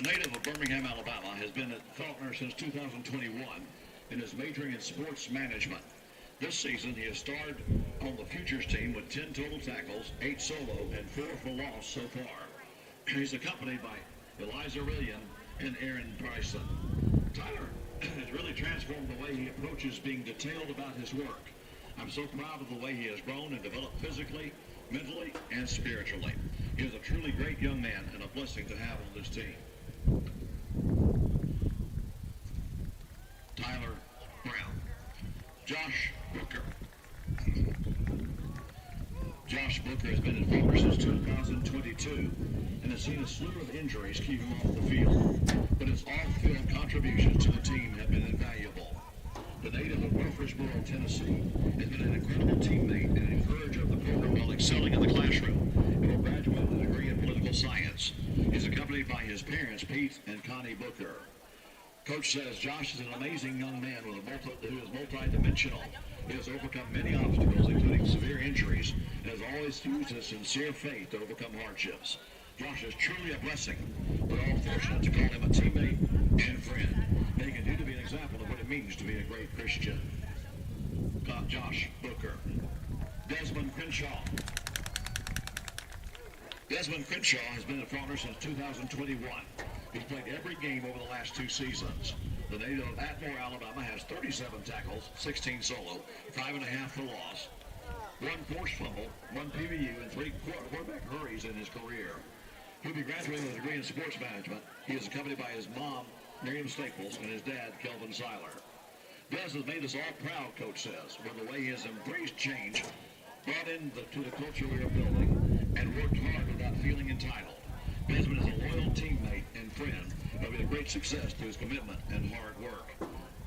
native of Birmingham, Alabama, has been at Faulkner since 2021 and is majoring in sports management. This season, he has starred on the Futures team with 10 total tackles, 8 solo, and 4 for loss so far. He's accompanied by Eliza Rillian and Aaron Bryson. Tyler has really transformed the way he approaches being detailed about his work. I'm so proud of the way he has grown and developed physically, mentally, and spiritually. He is a truly great young man and a blessing to have on this team. Tyler Brown. Josh Booker. Josh Booker has been in Faulkner since 2022 and has seen a slew of injuries keep him off the field, but his off-field contributions to the team have been invaluable. The native of Murfreesboro, Tennessee, has been an incredible teammate and an encourager of the program while excelling in the classroom and will graduate with a degree in political science. He's accompanied by his parents, Pete and Connie Booker. Coach says Josh is an amazing young man who is multi-dimensional. He has overcome many obstacles, including severe injuries, and has always used his sincere faith to overcome hardships. Josh is truly a blessing. We're all fortunate to call him a teammate and friend. May he continue to be an example of what it means to be a great Christian. Josh Booker. Desmond Crenshaw. Desmond Crenshaw has been at Faulkner since 2021. He's played every game over the last 2 seasons. The native of Atmore, Alabama has 37 tackles, 16 solo, 5.5 for loss, 1 forced fumble, 1 PBU, and 3 quarterback hurries in his career. He'll be graduating with a degree in sports management. He is accompanied by his mom, Miriam Staples, and his dad, Kelvin Seiler. Des has made us all proud, Coach says, with the way he has embraced change, brought into the culture we are building, and worked hard without feeling entitled. Desmond is a loyal teammate and friend who will be a great success to his commitment and hard work.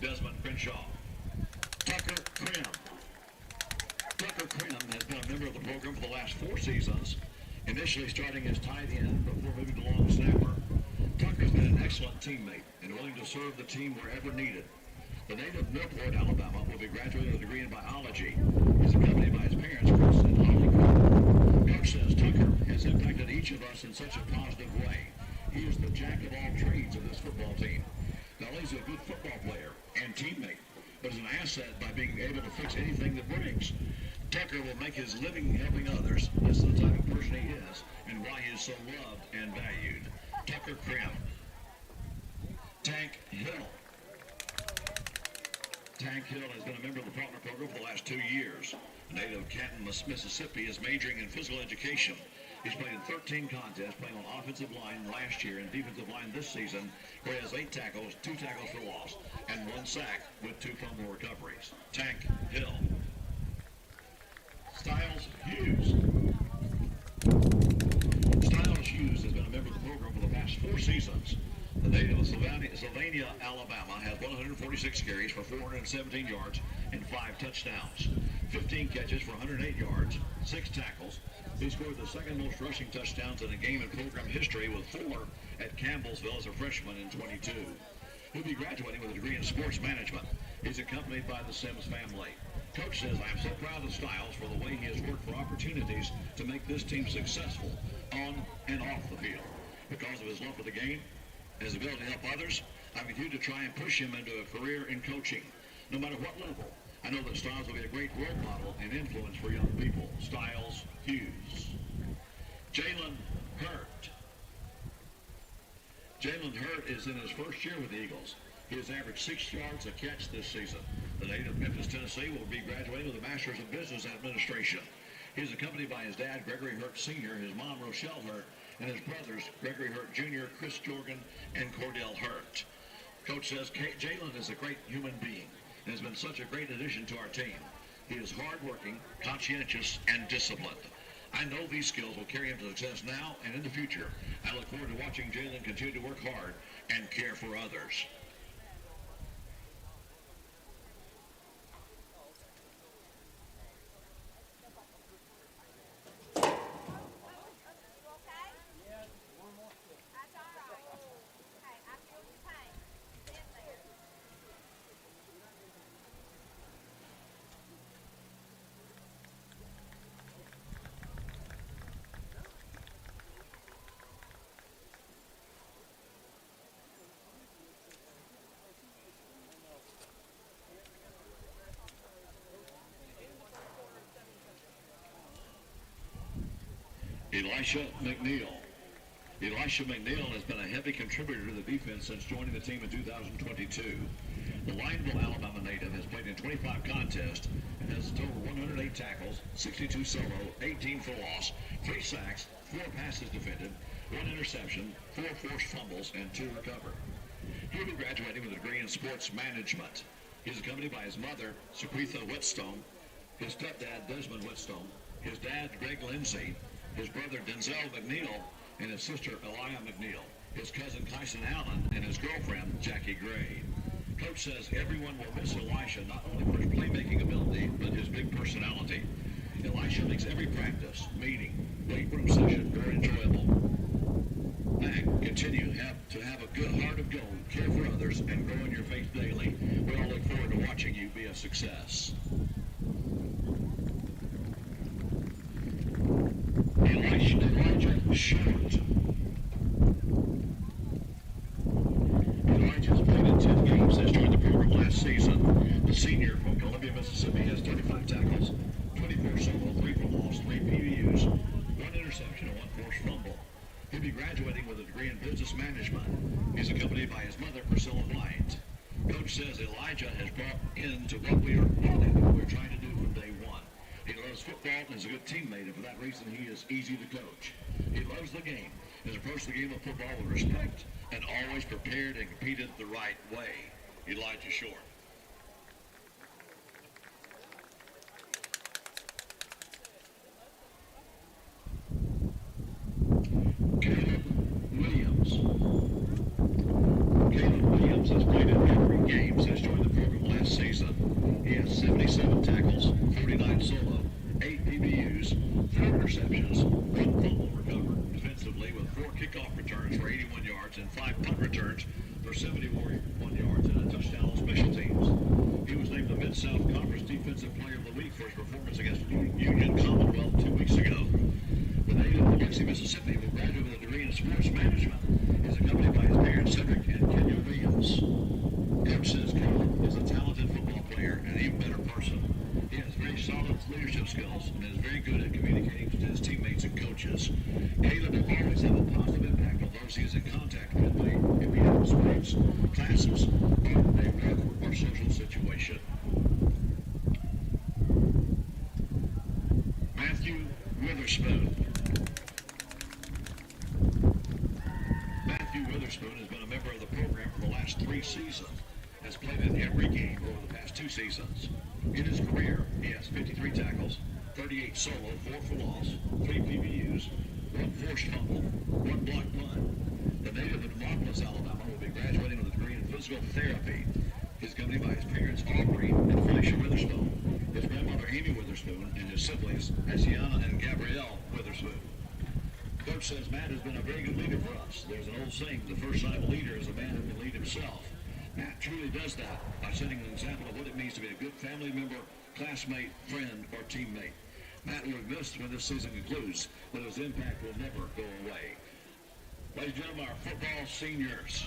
Desmond Crenshaw. Tucker Krim. Tucker Krim has been a member of the program for the last 4 seasons, initially starting as tight end before moving to long snapper. Tucker's been an excellent teammate and willing to serve the team wherever needed. The native of Millport, Alabama, will be graduating with a degree in biology. He's accompanied by his parents, Chris and Holly Cook. Coach says Tucker has impacted each of us in such a positive way. He is the jack of all trades of this football team. Not only is he a good football player and teammate, but is an asset by being able to fix anything that brings. Tucker will make his living helping others. This is the type of person he is and why he is so loved and valued. Tucker Krim. Tank Hill. Tank Hill has been a member of the Faulkner program for the last 2 years. A native of Canton, Mississippi, is majoring in physical education. He's played in 13 contests, playing on offensive line last year and defensive line this season, where he has 8 tackles, 2 tackles for loss, and 1 sack with 2 fumble recoveries. Tank Hill. Styles Hughes. Styles Hughes has been a member of the program for the past 4 seasons. The native of Sylvania, Alabama, has 146 carries for 417 yards and 5 touchdowns, 15 catches for 108 yards, 6 tackles. He scored the second most rushing touchdowns in a game in program history with 4 at Campbellsville as a freshman in 22. He'll be graduating with a degree in sports management. He's accompanied by the Sims family. Coach says, I am so proud of Styles for the way he has worked for opportunities to make this team successful on and off the field. Because of his love for the game, his ability to help others, I continue to try and push him into a career in coaching. No matter what level, I know that Styles will be a great role model and influence for young people. Styles Hughes. Jalen Hurt. Jalen Hurt is in his first year with the Eagles. He has averaged 6 yards a catch this season. The native of Memphis, Tennessee will be graduating with a Master's in Business Administration. He is accompanied by his dad, Gregory Hurt Sr., his mom, Rochelle Hurt, and his brothers, Gregory Hurt Jr., Chris Jorgen, and Cordell Hurt. Coach says Jalen is a great human being and has been such a great addition to our team. He is hardworking, conscientious, and disciplined. I know these skills will carry him to success now and in the future. I look forward to watching Jalen continue to work hard and care for others. Elisha McNeil. Elisha McNeil has been a heavy contributor to the defense since joining the team in 2022. The Lineville, Alabama native has played in 25 contests and has a total of 108 tackles, 62 solo, 18 for loss, 3 sacks, 4 passes defended, 1 interception, 4 forced fumbles, and 2 recovered. He will be graduating with a degree in sports management. He is accompanied by his mother, Sequitha Whetstone, his stepdad, Desmond Whetstone, his dad, Greg Lindsay, his brother, Denzel McNeil, and his sister, Elia McNeil, his cousin, Kyson Allen, and his girlfriend, Jackie Gray. Coach says everyone will miss Elisha not only for his playmaking ability, but his big personality. Elisha makes every practice, meeting, weight room session more enjoyable. Mac, continue to have a good heart of gold, care for others, and grow in your faith daily. We all look forward to watching you be a success. Elijah Short. Elijah has played in 10 games since joined the program last season. The senior from Columbia, Mississippi has 35 tackles, 24 solo, 3 for loss, 3 PBUs, 1 interception, and 1 forced fumble. He'll be graduating with a degree in business management. He's accompanied by his mother, Priscilla White. Coach says Elijah has brought into what we're trying to do from day one. He loves football and is a good teammate, and for that reason he is easy to coach. He loves the game, has approached the game of football with respect, and always prepared and competed the right way. Elijah Short. Caleb Williams. Caleb Williams has played in every game since joining the program last season. He has 77 tackles, 49 solo, 8 PBUs, 4 interceptions, 1 fumble recovered defensively with 4 kickoff returns for 81 yards and 5 punt returns for 71 yards and a touchdown on special teams. He was named the Mid-South Conference Defensive Player of the Week for his performance against Union Commonwealth 2 weeks ago. The native of Dixie, Mississippi, will graduate with a degree in sports management. He's accompanied by his parents, Cedric and Kenya Williams. Coach says Caleb is a talented football player and an even better person. He has very solid leadership skills and is very good at communicating to his teammates and coaches. Caleb will always have a positive impact on those he is in contact with, if he has sports, classes, or a work or social situation. Matthew Witherspoon. Matthew Witherspoon has been a member of the program for the last 3 seasons. Has played in every game over the past 2 seasons. In his career, he has 53 tackles, 38 solo, 4 for loss, 3 PBUs, 1 forced fumble, 1 blocked punt. The native of Demopolis, Alabama, will be graduating with a degree in physical therapy. He's accompanied by his parents, Aubrey and Felicia Witherspoon, his grandmother, Amy Witherspoon, and his siblings, Asiana and Gabrielle Witherspoon. Coach says Matt has been a very good leader for us. There's an old saying, the first sign of a leader is a man who can lead himself. Matt truly does that by setting an example of what it means to be a good family member, classmate, friend, or teammate. Matt will be missed when this season concludes, but his impact will never go away. Ladies and gentlemen, our football seniors.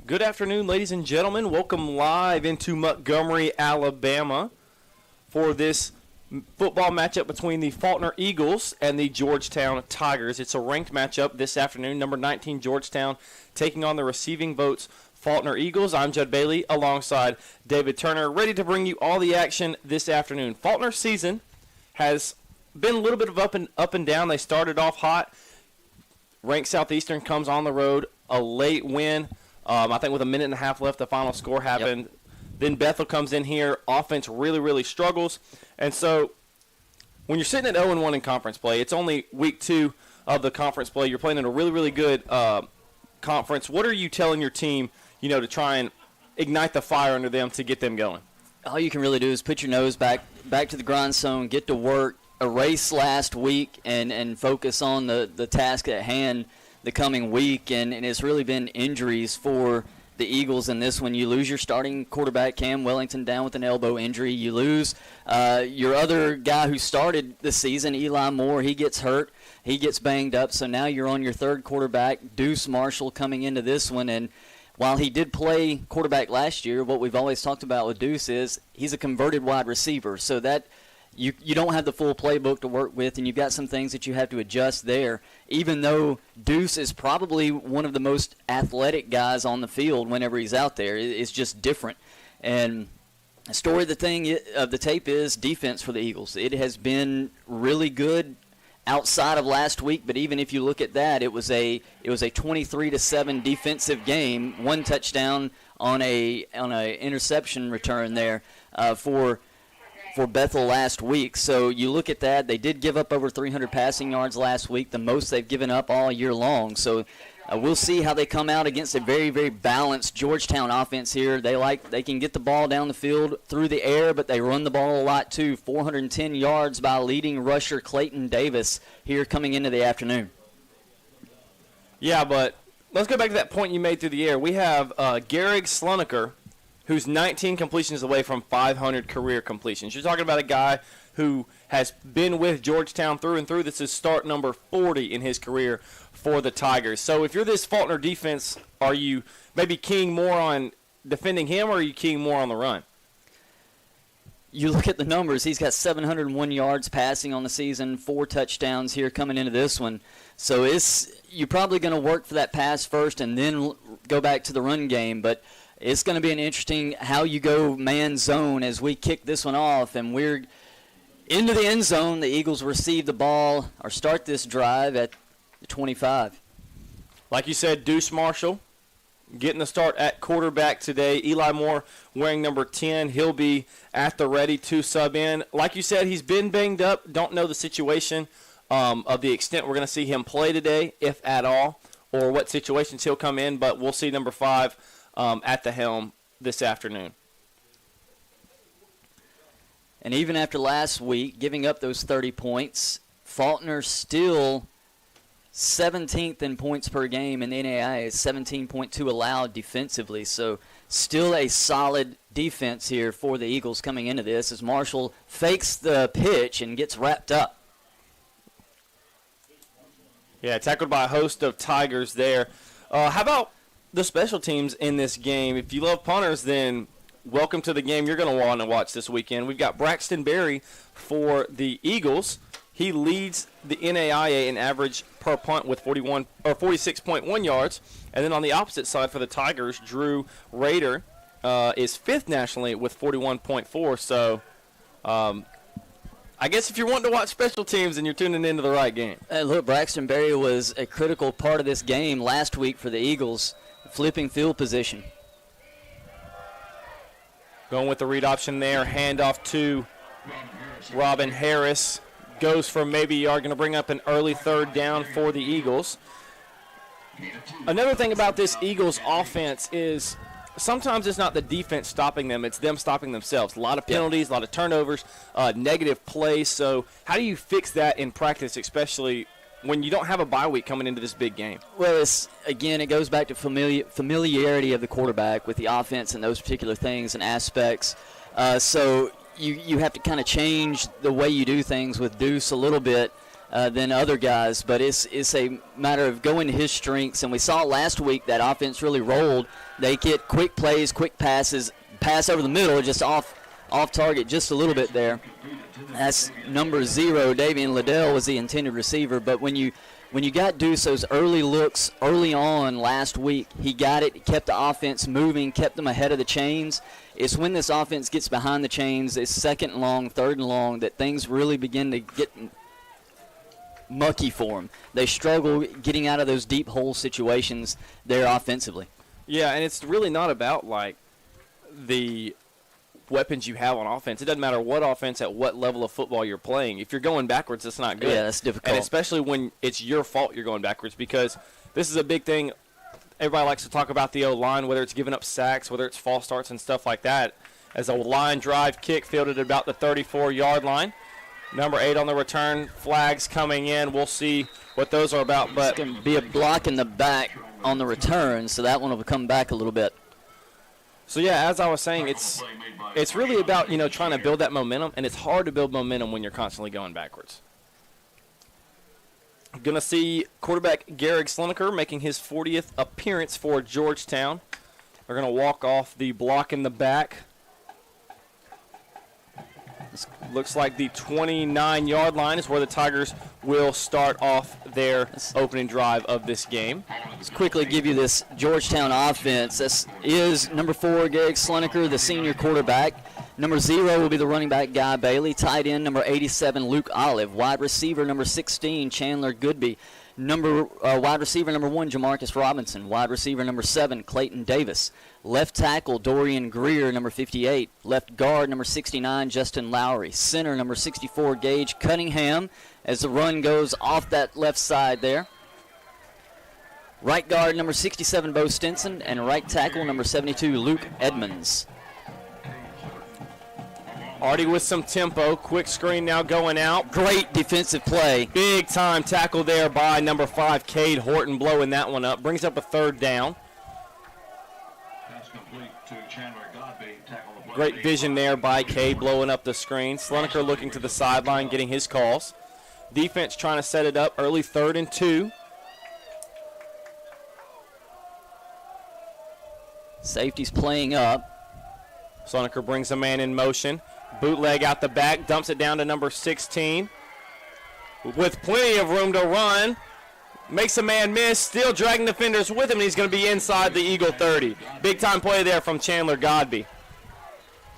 Good afternoon, ladies and gentlemen. Welcome live into Montgomery, Alabama for this football matchup between the Faulkner Eagles and the Georgetown Tigers. It's a ranked matchup this afternoon. Number 19, Georgetown, taking on the receiving votes Faulkner Eagles. I'm Judd Bailey alongside David Turner, ready to bring you all the action this afternoon. Faulkner's season has been a little bit of up and down. They started off hot. Ranked Southeastern comes on the road, a late win. I think with a minute and a half left, the final score happened. Yep. Then Bethel comes in here. Offense really, really struggles. And so when you're sitting at 0-1 in conference play, it's only week 2 of the conference play. You're playing in a really, really good conference. What are you telling your team, to try and ignite the fire under them to get them going? All you can really do is put your nose back to the grindstone, get to work, erase last week, and focus on the task at hand the coming week, and it's really been injuries for the Eagles in this one. You lose your starting quarterback, Cam Wellington, down with an elbow injury. You lose your other guy who started the season, Eli Moore. He gets hurt. He gets banged up, so now you're on your third quarterback, Deuce Marshall, coming into this one. And while he did play quarterback last year, what we've always talked about with Deuce is he's a converted wide receiver, so that you don't have the full playbook to work with, and you've got some things that you have to adjust there, even though Deuce is probably one of the most athletic guys on the field whenever he's out there. It's just different. And the story of the tape is defense for the Eagles. It has been really good outside of last week, but even if you look at that, it was a 23-7 defensive game, one touchdown on a interception return there for Bethel last week. So you look at that, they did give up over 300 passing yards last week, the most they've given up all year long. So we'll see how they come out against a very, very balanced Georgetown offense here. They can get the ball down the field through the air, but they run the ball a lot too. 410 yards by leading rusher Clayton Davis here coming into the afternoon. Yeah, but let's go back to that point you made through the air. We have Gehrig Slonaker, who's 19 completions away from 500 career completions. You're talking about a guy who has been with Georgetown through and through. This is start number 40 in his career for the Tigers. So if you're this Faulkner defense, are you maybe keying more on defending him, or are you keying more on the run? You look at the numbers. He's got 701 yards passing on the season, 4 touchdowns here coming into this one. So you're probably going to work for that pass first and then go back to the run game. But it's going to be an interesting how you go man zone as we kick this one off, and we're into the end zone. The Eagles receive the ball or start this drive at the 25. Like you said, Deuce Marshall getting the start at quarterback today. Eli Moore wearing number 10. He'll be at the ready to sub in. Like you said, he's been banged up. Don't know the situation of the extent we're going to see him play today, if at all, or what situations he'll come in, but we'll see number 5 at the helm this afternoon. And even after last week, giving up those 30 points, Faulkner still 17th in points per game in the NAIA, 17.2 allowed defensively. So still a solid defense here for the Eagles coming into this as Marshall fakes the pitch and gets wrapped up. Yeah, tackled by a host of Tigers there. How about the special teams in this game? If you love punters, then welcome to the game you're going to want to watch this weekend. We've got Braxton Berry for the Eagles. He leads the NAIA in average per punt with 46.1 yards. And then on the opposite side for the Tigers, Drew Rader is 5th nationally with 41.4. So I guess if you're wanting to watch special teams, then you're tuning into the right game. Look, Braxton Berry was a critical part of this game last week for the Eagles, flipping field position. Going with the read option there, handoff to Robin Harris. Goes for maybe you are going to bring up an early third down for the Eagles. Another thing about this Eagles offense is sometimes it's not the defense stopping them, it's them stopping themselves. A lot of penalties, a lot of turnovers, negative plays. So how do you fix that in practice, especially when you don't have a bye week coming into this big game? Well, it goes back to familiarity of the quarterback with the offense and those particular things and aspects. So you have to kind of change the way you do things with Deuce a little bit than other guys, but it's a matter of going to his strengths. And we saw last week that offense really rolled. They get quick plays, quick passes, pass over the middle, just off target just a little bit there. That's number 0. Davian Liddell was the intended receiver, but when you got Deuce those early looks early on last week, he got it, kept the offense moving, kept them ahead of the chains. It's when this offense gets behind the chains, it's second and long, third and long, that things really begin to get mucky for them. They struggle getting out of those deep hole situations there offensively. Yeah, and it's really not about, like, the weapons you have on offense. It doesn't matter what offense at what level of football you're playing. If you're going backwards, it's not good. Yeah, that's difficult. And especially when it's your fault you're going backwards, because this is a big thing. Everybody likes to talk about the O-line, whether it's giving up sacks, whether it's false starts and stuff like that. As a line drive kick fielded at about the 34-yard line. Number 8 on the return. Flags coming in. We'll see what those are about. But it's going to be a block in the back on the return, so that one will come back a little bit. So, yeah, as I was saying, it's really about, trying to build that momentum, and it's hard to build momentum when you're constantly going backwards. Going to see quarterback Garrick Slineker making his 40th appearance for Georgetown. They're going to walk off the block in the back. This looks like the 29-yard line is where the Tigers will start off their opening drive of this game. Let's quickly give you this Georgetown offense. This is number 4, Garrick Slineker, the senior quarterback. Number 0 will be the running back, Guy Bailey. Tight end, number 87, Luke Olive. Wide receiver, number 16, Chandler Goodby. Wide receiver number 1, Jamarcus Robinson. Wide receiver number 7, Clayton Davis. Left tackle, Dorian Greer, number 58. Left guard, number 69, Justin Lowry. Center, number 64, Gage Cunningham, as the run goes off that left side there. Right guard, number 67, Bo Stinson. And right tackle, number 72, Luke Edmonds. Already with some tempo. Quick screen now going out. Great defensive play. Big time tackle there by number 5, Cade Horton, blowing that one up. Brings up a third down. Pass complete to Chandler Godby. Tackle the play. Great vision there by Cade, blowing up the screen. Slineker looking to the sideline, getting his calls. Defense trying to set it up. Early 3rd and 2. Safety's playing up. Slineker brings a man in motion. Bootleg out the back, dumps it down to number 16. With plenty of room to run. Makes a man miss, still dragging defenders with him, and he's going to be inside the Eagle 30. Big time play there from Chandler Godby.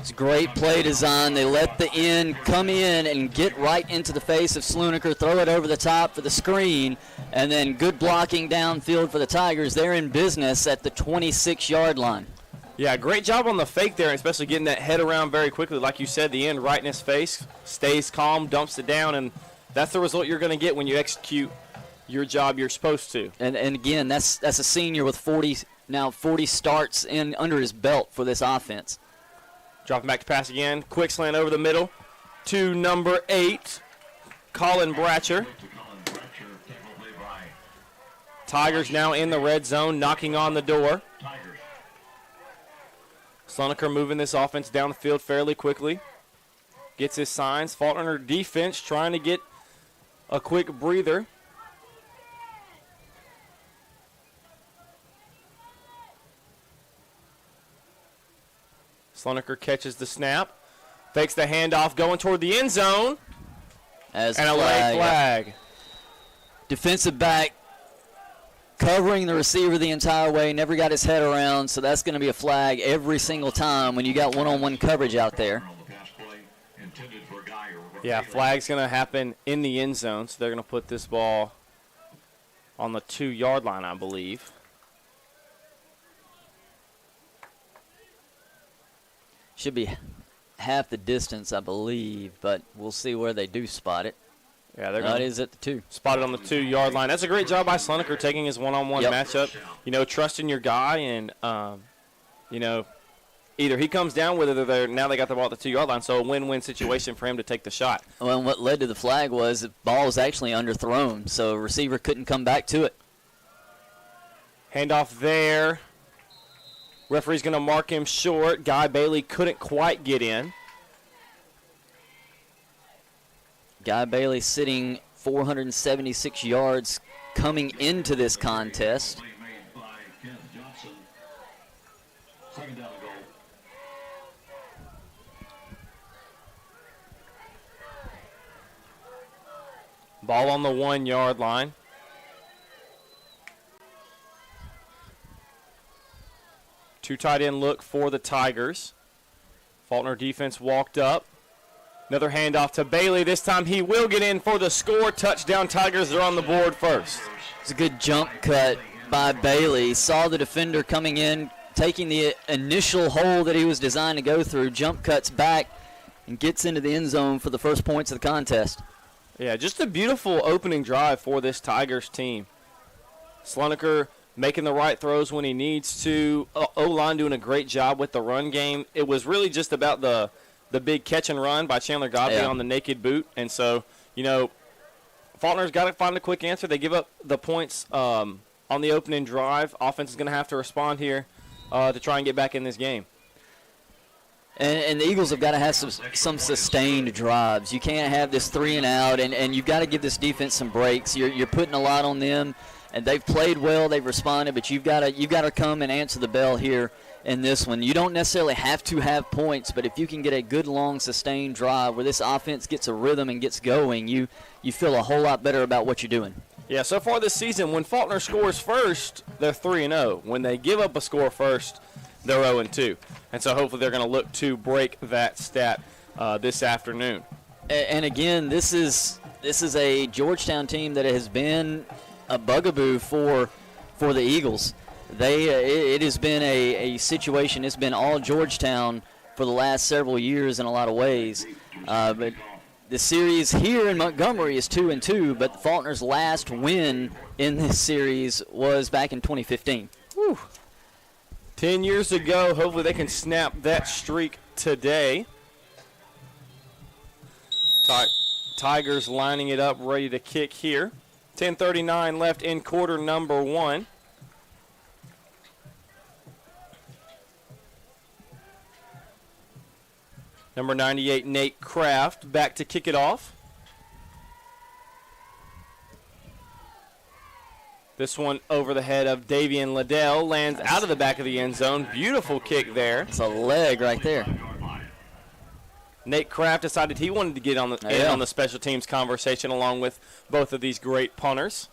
It's great play design. They let the end come in and get right into the face of Slineker, throw it over the top for the screen, and then good blocking downfield for the Tigers. They're in business at the 26-yard line. Yeah, great job on the fake there, especially getting that head around very quickly. Like you said, the end right in his face, stays calm, dumps it down, and that's the result you're going to get when you execute your job you're supposed to. And again, that's a senior with 40 starts in under his belt for this offense. Dropping back to pass again. Quick slant over the middle to number 8, Colin Bratcher. Tigers now in the red zone, knocking on the door. Slineker moving this offense down the field fairly quickly. Gets his signs. Faulkner defense trying to get a quick breather. Slineker catches the snap. Fakes the handoff going toward the end zone. And a late flag. Defensive back covering the receiver the entire way, never got his head around, so that's going to be a flag every single time when you got one-on-one coverage out there. Yeah, flag's going to happen in the end zone, so they're going to put this ball on the 2-yard line, I believe. Should be half the distance, I believe, but we'll see where they do spot it. Yeah, they're going to is at the 2. Spotted on the 2-yard line. That's a great job by Slineker taking his one-on-one matchup. Trusting your guy, and either he comes down with it, or now they got the ball at the 2-yard line. So a win-win situation for him to take the shot. Well, what led to the flag was the ball was actually underthrown, so receiver couldn't come back to it. Handoff there. Referee's going to mark him short. Guy Bailey couldn't quite get in. Guy Bailey sitting 476 yards coming into this contest. Ball on the 1-yard line. Two tight end look for the Tigers. Faulkner defense walked up. Another handoff to Bailey. This time he will get in for the score. Touchdown Tigers. They're on the board first. It's a good jump cut by Bailey. Saw the defender coming in, taking the initial hole that he was designed to go through. Jump cuts back and gets into the end zone for the first points of the contest. Yeah, just a beautiful opening drive for this Tigers team. Sloneker making the right throws when he needs to. O-line doing a great job with the run game. It was really just about the big catch and run by Chandler Godby on the naked boot. And so, Faulkner's got to find a quick answer. They give up the points on the opening drive. Offense is going to have to respond here to try and get back in this game. And the Eagles have got to have some sustained drives. You can't have this 3 and out, and you've got to give this defense some breaks. You're putting a lot on them, and they've played well, they've responded, but you've got to come and answer the bell here in this one. You don't necessarily have to have points, but if you can get a good, long, sustained drive where this offense gets a rhythm and gets going, you feel a whole lot better about what you're doing. Yeah, so far this season, when Faulkner scores first, they're 3-0. When they give up a score first, they're 0-2. And so hopefully they're going to look to break that stat this afternoon. And again, this is a Georgetown team that has been a bugaboo for the Eagles. It has been a situation. It's been all Georgetown for the last several years in a lot of ways. But the series here in Montgomery is 2-2. But Faulkner's last win in this series was back in 2015. Whew. 10 years ago. Hopefully they can snap that streak today. Tigers lining it up, ready to kick here. 10:39 left in quarter number 1. Number 98, Nate Kraft, back to kick it off. This one over the head of Davian Liddell, lands out of the back of the end zone. Beautiful kick there. It's a leg right there. Nate Kraft decided he wanted to get on the special teams conversation along with both of these great punters.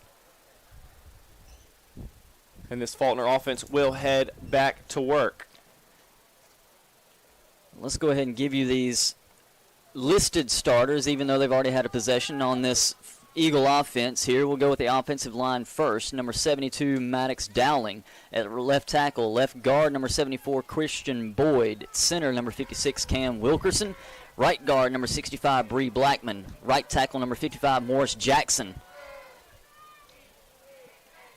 And this Faulkner offense will head back to work. Let's go ahead and give you these listed starters, even though they've already had a possession on this Eagle offense here. We'll go with the offensive line first. Number 72, Maddox Dowling. At left tackle, left guard, number 74, Christian Boyd. Center, number 56, Cam Wilkerson. Right guard, number 65, Bree Blackman. Right tackle, number 55, Morris Jackson.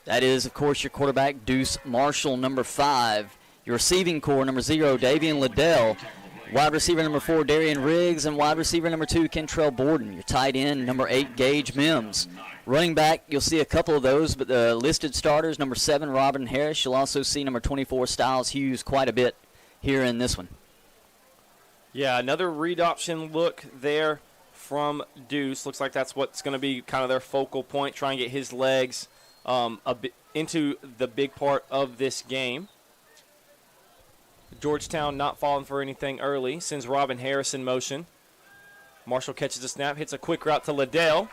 That is, of course, your quarterback, Deuce Marshall, number 5. Your receiving core, number 0, Davian Liddell. Wide receiver number 4, Darian Riggs, and wide receiver number 2, Kentrell Borden. Your tight end, number 8, Gage Mims. Running back, you'll see a couple of those, but the listed starters, number 7, Robin Harris. You'll also see number 24, Styles Hughes, quite a bit here in this one. Yeah, another read option look there from Deuce. Looks like that's what's going to be kind of their focal point, try and get his legs a bit into the big part of this game. Georgetown not falling for anything early, sends Robin Harris in motion. Marshall catches the snap, hits a quick route to Liddell.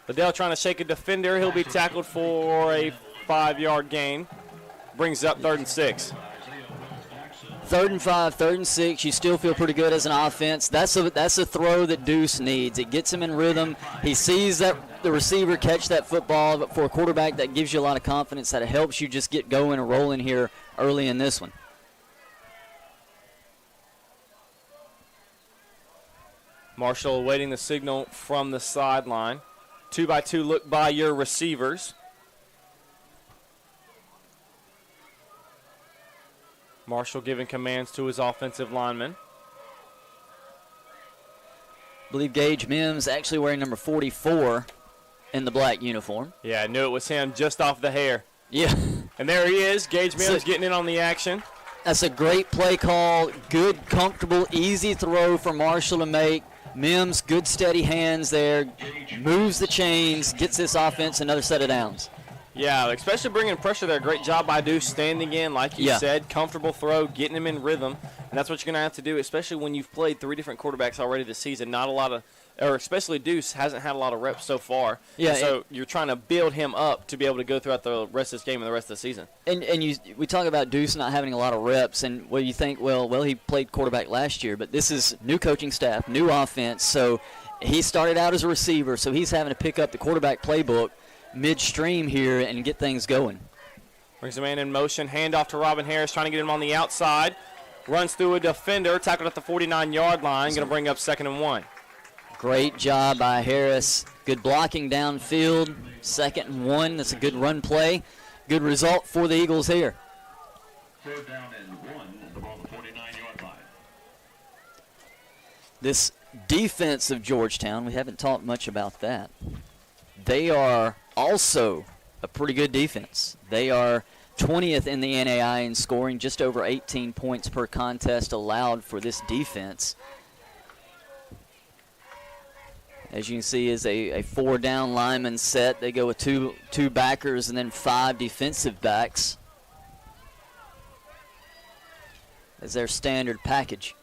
Liddell trying to shake a defender. He'll be tackled for a 5-yard gain. Brings up 3rd and 6. 3rd and 5, 3rd and 6. You still feel pretty good as an offense. That's a throw that Deuce needs. It gets him in rhythm. He sees that the receiver catch that football, but for a quarterback, that gives you a lot of confidence. That it helps you just get going and rolling here early in this one. Marshall awaiting the signal from the sideline. 2-by-2 look by your receivers. Marshall giving commands to his offensive linemen. I believe Gage Mims actually wearing number 44 in the black uniform. Yeah, I knew it was him just off the hair. Yeah. And there he is, Gage Mims getting in on the action. That's a great play call. Good, comfortable, easy throw for Marshall to make. Mims, good steady hands there, moves the chains, gets this offense another set of downs. Yeah, especially bringing pressure there. Great job by Deuce standing in, like you said. Comfortable throw, getting him in rhythm. And that's what you're going to have to do, especially when you've played 3 different quarterbacks already this season. Not a lot of, or especially Deuce hasn't had a lot of reps so far. Yeah. And so you're trying to build him up to be able to go throughout the rest of this game and the rest of the season. And we talk about Deuce not having a lot of reps, and you think, well, he played quarterback last year, but this is new coaching staff, new offense. So he started out as a receiver, so he's having to pick up the quarterback playbook midstream here and get things going. Brings the man in motion, handoff to Robin Harris, trying to get him on the outside. Runs through a defender, tackled at the 49-yard line, going to bring up 2nd and 1. Great job by Harris. Good blocking downfield. 2nd and 1. That's a good run play. Good result for the Eagles here. 3rd down and 1 at the ball, the 49-yard line. This defense of Georgetown, we haven't talked much about that. They are also a pretty good defense. They are 20th in the NAI in scoring, just over 18 points per contest allowed for this defense. As you can see, is a 4-down lineman set. They go with two backers and then 5 defensive backs as their standard package.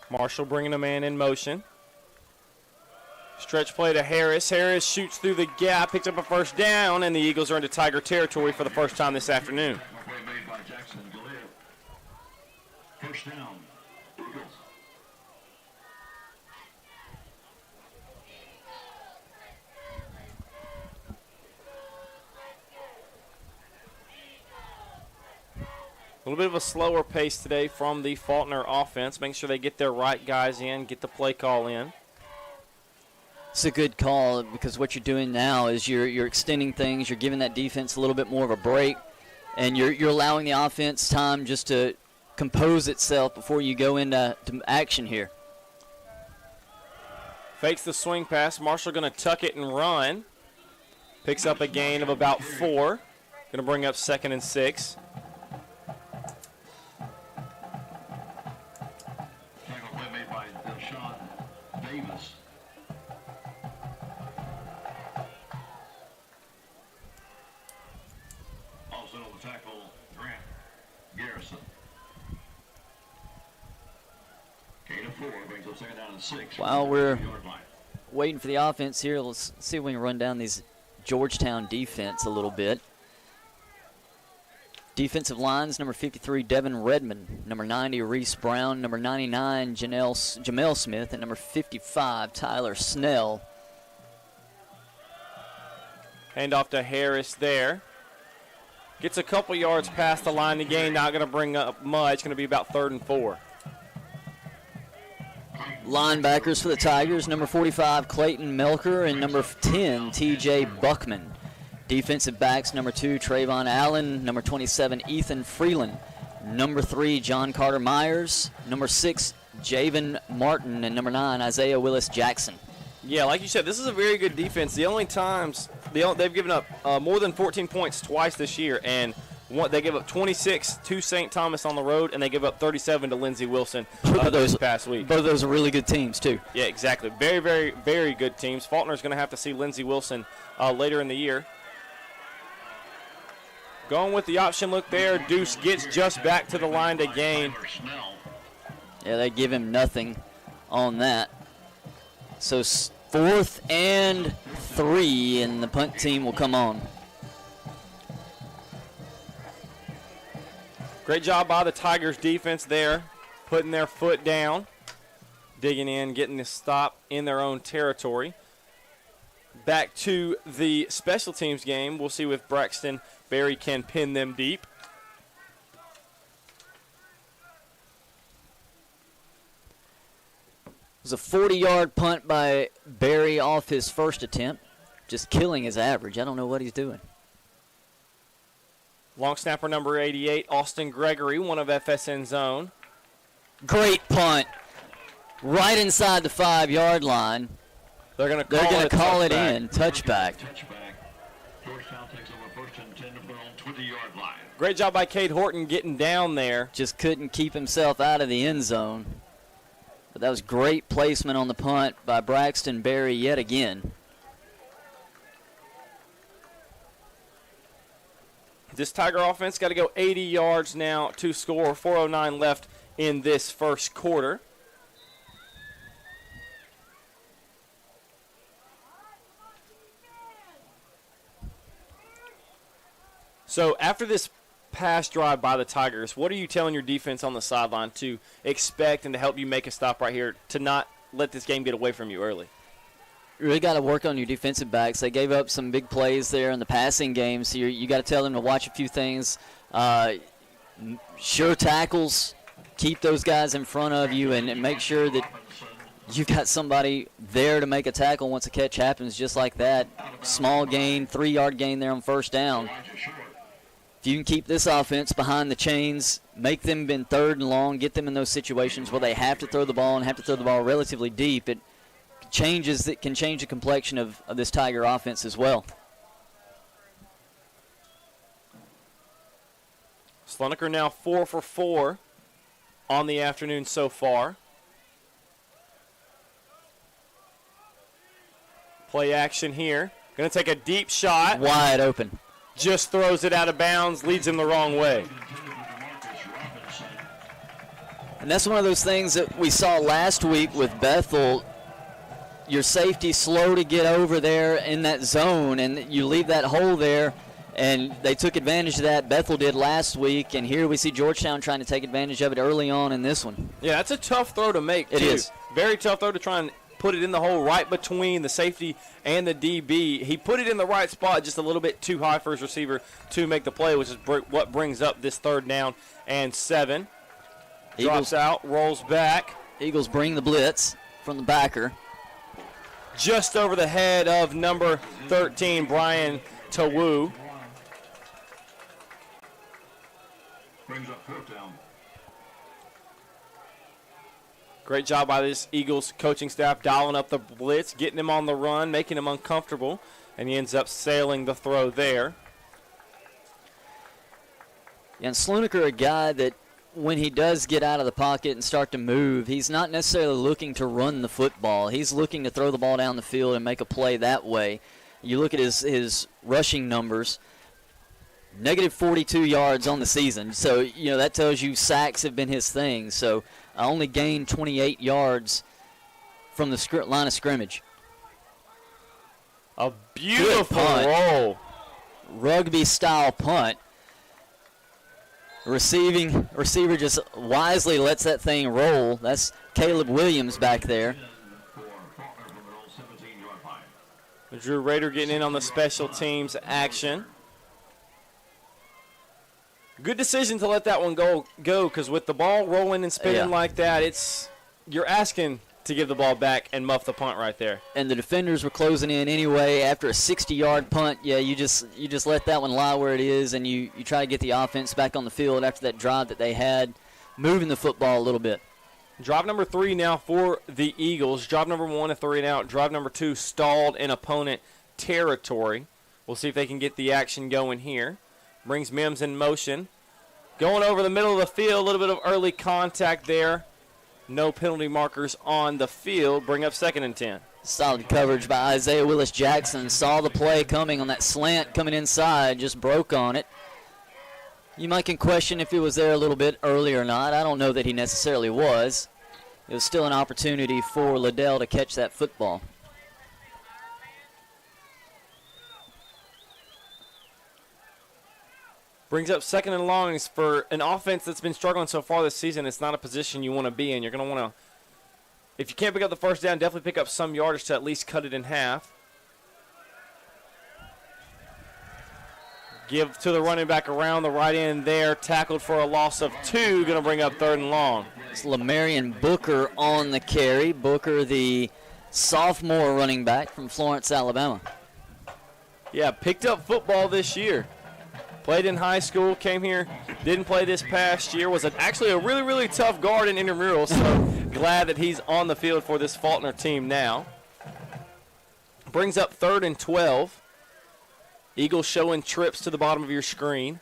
Marshall bringing a man in motion. Stretch play to Harris. Harris shoots through the gap, picks up a 1st down, and the Eagles are into Tiger territory for the first time this afternoon. Play made by Jackson Galea. 1st down, Eagles. A little bit of a slower pace today from the Faulkner offense. Make sure they get their right guys in, get the play call in. It's a good call because what you're doing now is you're extending things. You're giving that defense a little bit more of a break, and you're allowing the offense time just to compose itself before you go into action here. Fakes the swing pass. Marshall going to tuck it and run. Picks up a gain of about 4. Going to bring up 2nd and 6. While we're waiting for the offense here, let's see if we can run down these Georgetown defense a little bit. Defensive lines, number 53, Devin Redmond. Number 90, Reese Brown. Number 99, Jamel Smith. And number 55, Tyler Snell. Hand off to Harris there. Gets a couple yards past the line to gain. Not going to bring up much. Going to be about 3rd and 4. Linebackers for the Tigers, number 45, Clayton Melker, and number 10, T.J. Buckman. Defensive backs, number 2, Trayvon Allen, number 27, Ethan Freeland, number 3, John Carter Myers, number 6, Javen Martin, and number 9, Isaiah Willis Jackson. Yeah, like you said, this is a very good defense. The only times they've given up more than 14 points twice this year, and they gave up 26 to St. Thomas on the road, and they gave up 37 to Lindsey Wilson this past week. Both of those are really good teams, too. Yeah, exactly. Very, very, very good teams. Faulkner's going to have to see Lindsey Wilson later in the year. Going with the option look there. Deuce gets just back to the line to gain. Yeah, they give him nothing on that. So 4th and 3, and the punt team will come on. Great job by the Tigers defense there, putting their foot down, digging in, getting the stop in their own territory. Back to the special teams game. We'll see if Braxton Berry can pin them deep. It was a 40-yard punt by Berry off his first attempt, just killing his average. I don't know what he's doing. Long snapper number 88, Austin Gregory, one of FSN's own. Great punt. Right inside the 5-yard line. They're going to call it in. Touchback. Georgetown takes over first and 10 to put on 20-yard line. Great job by Cade Horton getting down there. Just couldn't keep himself out of the end zone. But that was great placement on the punt by Braxton Berry yet again. This Tiger offense got to go 80 yards now to score. 4:09 left in this first quarter. So after this pass drive by the Tigers, what are you telling your defense on the sideline to expect and to help you make a stop right here to not let this game get away from you early? You really got to work on your defensive backs. They gave up some big plays there in the passing game, so you got to tell them to watch a few things. Sure tackles, keep those guys in front of you, and make sure that you've got somebody there to make a tackle once a catch happens, just like that. Small gain, 3-yard gain there on first down. If you can keep this offense behind the chains, make them in 3rd and long, get them in those situations where they have to throw the ball and have to throw the ball relatively deep, it can change the complexion of this Tiger offense as well. Slonaker now 4 for 4 on the afternoon so far. Play action here. Going to take a deep shot. Wide open. Just throws it out of bounds, leads him the wrong way. And that's one of those things that we saw last week with Bethel. Your safety slow to get over there in that zone, and you leave that hole there, and they took advantage of that. Bethel did last week, and here we see Georgetown trying to take advantage of it early on in this one. Yeah, that's a tough throw to make, too. It is. Very tough throw to try and put it in the hole right between the safety and the DB. He put it in the right spot, just a little bit too high for his receiver to make the play, which is what brings up this 3rd down and 7. Drops out, rolls back. Eagles bring the blitz from the backer. Just over the head of number 13, Brian Tawu. Brings up 4th down. Great job by this Eagles coaching staff dialing up the blitz, getting him on the run, making him uncomfortable, and he ends up sailing the throw there. And Slonaker, a guy that when he does get out of the pocket and start to move, he's not necessarily looking to run the football. He's looking to throw the ball down the field and make a play that way. You look at his rushing numbers, negative 42 yards on the season. So, that tells you sacks have been his thing. So, I only gained 28 yards from the line of scrimmage. A beautiful roll. Rugby-style punt. Receiver just wisely lets that thing roll. That's Caleb Williams back there. Drew Rader getting in on the special teams action. Good decision to let that one go because with the ball rolling and spinning like that, you're asking to give the ball back and muff the punt right there. And the defenders were closing in anyway after a 60-yard punt. Yeah, you just let that one lie where it is, and you try to get the offense back on the field after that drive that they had, moving the football a little bit. Drive number 3 now for the Eagles. Drive number 1, a 3 and out. Drive number 2 stalled in opponent territory. We'll see if they can get the action going here. Brings Mims in motion. Going over the middle of the field, a little bit of early contact there. No penalty markers on the field. Bring up 2nd and 10. Solid coverage by Isaiah Willis-Jackson. Saw the play coming on that slant coming inside, just broke on it. You might can question if he was there a little bit early or not. I don't know that he necessarily was. It was still an opportunity for Liddell to catch that football. Brings up 2nd and longs for an offense that's been struggling so far this season. It's not a position you want to be in. You're going to want to, if you can't pick up the first down, definitely pick up some yardage to at least cut it in half. Give to the running back around the right end there. Tackled for a loss of 2. Going to bring up 3rd and long. It's Lamarian Booker on the carry. Booker, the sophomore running back from Florence, Alabama. Yeah, picked up football this year. Played in high school, came here, didn't play this past year. Was actually a really, really tough guard in intramural, so glad that he's on the field for this Faulkner team now. Brings up 3rd and 12. Eagles showing trips to the bottom of your screen.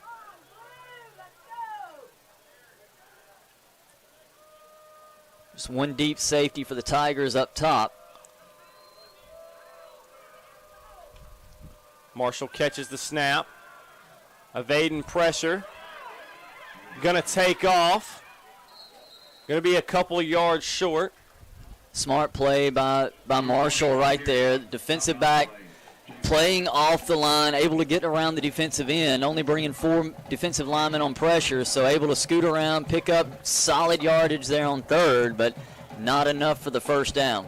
Just one deep safety for the Tigers up top. Marshall catches the snap. Evading pressure. Going to take off. Going to be a couple yards short. Smart play by Marshall right there. Defensive back playing off the line, able to get around the defensive end, only bringing 4 defensive linemen on pressure, so able to scoot around, pick up solid yardage there on third, but not enough for the first down.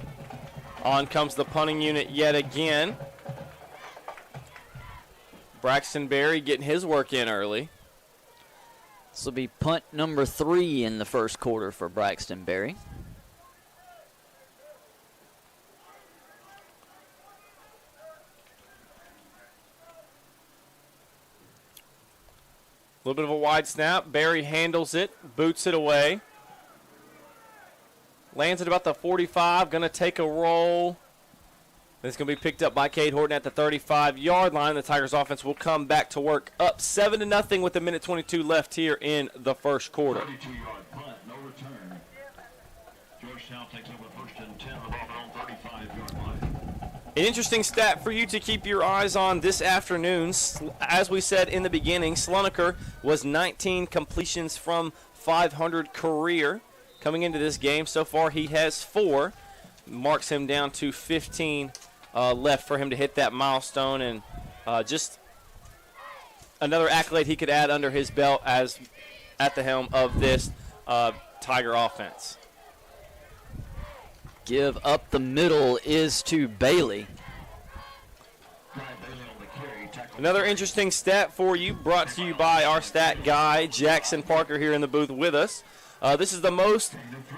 On comes the punting unit yet again. Braxton Berry getting his work in early. This will be punt number 3 in the first quarter for Braxton Berry. A little bit of a wide snap. Berry handles it, boots it away. Lands at about the 45, going to take a roll. It's going to be picked up by Cade Horton at the 35-yard line. The Tigers offense will come back to work up 7-0 with 1:22 left here in the first quarter. 32-yard punt, no return. Georgetown takes over first and 10 with off on 35-yard line. An interesting stat for you to keep your eyes on this afternoon. As we said in the beginning, Slonaker was 19 completions from 500 career coming into this game. So far, he has 4. Marks him down to 15 left for him to hit that milestone. And just another accolade he could add under his belt as at the helm of this Tiger offense. Give up the middle is to Bailey. Another interesting stat for you, brought to you by our stat guy, Jackson Parker, here in the booth with us. This is the most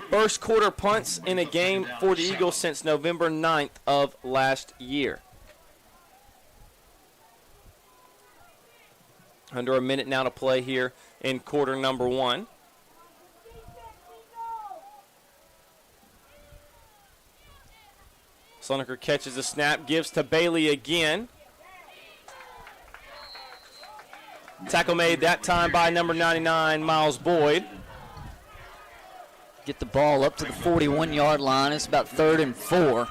first quarter punts in a game for the Eagles since November 9th of last year. Under a minute now to play here in quarter number 1. Slonaker catches the snap, gives to Bailey again. Tackle made that time by number 99, Miles Boyd. Get the ball up to the 41-yard line. It's about 3rd and 4.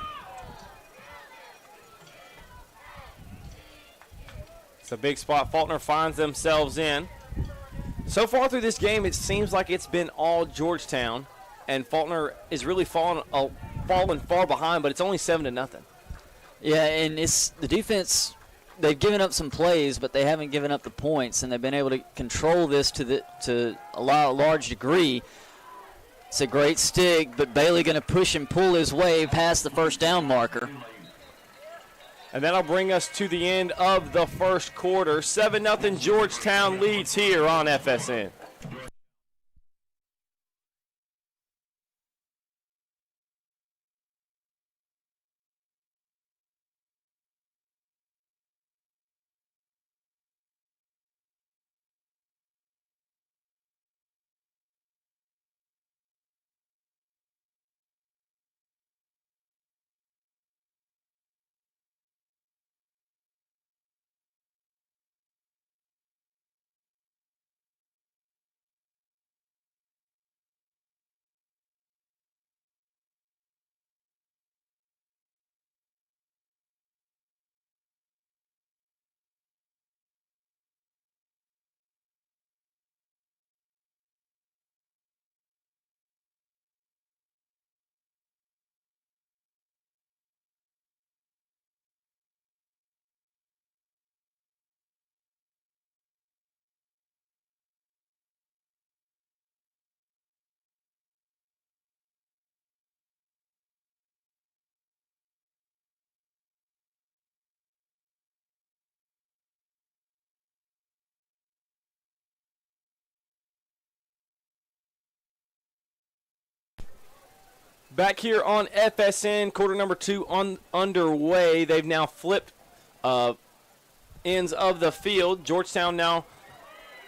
It's a big spot Faulkner finds themselves in. So far through this game, it seems like it's been all Georgetown, and Faulkner is really fallen far behind, but it's only 7-0. Yeah, and it's the defense. They've given up some plays, but they haven't given up the points, and they've been able to control this to a large degree. It's a great stick, but Bailey going to push and pull his way past the first down marker. And that'll bring us to the end of the first quarter. 7-0 Georgetown leads here on FSN. Back here on FSN, quarter number 2 underway. They've now flipped ends of the field. Georgetown now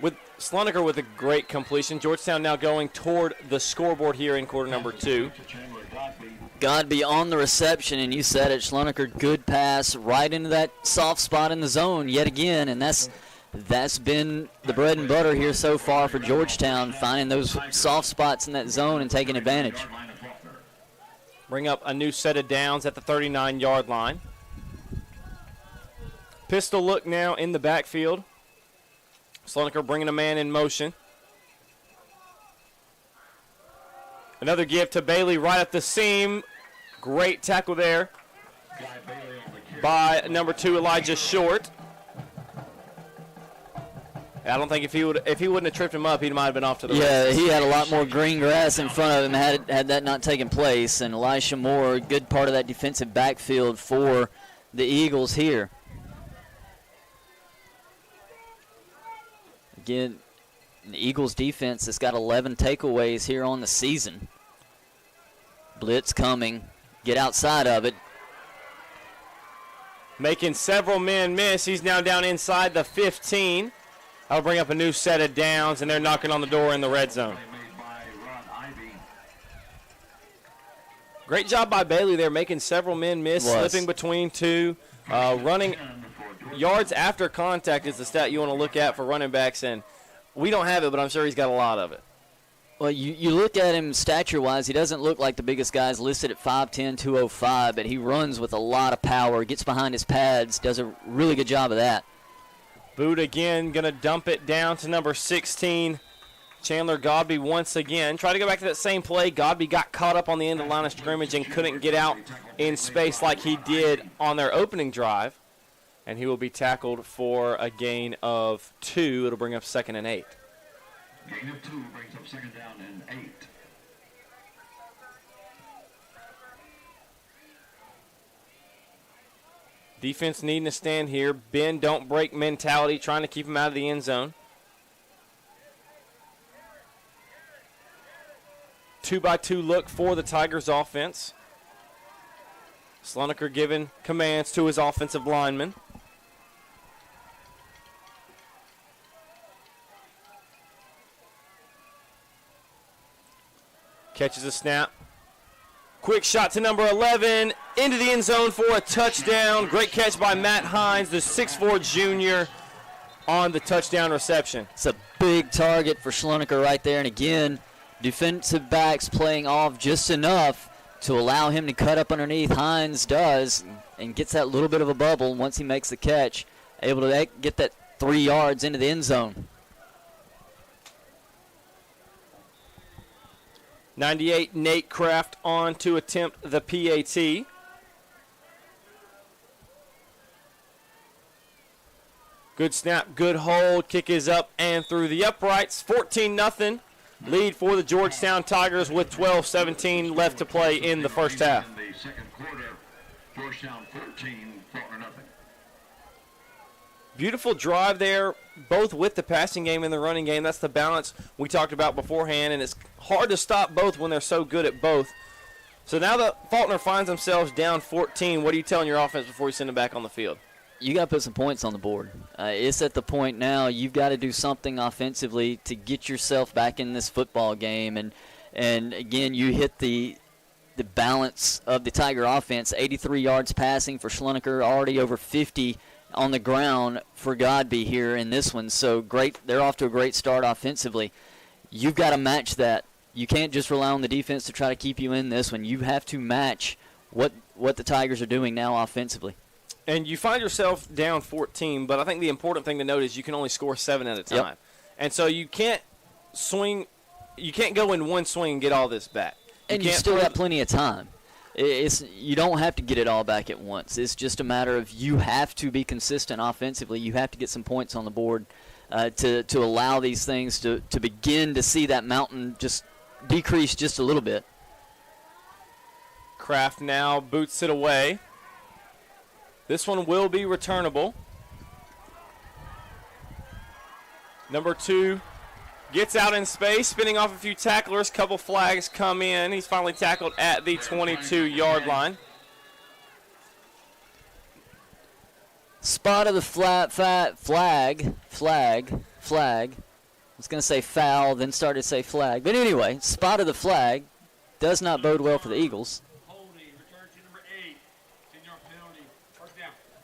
with Slonaker with a great completion. Georgetown now going toward the scoreboard here in quarter number 2. Godby on the reception, and you said it, Schloneker, good pass right into that soft spot in the zone yet again, and that's been the bread and butter here so far for Georgetown, finding those soft spots in that zone and taking advantage. Bring up a new set of downs at the 39-yard line. Pistol look now in the backfield. Schloneker bringing a man in motion. Another give to Bailey right at the seam. Great tackle there by number 2, Elijah Short. I don't think if he wouldn't have tripped him up, he might have been off to the races. Yeah, he had a lot more green grass in front of him had that not taken place. And Elisha Moore, good part of that defensive backfield for the Eagles here. Again, the Eagles defense has got 11 takeaways here on the season. Blitz coming. Get outside of it. Making several men miss. He's now down inside the 15. I'll bring up a new set of downs, and they're knocking on the door in the red zone. Great job by Bailey there, making several men miss, slipping between two. Running yards after contact is the stat you want to look at for running backs, and we don't have it, but I'm sure he's got a lot of it. Well, you look at him stature-wise, he doesn't look like the biggest guys listed at 5'10", 205, but he runs with a lot of power, gets behind his pads, does a really good job of that. Boot again, going to dump it down to number 16, Chandler Godby once again. Try to go back to that same play. Godby got caught up on the end of the line of scrimmage and couldn't get out in space like he did on their opening drive. And he will be tackled for a gain of 2. It'll bring up 2nd and 8. Gain of 2 brings up 2nd down and 8. Defense needing to stand here. Bend, don't break mentality, trying to keep him out of the end zone. 2-by-2 look for the Tigers offense. Schloneker giving commands to his offensive lineman. Catches a snap. Quick shot to number 11, into the end zone for a touchdown. Great catch by Matt Hines, the 6'4 junior, on the touchdown reception. It's a big target for Schloneker right there. And again, defensive backs playing off just enough to allow him to cut up underneath. Hines does and gets that little bit of a bubble once he makes the catch, able to get that 3 yards into the end zone. 98, Nate Kraft on to attempt the PAT. Good snap, good hold. Kick is up and through the uprights. 14-0 lead for the Georgetown Tigers with 12-17 left to play in the first half. In the second quarter, Georgetown 14, Faulkner nothing. Beautiful drive there, both with the passing game and the running game. That's the balance we talked about beforehand, and it's hard to stop both when they're so good at both. So now that Faulkner finds themselves down 14, what are you telling your offense before you send them back on the field? You got to put some points on the board. It's at the point now you've got to do something offensively to get yourself back in this football game. And again, you hit the balance of the Tiger offense. 83 yards passing for Schloneker, already over 50 on the ground for Godby here in this one. So great, they're off to a great start offensively. You've got to match that. You can't just rely on the defense to try to keep you in this one. You have to match what the Tigers are doing now offensively. And you find yourself down 14, but I think the important thing to note is you can only score 7 at a time. Yep. And so you can't go in one swing and get all this back. And you still got plenty of time. You don't have to get it all back at once. It's just a matter of you have to be consistent offensively. You have to get some points on the board to allow these things to begin to see that mountain just decrease just a little bit. Kraft now boots it away. This one will be returnable. Number 2 gets out in space, spinning off a few tacklers. Couple flags come in. He's finally tackled at the 22-yard line. Spot of the flag. I was going to say foul, then started to say flag. But anyway, spot of the flag. does not bode well for the Eagles.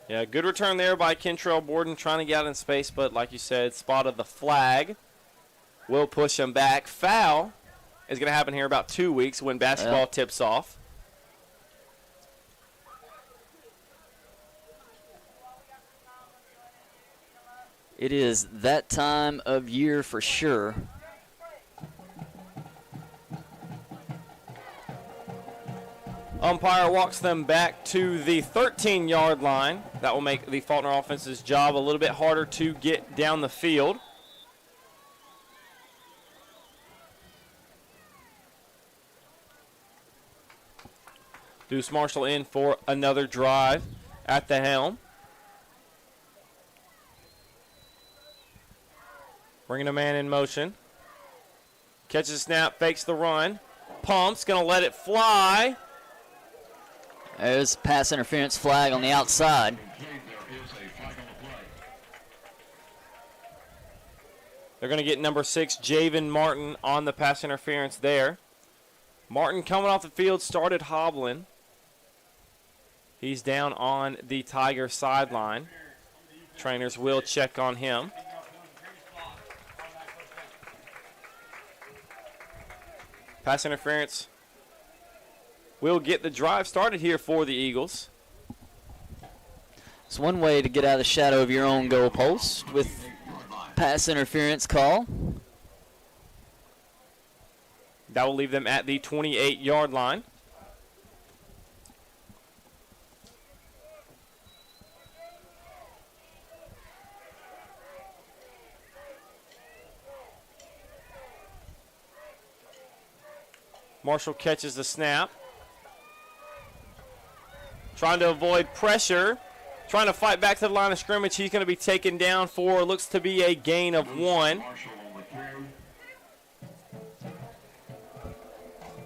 Yeah, good return there by Kentrell Borden, trying to get out in space, but like you said, spotted the flag. Will push him back. Foul is going to happen here about 2 weeks when basketball tips off. It is that time of year for sure. Umpire walks them back to the 13-yard line. That will make the Faulkner offense's job a little bit harder to get down the field. Deuce Marshall in for another drive at the helm. Bringing a man in motion. Catches a snap, fakes the run. Pumps, going to let it fly. There's pass interference flag on the outside. They're going to get number 6, Javen Martin, on the pass interference there. Martin coming off the field, started hobbling. He's down on the Tiger sideline. Trainers will check on him. Pass interference will get the drive started here for the Eagles. It's one way to get out of the shadow of your own goalpost with pass interference call. That will leave them at the 28-yard line. Marshall catches the snap. Trying to avoid pressure. Trying to fight back to the line of scrimmage. He's going to be taken down for looks to be a gain of 1.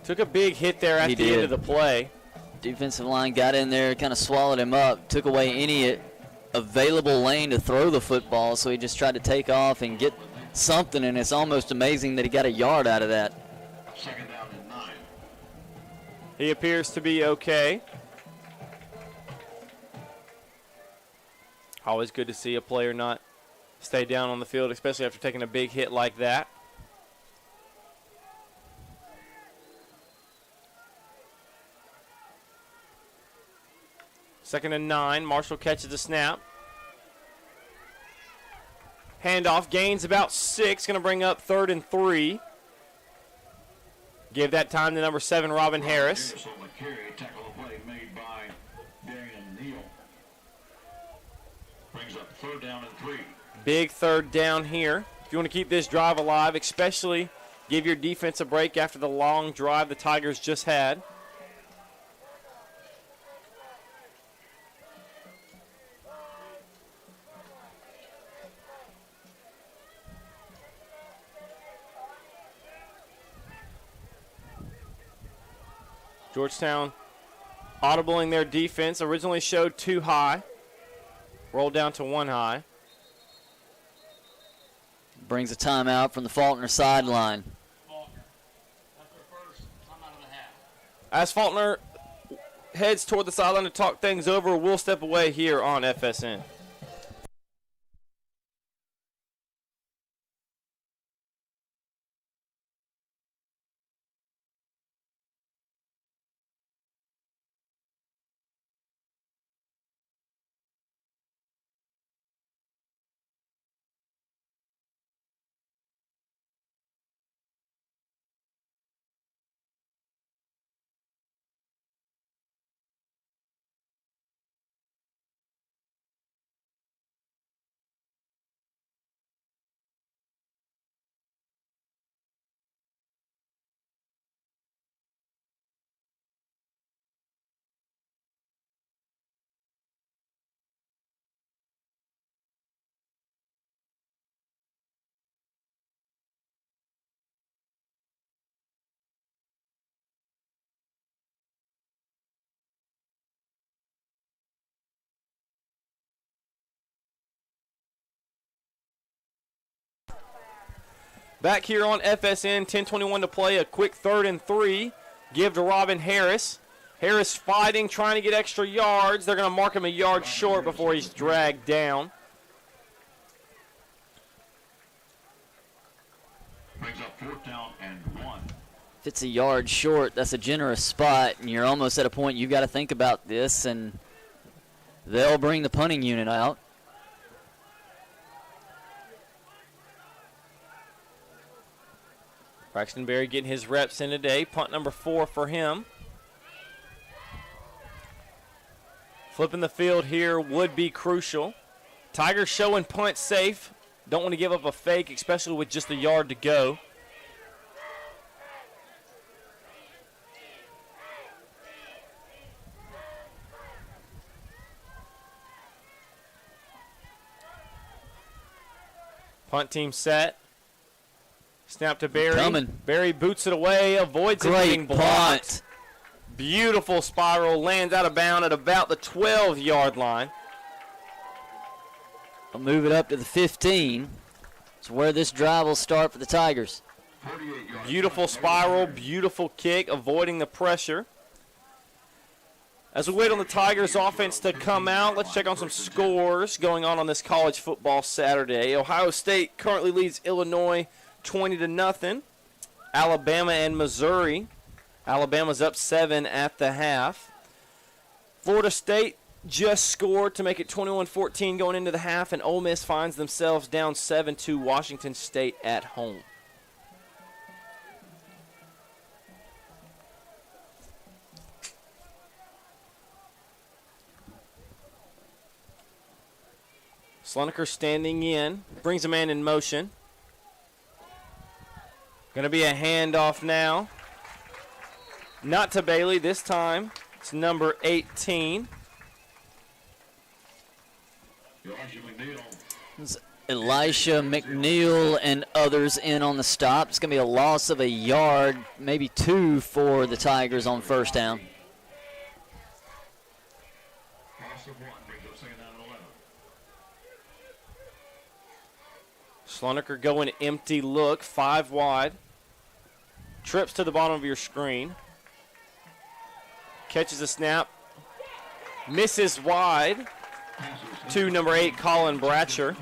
Took a big hit there at the end of the play. Defensive line got in there, kind of swallowed him up, took away any available lane to throw the football, so he just tried to take off and get something, and it's almost amazing that he got a yard out of that. Second down and 9. He appears to be okay. Always good to see a player not stay down on the field, especially after taking a big hit like that. Second and 9. Marshall catches the snap. Handoff, gains about 6. Going to bring up 3rd and 3. Give that time to number 7, Robin Harris. Tackle the play made by Darian Neal. Brings up 3rd down and 3. Big 3rd down here. If you want to keep this drive alive, especially give your defense a break after the long drive the Tigers just had. Georgetown audibling their defense. Originally showed 2 high. Rolled down to 1 high. Brings a timeout from the Faulkner sideline. As Faulkner heads toward the sideline to talk things over, we'll step away here on FSN. Back here on FSN, 10:21 to play, a quick 3rd and 3 Give to Robin Harris. Harris fighting, trying to get extra yards. They're going to mark him a yard short before he's dragged down. Brings up 4th down and 1. If it's a yard short, that's a generous spot, and you're almost at a point you've got to think about this, and they'll bring the punting unit out. Braxton Berry getting his reps in today. Punt number 4 for him. Flipping the field here would be crucial. Tigers showing punt safe. Don't want to give up a fake, especially with just a yard to go. Punt team set. Snap to Berry. Coming. Berry boots it away, avoids it being Great blocked. punt. Beautiful spiral, lands out of bounds at about the 12-yard line. I'll move it up to the 15. It's where this drive will start for the Tigers. Beautiful spiral, beautiful kick, avoiding the pressure. As we wait on the Tigers offense to come out, let's check on some scores going on this college football Saturday. Ohio State currently leads Illinois 20-0. Alabama and Missouri. Alabama's up 7 at the half. Florida State just scored to make it 21-14 going into the half, and Ole Miss finds themselves down 7 to Washington State at home. Slonaker standing in, brings a man in motion. Going to be a handoff now. Not to Bailey this time. It's number 18. It's Elisha McNeil and others in on the stop. It's going to be a loss of a yard, maybe 2 for the Tigers on first down. Slonaker going empty look, 5 wide. Trips to the bottom of your screen. Catches a snap. Misses wide to number 8, Colin Bratcher.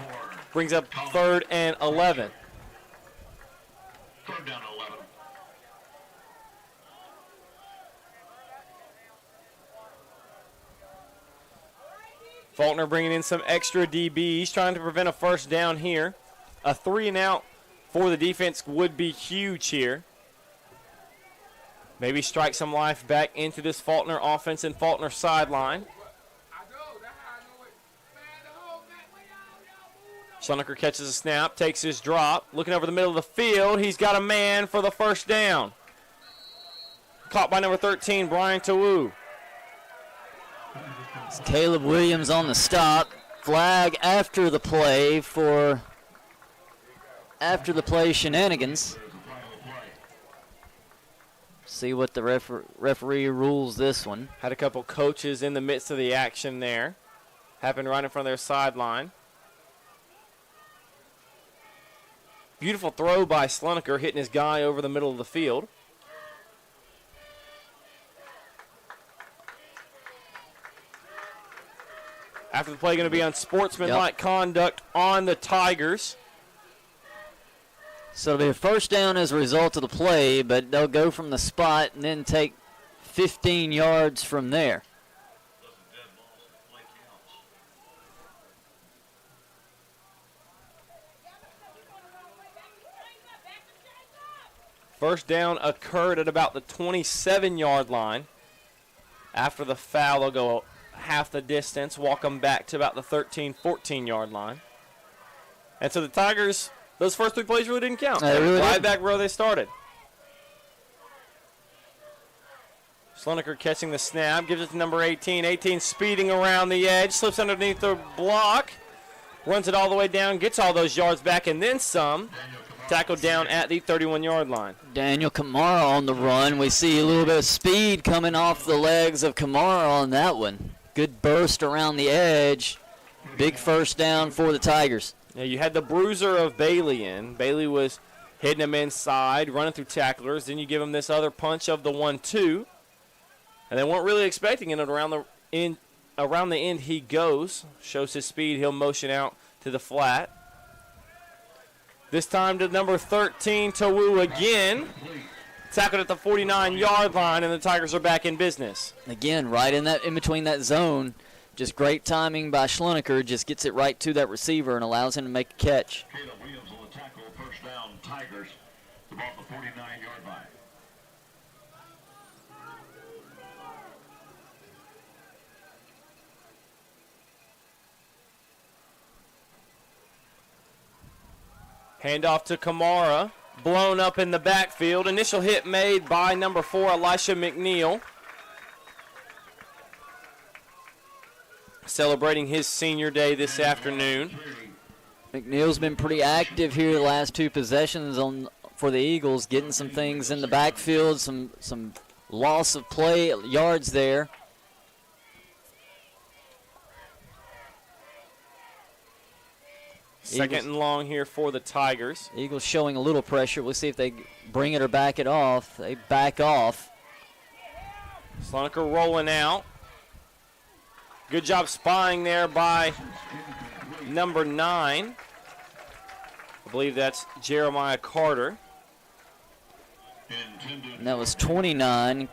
Brings up 3rd and 11. 3rd down 11. Faulkner bringing in some extra DBs, trying to prevent a first down here. A 3-and-out for the defense would be huge here. Maybe strike some life back into this Faulkner offense and Faulkner sideline. Slonaker catches a snap, takes his drop, looking over the middle of the field. He's got a man for the first down. Caught by number 13, Brian Tawu. It's Caleb Williams on the stop. Flag after the play for shenanigans. See what the referee rules this one. Had a couple coaches in the midst of the action there. Happened right in front of their sideline. Beautiful throw by Slonaker, hitting his guy over the middle of the field. After the play, going to be unsportsmanlike conduct on the Tigers. So it'll be a first down as a result of the play, but they'll go from the spot and then take 15 yards from there. First down occurred at about the 27-yard line. After the foul, they'll go half the distance, walk them back to about the 13, 14-yard line. And so the Tigers, those first 3 plays really didn't count. Really right didn't. back where they started. Slonaker catching the snap, gives it to number 18. 18 speeding around the edge, slips underneath the block, runs it all the way down, gets all those yards back, and then some. Tackled down at the 31-yard line. Daniel Kamara on the run. We see a little bit of speed coming off the legs of Kamara on that one. Good burst around the edge. Big first down for the Tigers. Now you had the bruiser of Bailey in. Bailey was hitting him inside, running through tacklers. Then you give him this other punch of the 1-2. And they weren't really expecting it. Around the end he goes. Shows his speed. He'll motion out to the flat. This time to number 13, Tawu again. Tackled at the 49-yard line, and the Tigers are back in business. Again, right in between that zone. Just great timing by Schloneker. Just gets it right to that receiver and allows him to make a catch. Caleb Williams on the tackle, first down, Tigers. The ball at the 49-yard line. Handoff to Kamara. Blown up in the backfield. Initial hit made by number 4, Elisha McNeil. Celebrating his senior day this afternoon. McNeil's been pretty active here the last 2 possessions for the Eagles, getting some things in the backfield, some loss of play yards there. Second and long here for the Tigers. Eagles showing a little pressure. We'll see if they bring it or back it off. They back off. Sloneker rolling out. Good job spying there by number 9. I believe that's Jeremiah Carter. And that was 29.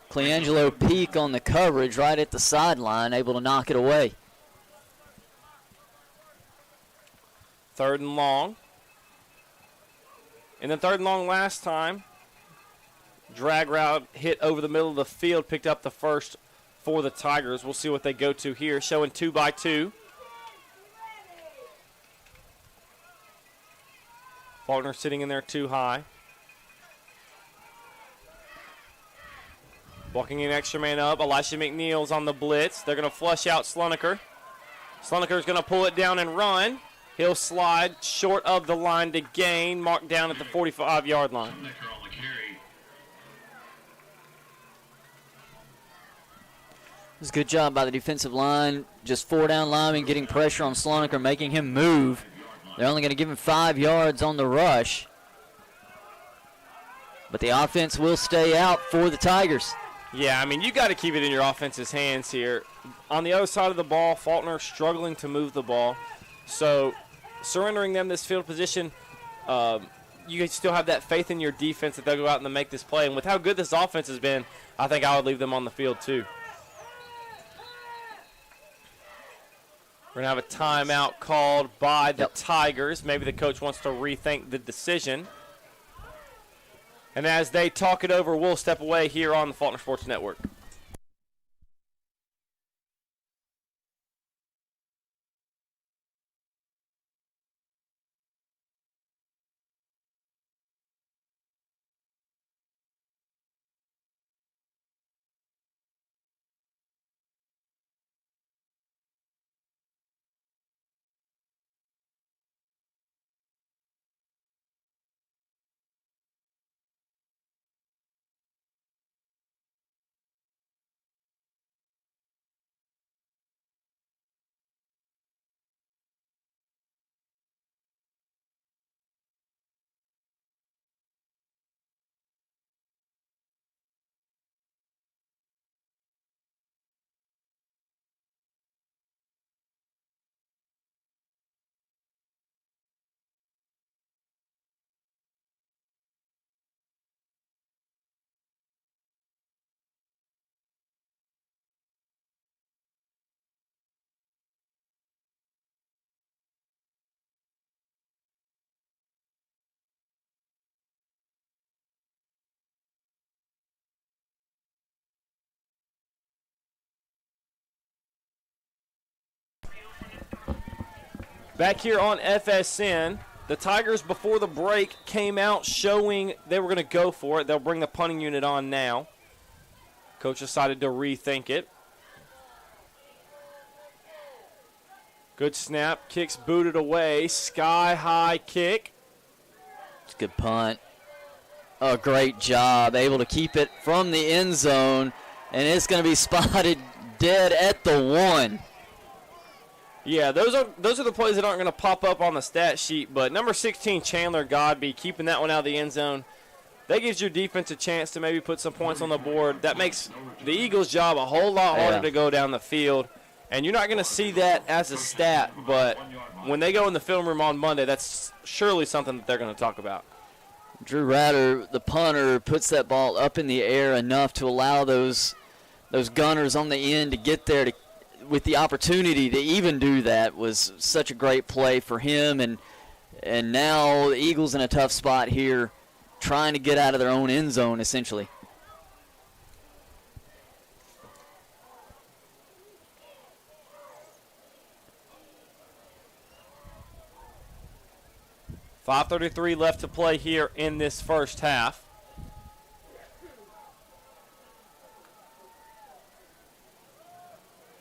Cleangelo Peak on the coverage right at the sideline, able to knock it away. Third and long. And then third and long last time. Drag route hit over the middle of the field, picked up the first for the Tigers. We'll see what they go to here. Showing 2-by-2. Faulkner sitting in there too high. Walking in extra man up. Elisha McNeil's on the blitz. They're going to flush out Sloneker. Sloneker's going to pull it down and run. He'll slide short of the line to gain, marked down at the 45-yard line. It was a good job by the defensive line. Just 4 down linemen getting pressure on Sloneker, making him move. They're only going to give him 5 yards on the rush. But the offense will stay out for the Tigers. Yeah, I mean, you got to keep it in your offense's hands here. On the other side of the ball, Faulkner struggling to move the ball. So surrendering them this field position, you can still have that faith in your defense that they'll go out and make this play. And with how good this offense has been, I think I would leave them on the field too. We're going to have a timeout called by the Tigers. Maybe the coach wants to rethink the decision. And as they talk it over, we'll step away here on the Faulkner Sports Network. Back here on FSN, the Tigers before the break came out showing they were going to go for it. They'll bring the punting unit on now. Coach decided to rethink it. Good snap. Kicks booted away. Sky-high kick. It's a good punt. Oh, great job. Able to keep it from the end zone. And it's going to be spotted dead at the 1. Yeah, those are the plays that aren't going to pop up on the stat sheet, but number 16, Chandler Godby, keeping that one out of the end zone. That gives your defense a chance to maybe put some points on the board. That makes the Eagles' job a whole lot harder to go down the field. And you're not going to see that as a stat, but when they go in the film room on Monday, that's surely something that they're going to talk about. Drew Ratter, the punter, puts that ball up in the air enough to allow those gunners on the end to get there with the opportunity to even do that. Was such a great play for him. And now the Eagles in a tough spot here, trying to get out of their own end zone, essentially. .5:33 left to play here in this first half.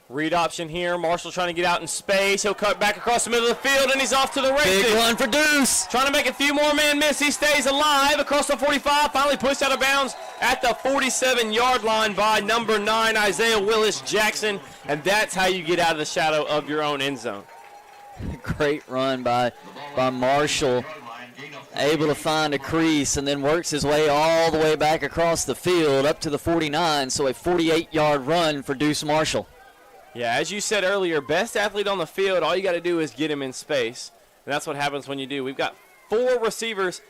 Read option here. Marshall trying to get out in space. He'll cut back across the middle of the field, and he's off to the races. Big run for Deuce. Trying to make a few more men miss. He stays alive across the 45. Finally pushed out of bounds at the 47-yard line by number 9, Isaiah Willis Jackson. And that's how you get out of the shadow of your own end zone. Great run by Marshall. Able to find a crease and then works his way all the way back across the field up to the 49. So a 48-yard run for Deuce Marshall. Yeah, as you said earlier, best athlete on the field, all you got to do is get him in space. And that's what happens when you do. We've got 4 receivers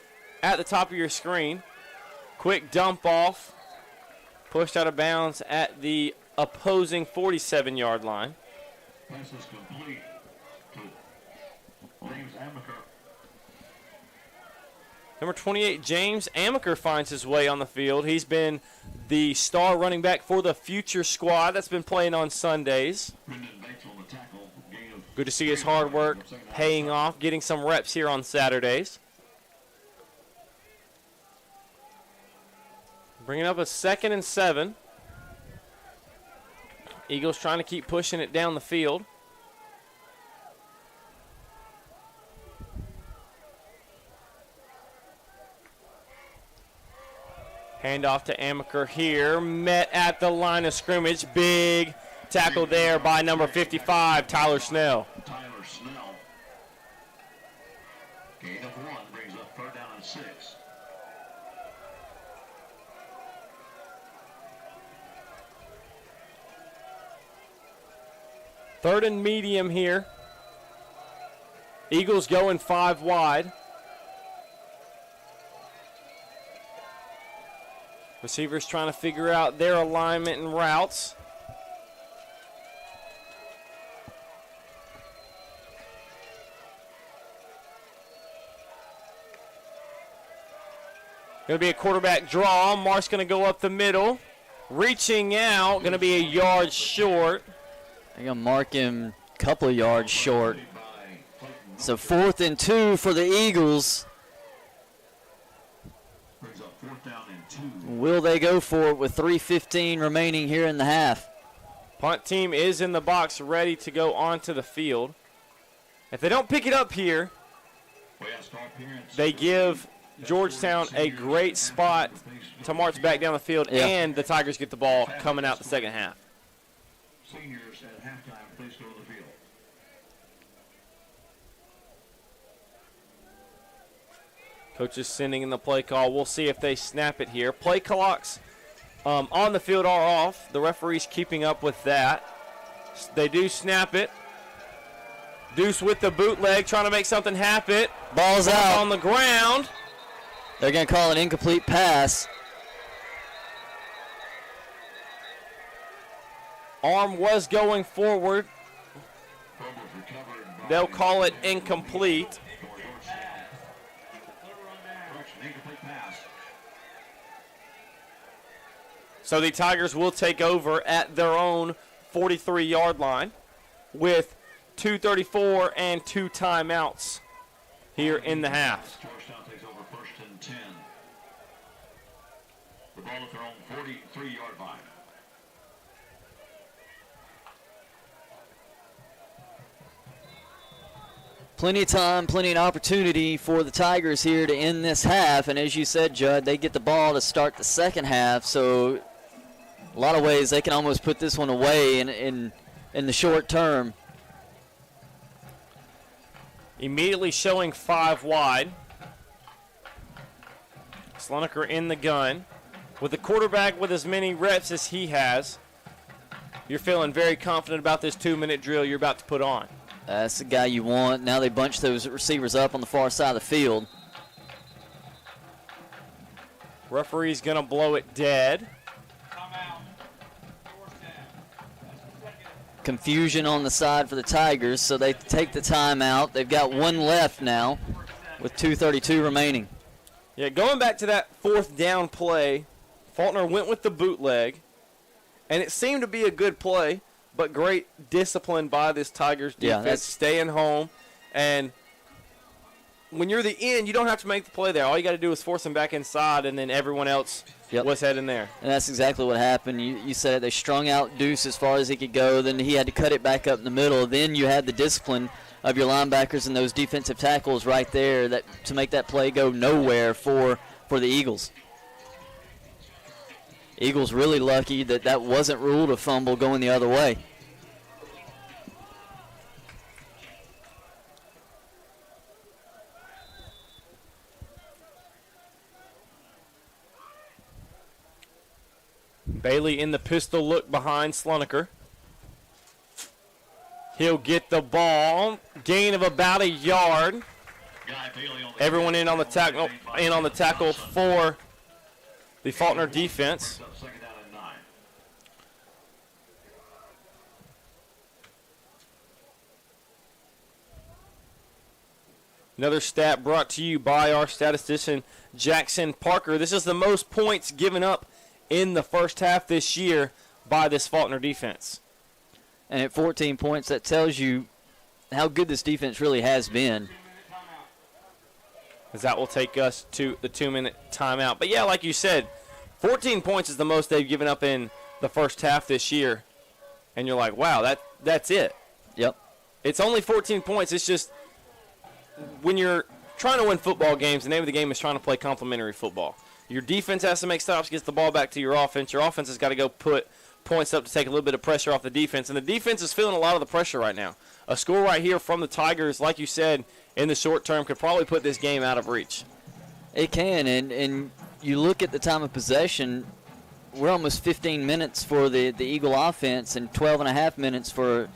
at the top of your screen. Quick dump off. Pushed out of bounds at the opposing 47-yard line. Pass is complete to James Amaker. Number 28, James Amaker, finds his way on the field. He's been the star running back for the future squad that's been playing on Sundays. Good to see his hard work paying off, getting some reps here on Saturdays. Bringing up a 2nd and 7. Eagles trying to keep pushing it down the field. Handoff to Amaker here. Met at the line of scrimmage. Big tackle there by number 55, Tyler Snell. Tyler Snell. Gain of 1 brings up 3rd down and 6. Third and medium here. Eagles going 5 wide. Receivers trying to figure out their alignment and routes. Going to be a quarterback draw. Mark's going to go up the middle. Reaching out, going to be a yard short. They're going to mark him a couple of yards short. So 4th and 2 for the Eagles. Will they go for it with 3:15 remaining here in the half? Punt team is in the box ready to go onto the field. If they don't pick it up here, they give Georgetown a great spot to march back down the field, and the Tigers get the ball coming out the second half. Seniors at halftime, please go to the field. Coach is sending in the play call. We'll see if they snap it here. Play clocks on the field are off. The referee's keeping up with that. They do snap it. Deuce with the bootleg, trying to make something happen. Ball's out on the ground. They're going to call an incomplete pass. Arm was going forward. They'll call it incomplete. So the Tigers will take over at their own 43-yard line with 2:34 and 2 timeouts here in the half. Georgetown takes over 1st and 10. The ball at their own 43-yard line. Plenty of time, plenty of opportunity for the Tigers here to end this half. And as you said, Judd, they get the ball to start the second half. So a lot of ways they can almost put this one away in the short term. immediately showing 5 wide. Slonaker in the gun. With the quarterback with as many reps as he has, you're feeling very confident about this 2-minute drill you're about to put on. That's the guy you want. Now they bunch those receivers up on the far side of the field. Referee's going to blow it dead. Confusion on the side for the Tigers, so they take the timeout. They've got 1 left now with 2:32 remaining. Yeah, going back to that 4th down play, Faulkner went with the bootleg, and it seemed to be a good play, but great discipline by this Tigers defense, staying home. And when you're the end, you don't have to make the play there. All you got to do is force them back inside, and then everyone else was heading there. And that's exactly what happened. You said it. They strung out Deuce as far as he could go. Then he had to cut it back up in the middle. Then you had the discipline of your linebackers and those defensive tackles right there to make that play go nowhere for the Eagles. Eagles really lucky that wasn't ruled a fumble going the other way. Bailey in the pistol look behind Slonaker. He'll get the ball. Gain of about a yard. Everyone in on the tackle for the Faulkner defense. Another stat brought to you by our statistician Jackson Parker. This is the most points given up in the first half this year by this Faulkner defense. And at 14 points, that tells you how good this defense really has been. As that will take us to the 2-minute timeout. But, yeah, like you said, 14 points is the most they've given up in the first half this year. And you're like, wow, that's it. Yep. It's only 14 points. It's just when you're trying to win football games, the name of the game is trying to play complementary football. Your defense has to make stops, gets the ball back to your offense. Your offense has got to go put points up to take a little bit of pressure off the defense. And the defense is feeling a lot of the pressure right now. A score right here from the Tigers, like you said, in the short term could probably put this game out of reach. It can, and you look at the time of possession, we're almost 15 minutes for the Eagle offense and 12 and a half minutes for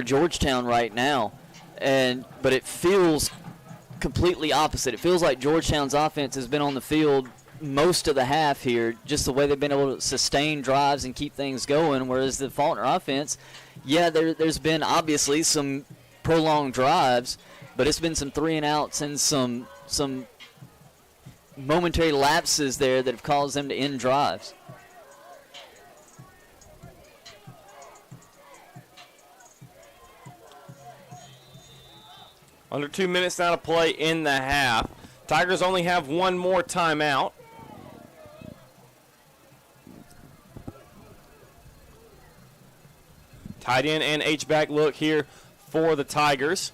Georgetown right now. But it feels completely opposite. It feels like Georgetown's offense has been on the field most of the half here, just the way they've been able to sustain drives and keep things going, whereas the Faulkner offense, there's been obviously some prolonged drives, but it's been some 3-and-outs and some momentary lapses there that have caused them to end drives. Under 2 minutes now to play in the half. Tigers only have one more timeout. Tight end and H-back look here for the Tigers.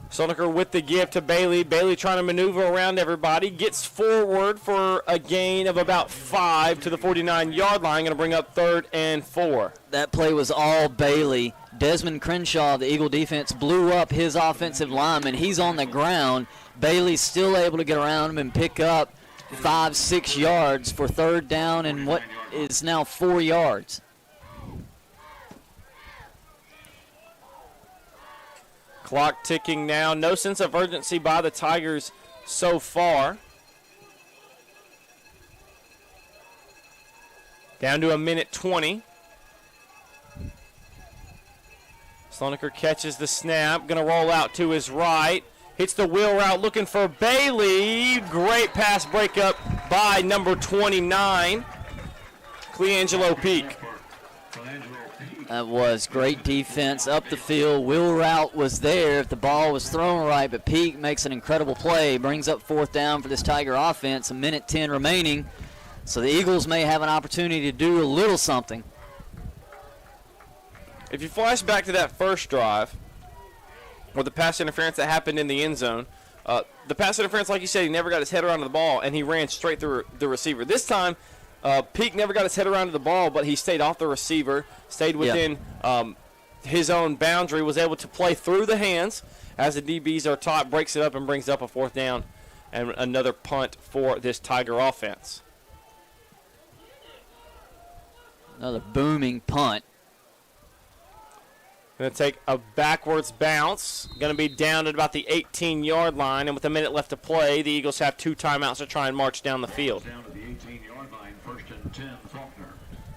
Slonaker with the give to Bailey. Bailey trying to maneuver around everybody. Gets forward for a gain of about 5 to the 49-yard line. Going to bring up 3rd and 4. That play was all Bailey. Desmond Crenshaw, the Eagle defense, blew up his offensive lineman. He's on the ground. Bailey's still able to get around him and pick up 5-6 yards for 3rd down and what is now 4 yards. Clock ticking now. No sense of urgency by the Tigers so far. Down to 1:20. Slonaker catches the snap. Going to roll out to his right. Hits the wheel route looking for Bailey. Great pass breakup by number 29, Cleangelo Peak. That was great defense up the field. Wheel route was there if the ball was thrown right, but Peak makes an incredible play. Brings up 4th down for this Tiger offense. 1:10 remaining. So the Eagles may have an opportunity to do a little something. If you flash back to that first drive, or the pass interference that happened in the end zone, the pass interference, like you said, he never got his head around to the ball, and he ran straight through the receiver. This time, Peak never got his head around to the ball, but he stayed off the receiver, stayed within his own boundary, was able to play through the hands as the DBs are taught, breaks it up and brings up a 4th down and another punt for this Tiger offense. Another booming punt. Going to take a backwards bounce. Going to be down at about the 18-yard line, and with a minute left to play, the Eagles have 2 timeouts to try and march down the field. Down to the 18-yard line, 1st and 10, Faulkner.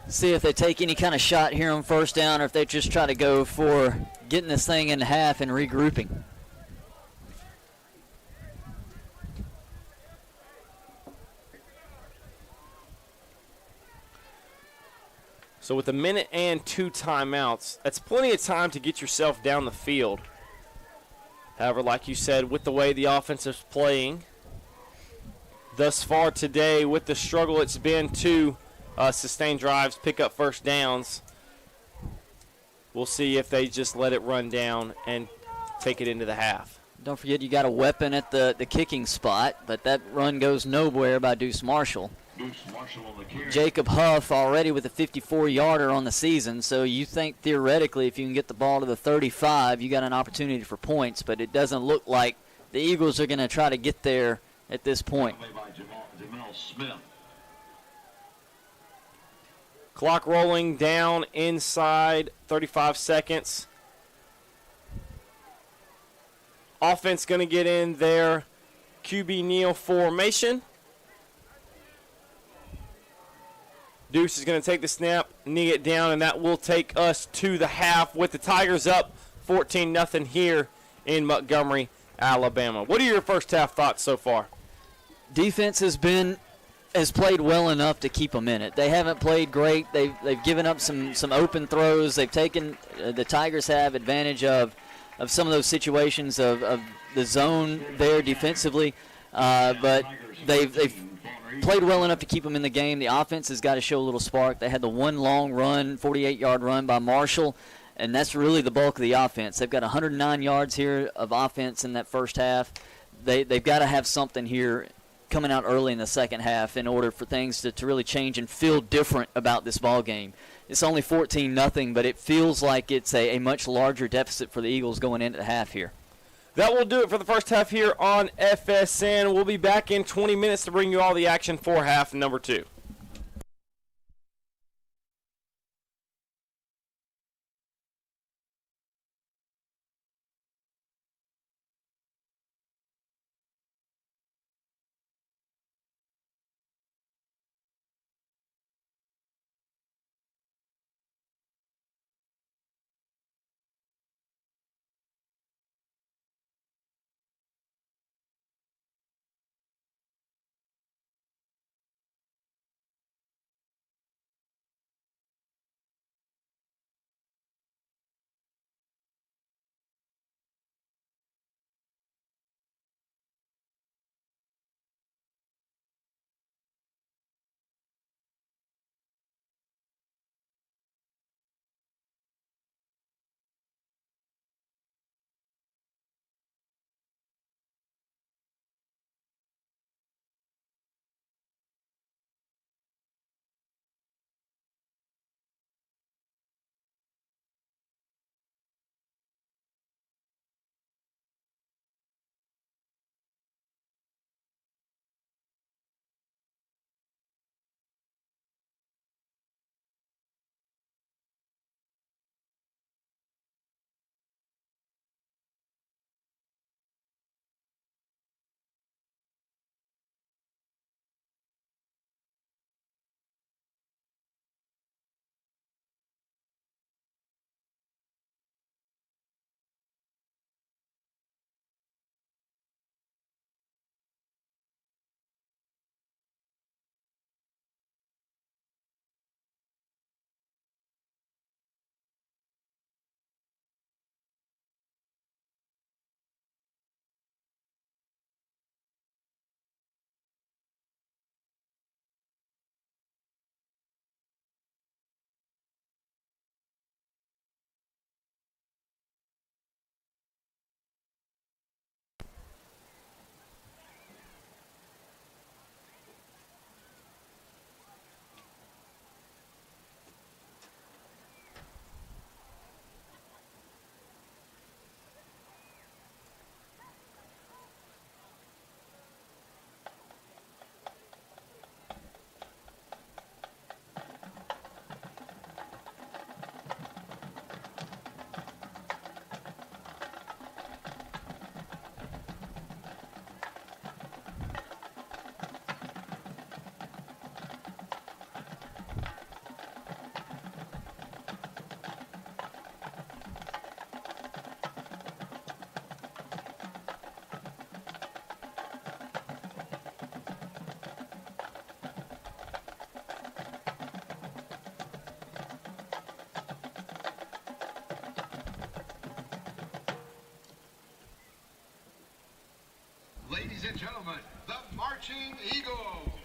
See if they take any kind of shot here on 1st down, or if they just try to go for getting this thing in half and regrouping. So with a minute and 2 timeouts, that's plenty of time to get yourself down the field. However, like you said, with the way the offense is playing thus far today, with the struggle it's been to sustain drives, pick up 1st downs, we'll see if they just let it run down and take it into the half. Don't forget you got a weapon at the kicking spot, but that run goes nowhere by Deuce Marshall. Jacob Huff already with a 54-yarder on the season, so you think theoretically if you can get the ball to the 35, you got an opportunity for points, but it doesn't look like the Eagles are going to try to get there at this point. Clock rolling down inside 35 seconds. Offense going to get in their QB kneel formation. Deuce is going to take the snap, knee it down, and that will take us to the half with the Tigers up 14-0 here in Montgomery, Alabama. What are your first half thoughts so far? Defense has played well enough to keep them in it. They haven't played great. They've given up some open throws. They've taken the Tigers have advantage of some of those situations of the zone there defensively, but they've played well enough to keep them in the game. The offense has got to show a little spark. They had the one long run, 48-yard run by Marshall, and that's really the bulk of the offense. They've got 109 yards here of offense in that first half. They've got to have something here coming out early in the second half in order for things to really change and feel different about this ball game. It's only 14-0, but it feels like it's a much larger deficit for the Eagles going into the half here. That will do it for the first half here on FSN. We'll be back in 20 minutes to bring you all the action for half number 2. Ladies and gentlemen, the Marching Eagles.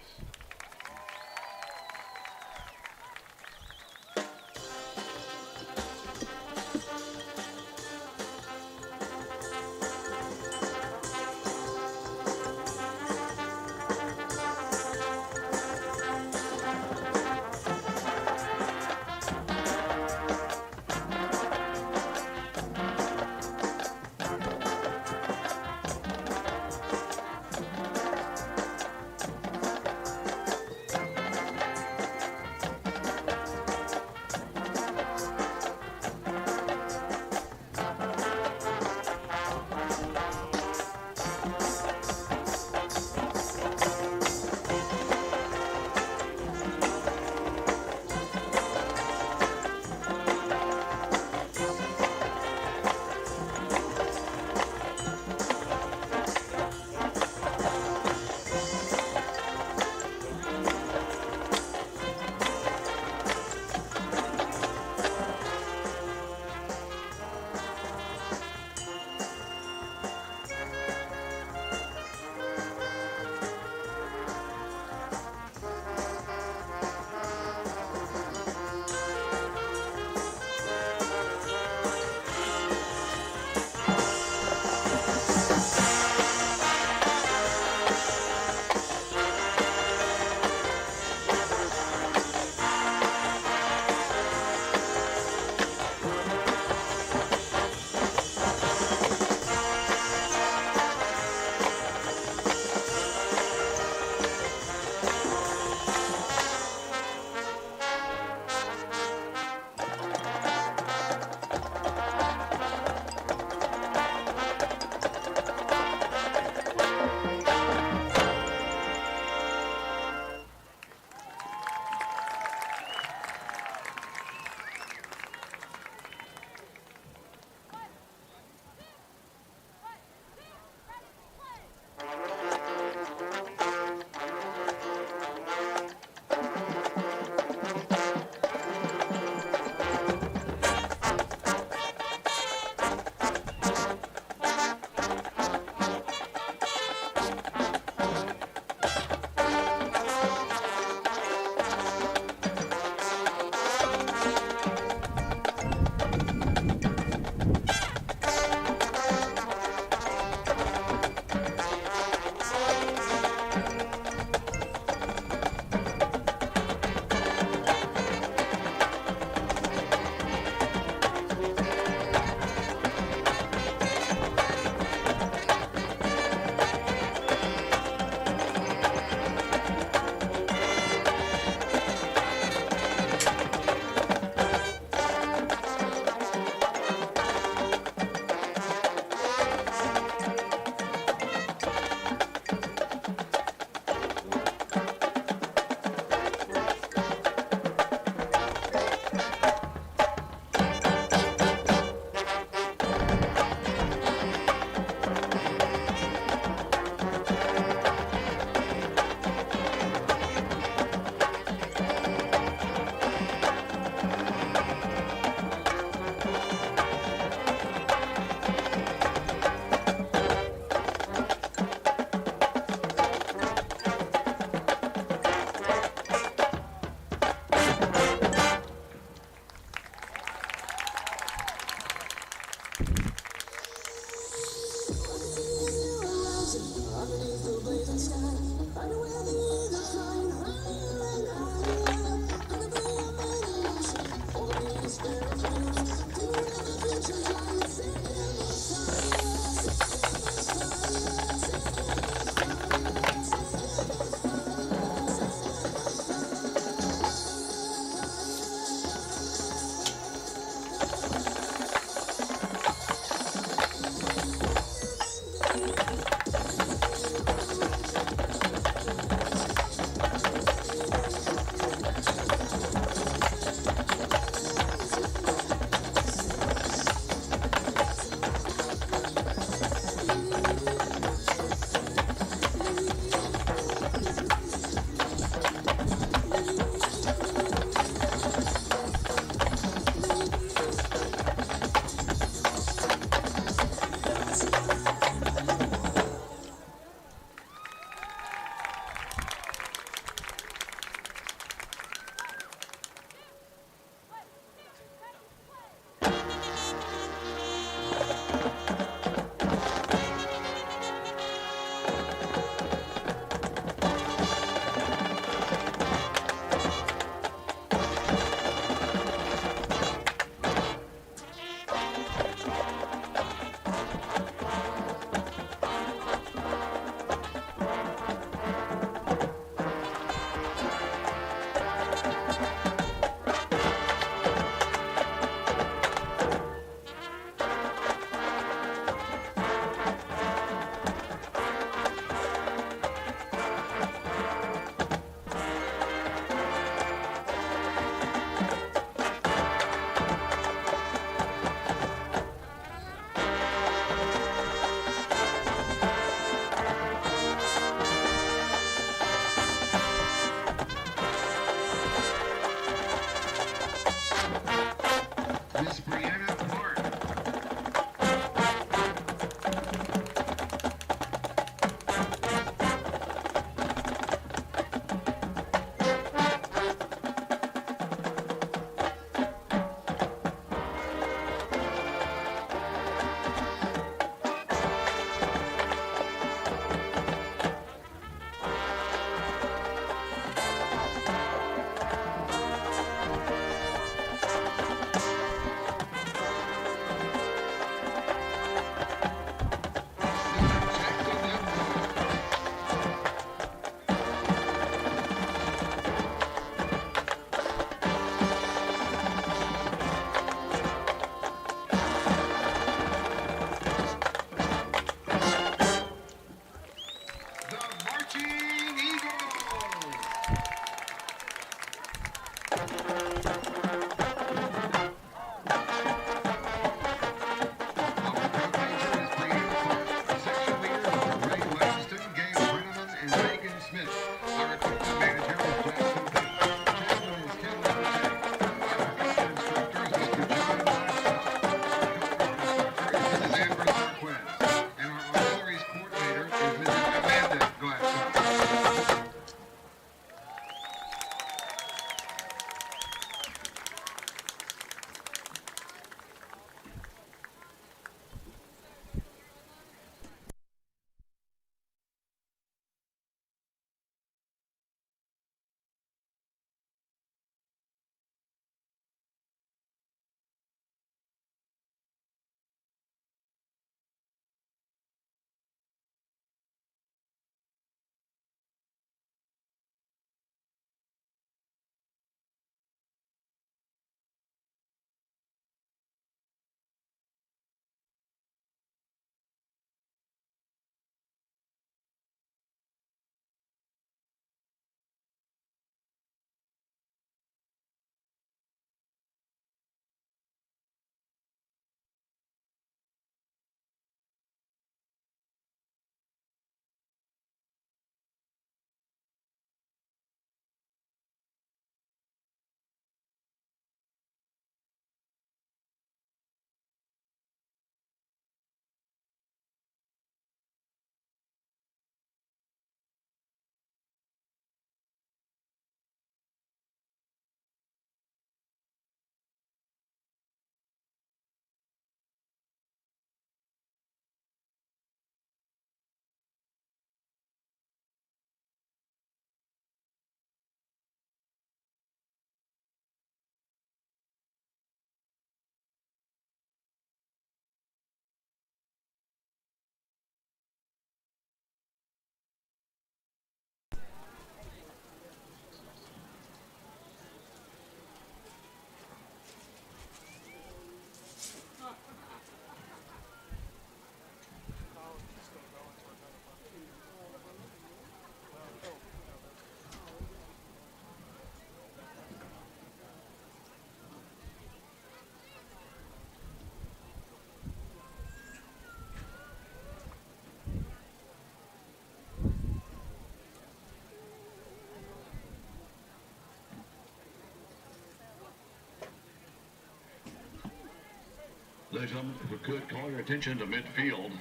Ladies and gentlemen, if we could call your attention to midfield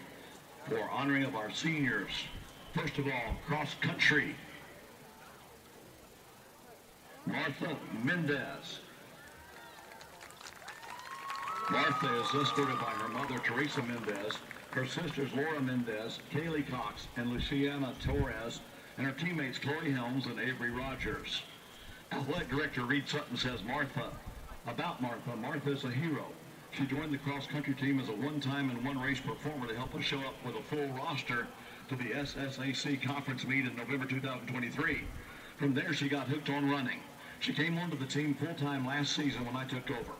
for honoring of our seniors. First of all, cross country. Martha Mendez. Martha is escorted by her mother, Teresa Mendez, her sisters, Laura Mendez, Kaylee Cox, and Luciana Torres, and her teammates, Chloe Helms and Avery Rogers. Athletic Director Reed Sutton says about Martha, Martha is a hero. She joined the cross-country team as a one-time and one-race performer to help us show up with a full roster to the SSAC conference meet in November 2023. From there, she got hooked on running. She came onto the team full-time last season when I took over.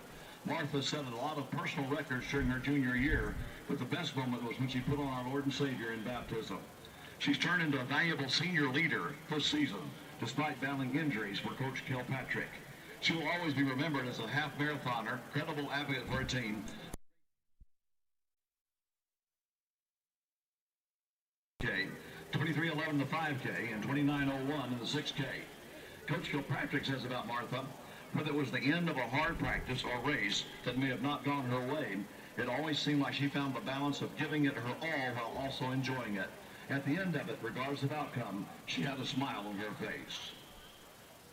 Martha set a lot of personal records during her junior year, but the best moment was when she put on our Lord and Savior in baptism. She's turned into a valuable senior leader this season, despite battling injuries for Coach Kilpatrick. She will always be remembered as a half marathoner, credible advocate for her team. 23:11 the 5K and 29:01 in the 6K. Coach Kilpatrick says about Martha, whether it was the end of a hard practice or race that may have not gone her way, it always seemed like she found the balance of giving it her all while also enjoying it. At the end of it, regardless of outcome, she had a smile on her face.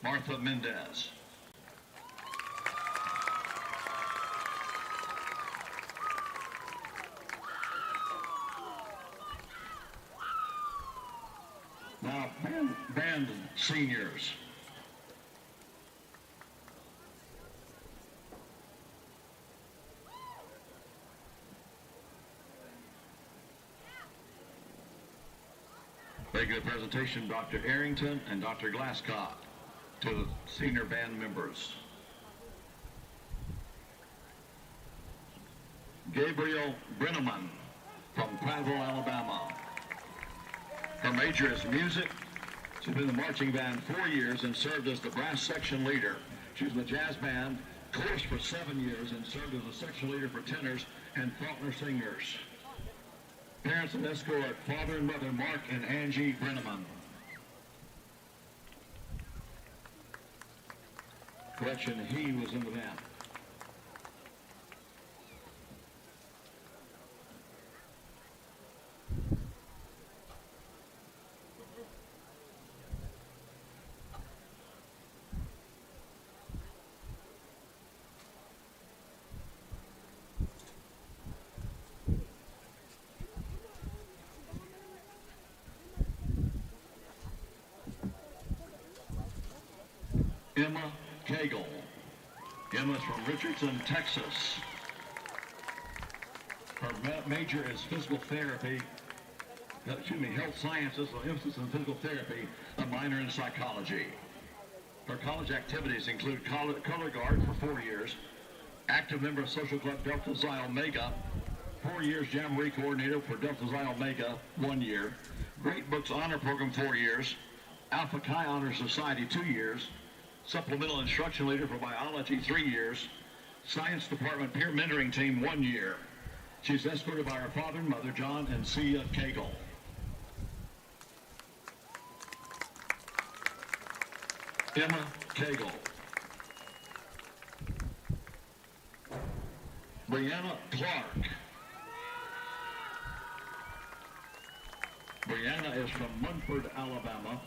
Martha Mendez. Now, band seniors. Very good presentation, Dr. Arrington and Dr. Glasscott, to the senior band members. Gabriel Brenneman from Prattville, Alabama. Her major is music. She's been in the marching band 4 years and served as the brass section leader. She was in the jazz band, chorus for 7 years, and served as a section leader for tenors and Faulkner singers. Parents and escort, father and mother, Mark and Angie Brenneman. Correction, he was in the band. Emma Cagle. Emma's from Richardson, Texas. Her major is physical therapy, health sciences, with emphasis on physical therapy, a minor in psychology. Her college activities include color guard for 4 years, active member of Social Club Delta Xi Omega, 4 years Jamboree coordinator for Delta Xi Omega, 1 year, Great Books Honor Program 4 years, Alpha Chi Honor Society 2 years, Supplemental Instruction Leader for Biology 3 years, Science Department Peer Mentoring Team 1 year. She's escorted by her father and mother, John and Sia Cagle. Emma Cagle. Brianna Clark. Brianna is from Munford, Alabama.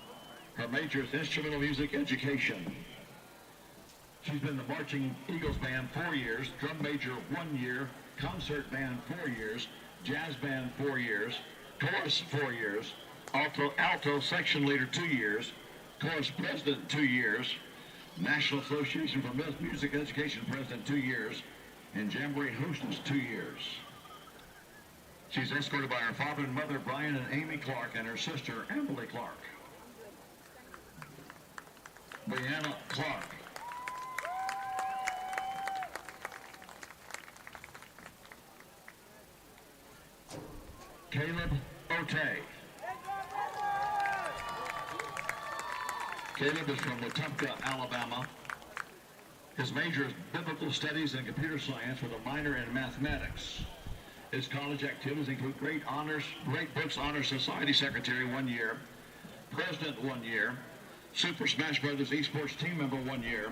Her major is instrumental music education. She's been in the Marching Eagles Band 4 years, drum major 1 year, concert band 4 years, jazz band 4 years, chorus 4 years, alto section leader 2 years, chorus president 2 years, National Association for Music Education president 2 years, and Jamboree hostess 2 years. She's escorted by her father and mother, Brian and Amy Clark, and her sister, Emily Clark. Brianna Clark. Caleb Otay. Caleb is from Wetumpka, Alabama. His major is biblical studies and computer science with a minor in mathematics. His college activities include Great Books Honor Society Secretary 1 year, President 1 year, Super Smash Brothers esports team member 1 year,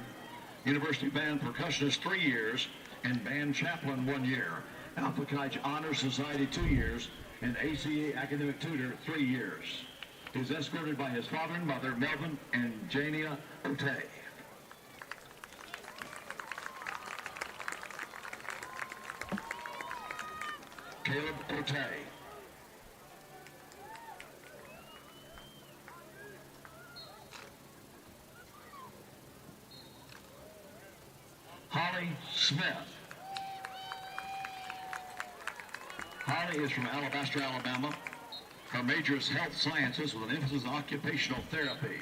University Band percussionist 3 years, and band chaplain 1 year. Alpha Chi Honor Society 2 years, and ACA Academic Tutor 3 years. He's escorted by his father and mother, Melvin and Jania Otay. Caleb Otay. Holly Smith. Holly is from Alabaster, Alabama. Her major is health sciences with an emphasis on occupational therapy.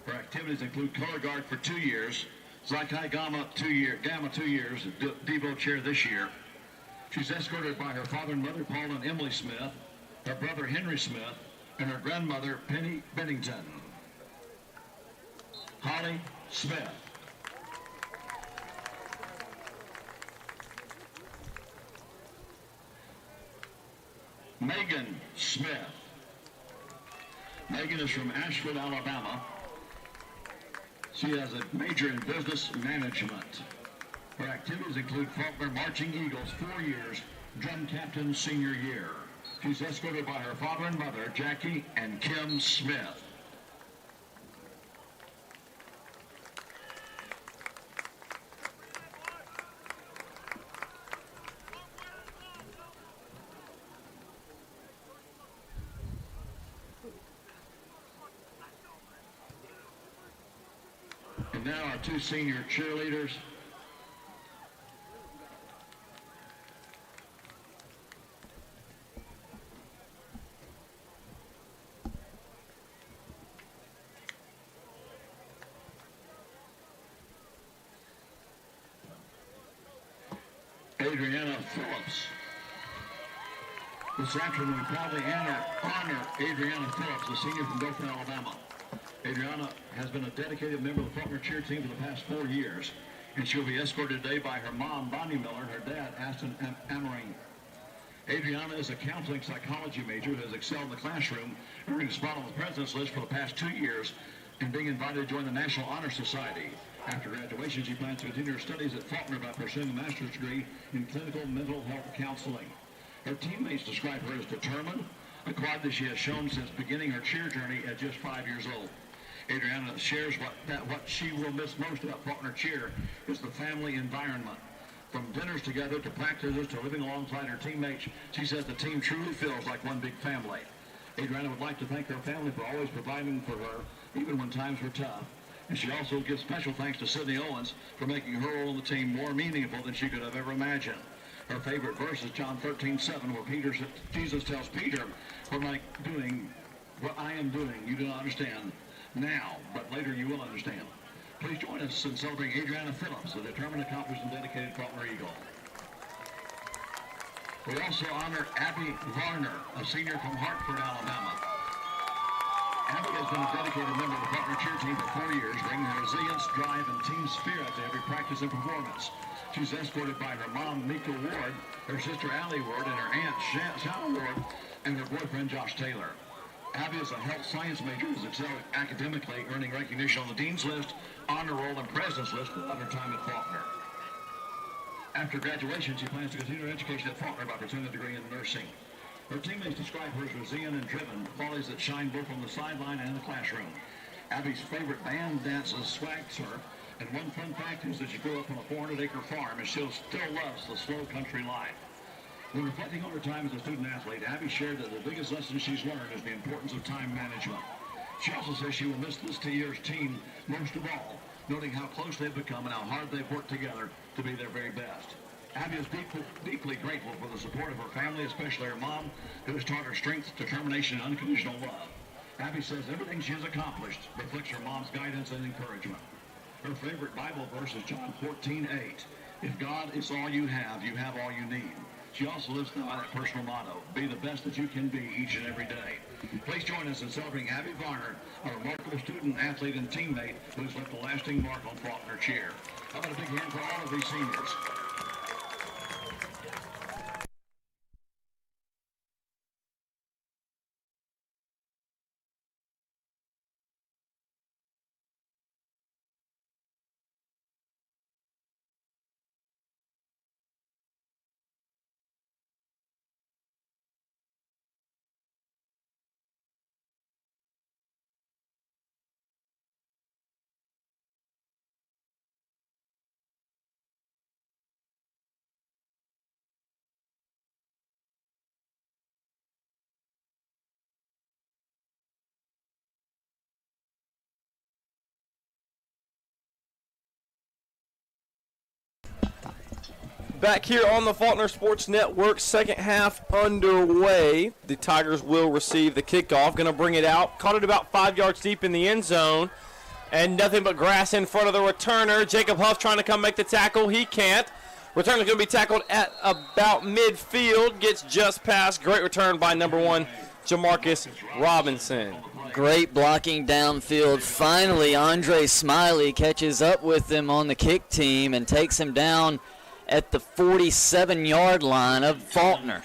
Her activities include color guard for 2 years, Xi Chi Gamma 2 years, Devo chair this year. She's escorted by her father and mother, Paul and Emily Smith, her brother Henry Smith, and her grandmother, Penny Bennington. Holly Smith. Megan Smith. Megan is from Asheville, Alabama. She has a major in business management. Her activities include Faulkner Marching Eagles 4 years, drum captain senior year. She's escorted by her father and mother, Jackie and Kim Smith. And now our 2 senior cheerleaders. Adriana Phillips. This afternoon, we proudly honor Adriana Phillips, a senior from Dothan, Alabama. Adriana has been a dedicated member of the Faulkner cheer team for the past 4 years, and she'll be escorted today by her mom, Bonnie Miller, and her dad, Aston Amaring. Adriana is a counseling psychology major who has excelled in the classroom, earning a spot on the president's list for the past 2 years, and being invited to join the National Honor Society. After graduation, she plans to continue her studies at Faulkner by pursuing a master's degree in clinical mental health counseling. Her teammates describe her as determined, a quality that she has shown since beginning her cheer journey at just 5 years old. Adriana shares what she will miss most about Faulkner cheer is the family environment. From dinners together to practices to living alongside her teammates, she says the team truly feels like one big family. Adriana would like to thank her family for always providing for her, even when times were tough. And she also gives special thanks to Sydney Owens for making her role on the team more meaningful than she could have ever imagined. Her favorite verse is John 13:7, where Jesus tells Peter, what I am doing, you do not understand now, but later you will understand. Please join us in celebrating Adriana Phillips, a determined, accomplished, and dedicated Faulkner Eagle. We also honor Abby Varner, a senior from Hartford, Alabama. Abby has been a dedicated member of the Faulkner cheer team for 4 years, bringing her resilience, drive, and team spirit to every practice and performance. She's escorted by her mom, Mika Ward, her sister, Allie Ward, and her aunt, Shanna Ward, and her boyfriend, Josh Taylor. Abby is a health science major who's excelled academically, earning recognition on the Dean's List, Honor Roll, and President's List throughout her time at Faulkner. After graduation, she plans to continue her education at Faulkner by pursuing a degree in nursing. Her teammates describe her as resilient and driven, qualities that shine both on the sideline and in the classroom. Abby's favorite band dance is swag surf, and one fun fact is that she grew up on a 400-acre farm and she still loves the slow country life. When reflecting on her time as a student-athlete, Abby shared that the biggest lesson she's learned is the importance of time management. She also says she will miss this year's team most of all, noting how close they've become and how hard they've worked together to be their very best. Abby is deeply grateful for the support of her family, especially her mom, who has taught her strength, determination, and unconditional love. Abby says everything she has accomplished reflects her mom's guidance and encouragement. Her favorite Bible verse is John 14:8. If God is all you have all you need. She also lives by that personal motto, be the best that you can be each and every day. Please join us in celebrating Abby Varner, a remarkable student, athlete, and teammate who has left a lasting mark on Faulkner cheer. How about a big hand for all of these seniors? Back here on the Faulkner Sports Network, second half underway. The Tigers will receive the kickoff. Going to bring it out. Caught it about 5 yards deep in the end zone. And nothing but grass in front of the returner. Jacob Huff trying to come make the tackle. He can't. Returner going to be tackled at about midfield. Gets just past. Great return by number 1, Jamarcus Robinson. Great blocking downfield. Finally, Andre Smiley catches up with them on the kick team and takes him down at the 47-yard line of Faulkner.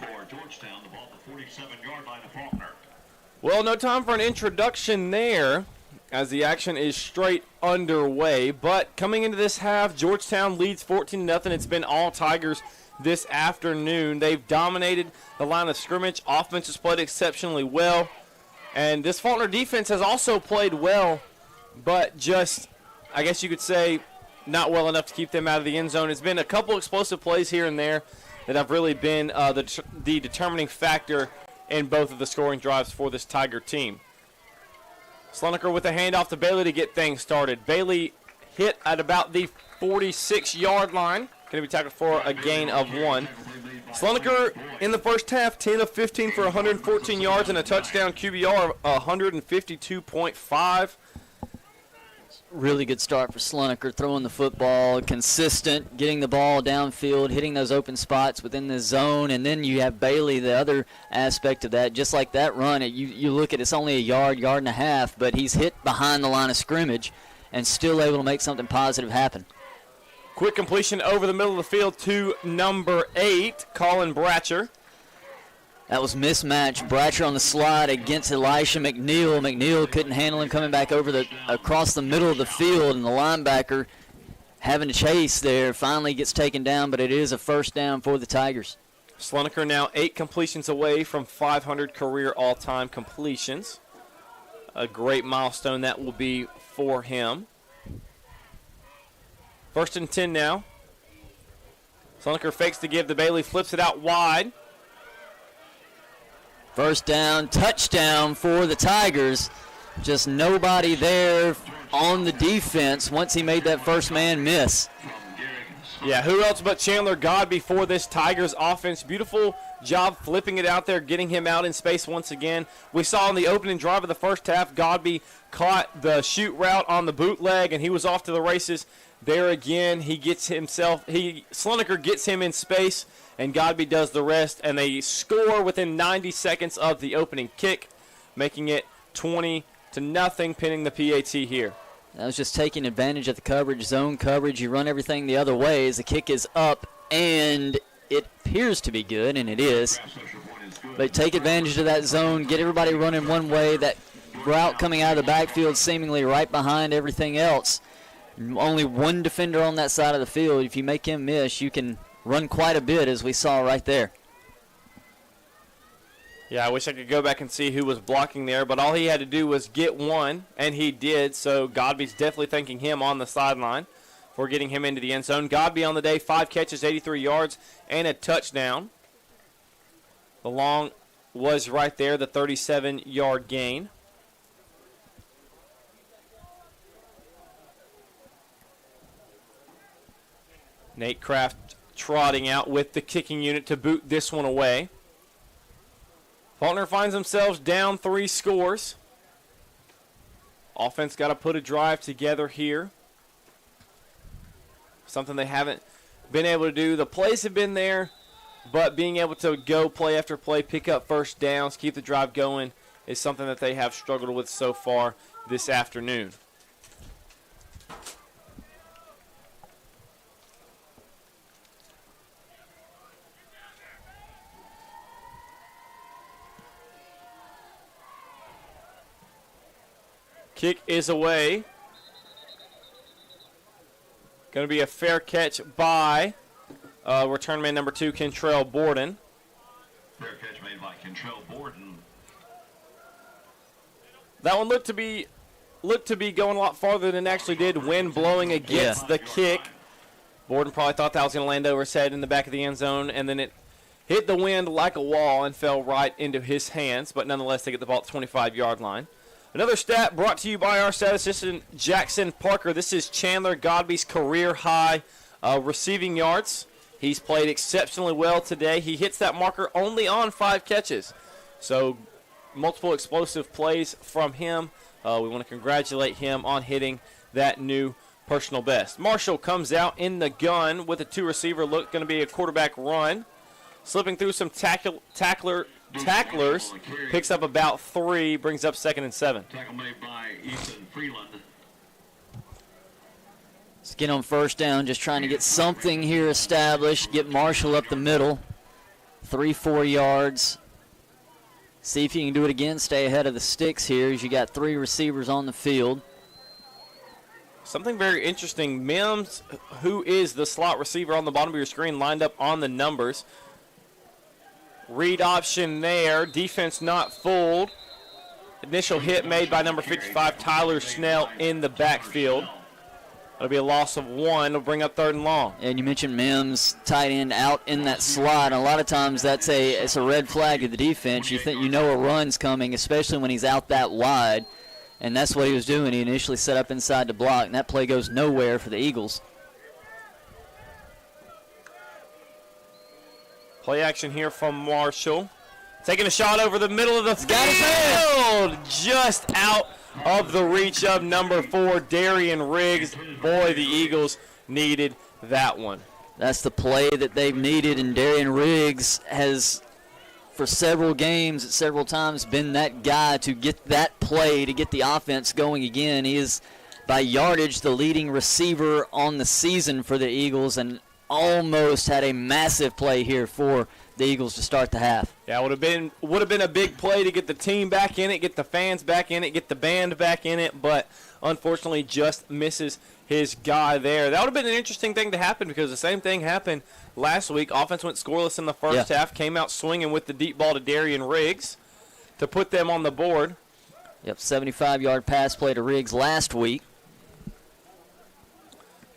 Well, no time for an introduction there as the action is straight underway. But coming into this half, Georgetown leads 14-0. It's been all Tigers this afternoon. They've dominated the line of scrimmage. Offense has played exceptionally well. And this Faulkner defense has also played well, but just, I guess you could say, not well enough to keep them out of the end zone. It's been a couple explosive plays here and there that have really been the determining factor in both of the scoring drives for this Tiger team. Sloneker with a handoff to Bailey to get things started. Bailey hit at about the 46-yard line. Going to be tackled for a gain of 1. Sloneker in the first half, 10 of 15 for 114 yards and a touchdown, QBR of 152.5. Really good start for Sloneker, throwing the football, consistent, getting the ball downfield, hitting those open spots within the zone, and then you have Bailey, the other aspect of that. Just like that run, you look at it's only a yard and a half, but he's hit behind the line of scrimmage and still able to make something positive happen. Quick completion over the middle of the field to number 8, Colin Bratcher. That was mismatched. Bratcher on the slide against Elisha McNeil. McNeil couldn't handle him coming back across the middle of the field, and the linebacker having to chase there. Finally gets taken down, but it is a first down for the Tigers. Sloneker now 8 completions away from 500 career all-time completions. A great milestone that will be for him. 1st and 10 now. Sloneker fakes to give to Bailey, flips it out wide. First down, touchdown for the Tigers. Just nobody there on the defense once he made that first man miss. Yeah, who else but Chandler Godby for this Tigers offense. Beautiful job flipping it out there, getting him out in space once again. We saw in the opening drive of the first half, Godby caught the shoot route on the bootleg, and he was off to the races. There again, Sloneker gets him in space, and Godby does the rest, and they score within 90 seconds of the opening kick, making it 20-0, pinning the PAT here. That was just taking advantage of the coverage, zone coverage. You run everything the other way as the kick is up, and it appears to be good, and it is. But take advantage of that zone, get everybody running one way, that route coming out of the backfield seemingly right behind everything else. Only one defender on that side of the field. If you make him miss, you can run quite a bit, as we saw right there. Yeah, I wish I could go back and see who was blocking there, but all he had to do was get one, and he did, so Godby's definitely thanking him on the sideline for getting him into the end zone. Godby on the day, 5 catches, 83 yards, and a touchdown. The long was right there, the 37-yard gain. Nate Kraft trotting out with the kicking unit to boot this one away. Faulkner finds themselves down 3 scores. Offense got to put a drive together here. Something they haven't been able to do. The plays have been there, but being able to go play after play, pick up first downs, keep the drive going is something that they have struggled with so far this afternoon. Kick is away. Going to be a fair catch by return man number 2, Kentrell Borden. Fair catch made by Kentrell Borden. That one looked to be going a lot farther than it actually did. Wind blowing against the kick. Borden probably thought that was going to land over his head in the back of the end zone, and then it hit the wind like a wall and fell right into his hands. But nonetheless, they get the ball at the 25-yard line. Another stat brought to you by our statistician, Jackson Parker. This is Chandler Godby's career high receiving yards. He's played exceptionally well today. He hits that marker only on 5 catches. So multiple explosive plays from him. We want to congratulate him on hitting that new personal best. Marshall comes out in the gun with a 2-receiver look, going to be a quarterback run. Slipping through some tacklers, picks up about 3, brings up 2nd and 7. Tackle made by Ethan Freeland. Let's get on first down, just trying to get something here established, get Marshall up the middle, 3-4 yards. See if you can do it again, stay ahead of the sticks here as you got 3 receivers on the field. Something very interesting, Mims, who is the slot receiver on the bottom of your screen, lined up on the numbers. Read option there, defense not fooled. Initial hit made by number 55, Tyler Snell, in the backfield. That'll be a loss of 1. It'll bring up 3rd and long. And you mentioned Mims, tight end, out in that slot. A lot of times it's a red flag to the defense. You know a run's coming, especially when he's out that wide. And that's what he was doing. He initially set up inside the block, and that play goes nowhere for the Eagles. Play action here from Marshall. Taking a shot over the middle of the field. Just out of the reach of number 4, Darian Riggs. Boy, the Eagles needed that one. That's the play that they've needed, and Darian Riggs has, for several games, several times, been that guy to get that play, to get the offense going again. He is, by yardage, the leading receiver on the season for the Eagles, and almost had a massive play here for the Eagles to start the half. Yeah, would have been a big play to get the team back in it, get the fans back in it, get the band back in it, but unfortunately just misses his guy there. That would have been an interesting thing to happen because the same thing happened last week. Offense went scoreless in the first half, came out swinging with the deep ball to Darian Riggs to put them on the board. Yep, 75-yard pass play to Riggs last week.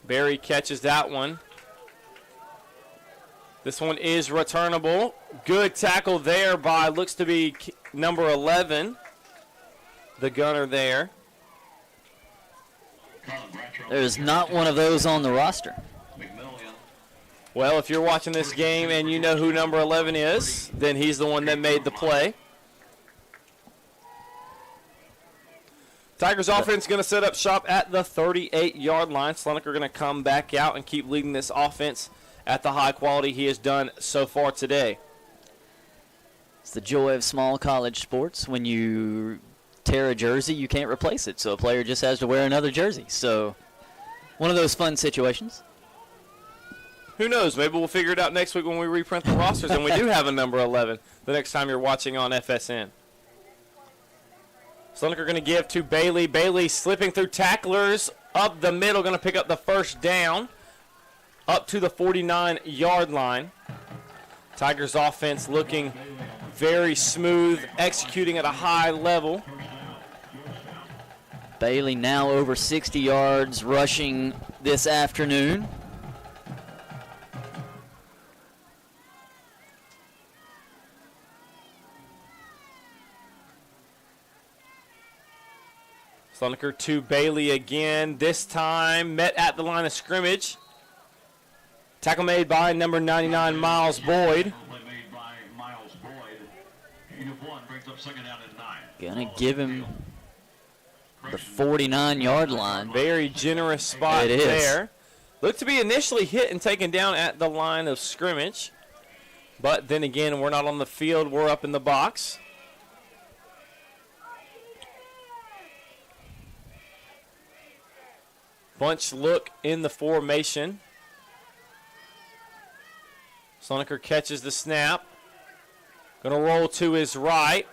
Barry catches that one. This one is returnable. Good tackle there by, looks to be number 11, the gunner there. There's not one of those on the roster. Well, if you're watching this game and you know who number 11 is, then he's the one that made the play. Tigers offense going to set up shop at the 38-yard line. Sloaniker going to come back out and keep leading this offense at the high quality he has done so far today. It's the joy of small college sports. When you tear a jersey, you can't replace it, so a player just has to wear another jersey. So one of those fun situations. Who knows? Maybe we'll figure it out next week when we reprint the rosters and we do have a number 11 the next time you're watching on FSN. Sloaniker going to give to Bailey. Bailey slipping through tacklers up the middle, going to pick up the first down. Up to the 49-yard line. Tigers offense looking very smooth, executing at a high level. Bailey now over 60 yards rushing this afternoon. Sloaniker to Bailey again. This time met at the line of scrimmage. Tackle made by number 99, Miles Boyd. Gonna give him the 49-yard line. Very generous spot there. Looked to be initially hit and taken down at the line of scrimmage. But then again, we're not on the field. We're up in the box. Bunch look in the formation. Sloaniker catches the snap. Going to roll to his right.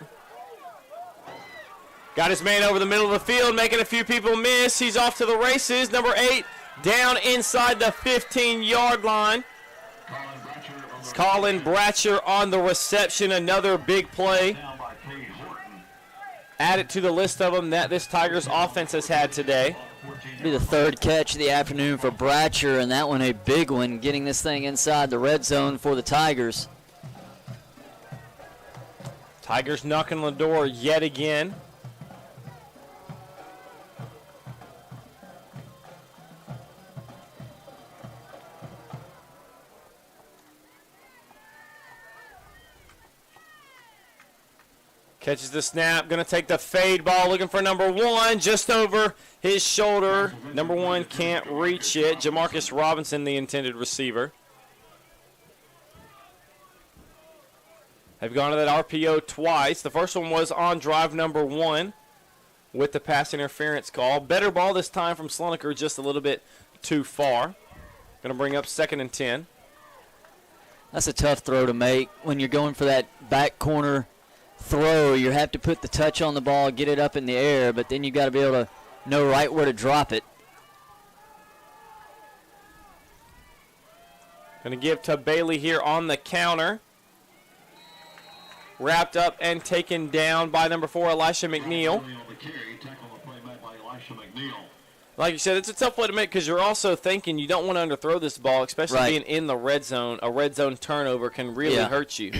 Got his man over the middle of the field, making a few people miss. He's off to the races. Number 8 down inside the 15-yard line. It's Colin Bratcher on the reception. Another big play. Add it to the list of them that this Tigers offense has had today. Be the third catch of the afternoon for Bratcher, and that one a big one, getting this thing inside the red zone for the Tigers. Tigers knocking on the door yet again. Catches the snap, going to take the fade ball, looking for number 1, just over his shoulder. Number 1 can't reach it. Jamarcus Robinson, the intended receiver. They've gone to that RPO twice. The first one was on drive number 1 with the pass interference call. Better ball this time from Slonaker, just a little bit too far. Going to bring up 2nd and 10. That's a tough throw to make when you're going for that back corner throw. You have to put the touch on the ball, get it up in the air, but then you got to be able to know right where to drop it. Going to give to Bailey here on the counter. Wrapped up and taken down by number 4, Elisha McNeil. Like you said, it's a tough play to make because you're also thinking you don't want to underthrow this ball, especially being in the red zone. A red zone turnover can really hurt you.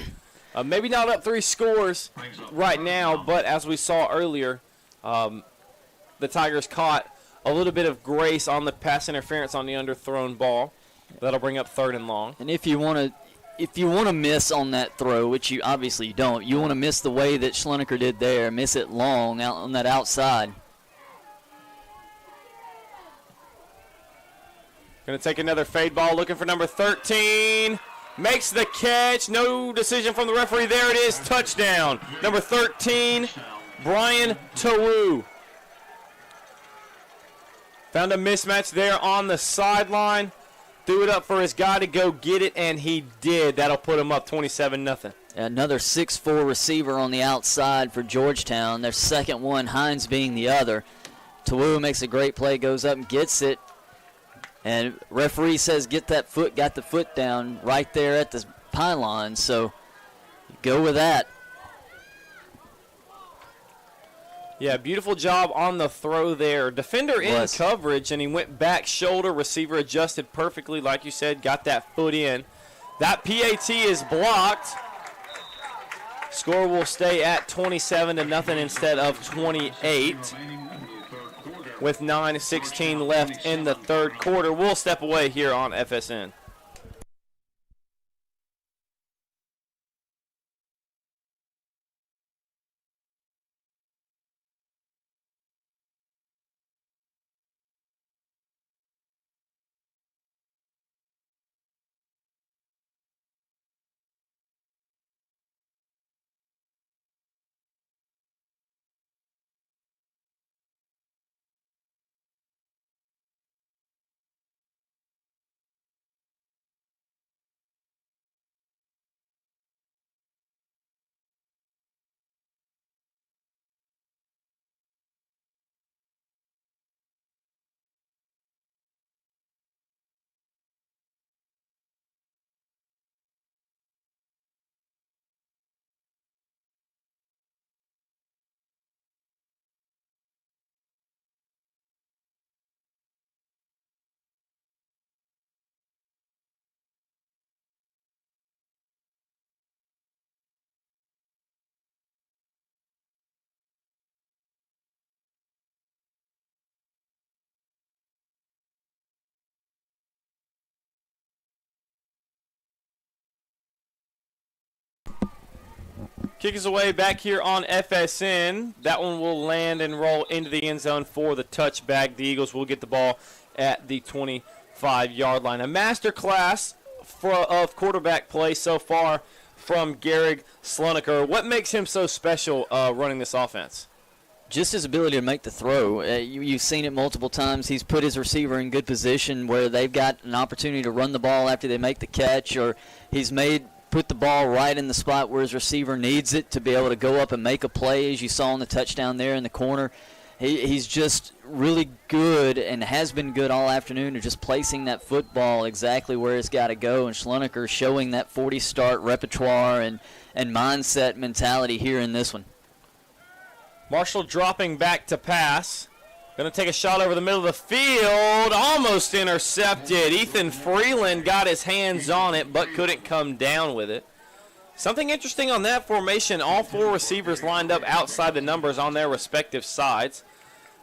Maybe not up 3 scores right now, but as we saw earlier, the Tigers caught a little bit of grace on the pass interference on the underthrown ball. That'll bring up 3rd and long. And if you want to miss on that throw, which you obviously don't, you want to miss the way that Schloneker did there, miss it long out on that outside. Going to take another fade ball, looking for number 13. Makes the catch. No decision from the referee. There it is. Touchdown. Number 13, Brian Tawu. Found a mismatch there on the sideline. Threw it up for his guy to go get it, and he did. That'll put him up 27-0. Another 6'4" receiver on the outside for Georgetown. Their second one, Hines being the other. Tawu makes a great play, goes up and gets it. And referee says got the foot down right there at the pylon. So go with that. Yeah, beautiful job on the throw there. Defender in coverage, and he went back shoulder. Receiver adjusted perfectly, like you said, got that foot in. That PAT is blocked. Score will stay at 27-0 instead of 28. With 9:16 left in the third quarter. We'll step away here on FSN. Kick is away back here on FSN. That one will land and roll into the end zone for the touchback. The Eagles will get the ball at the 25-yard line. A master class of quarterback play so far from Garrig Sloneker. What makes him so special running this offense? Just his ability to make the throw. You've seen it multiple times. He's put his receiver in good position where they've got an opportunity to run the ball after they make the catch, or he's put the ball right in the spot where his receiver needs it to be able to go up and make a play, as you saw on the touchdown there in the corner. He's just really good and has been good all afternoon at just placing that football exactly where it's got to go. And Schloneker showing that 40-start repertoire and mindset mentality here in this one. Marshall dropping back to pass. Going to take a shot over the middle of the field. Almost intercepted. Ethan Freeland got his hands on it but couldn't come down with it. Something interesting on that formation, all 4 receivers lined up outside the numbers on their respective sides.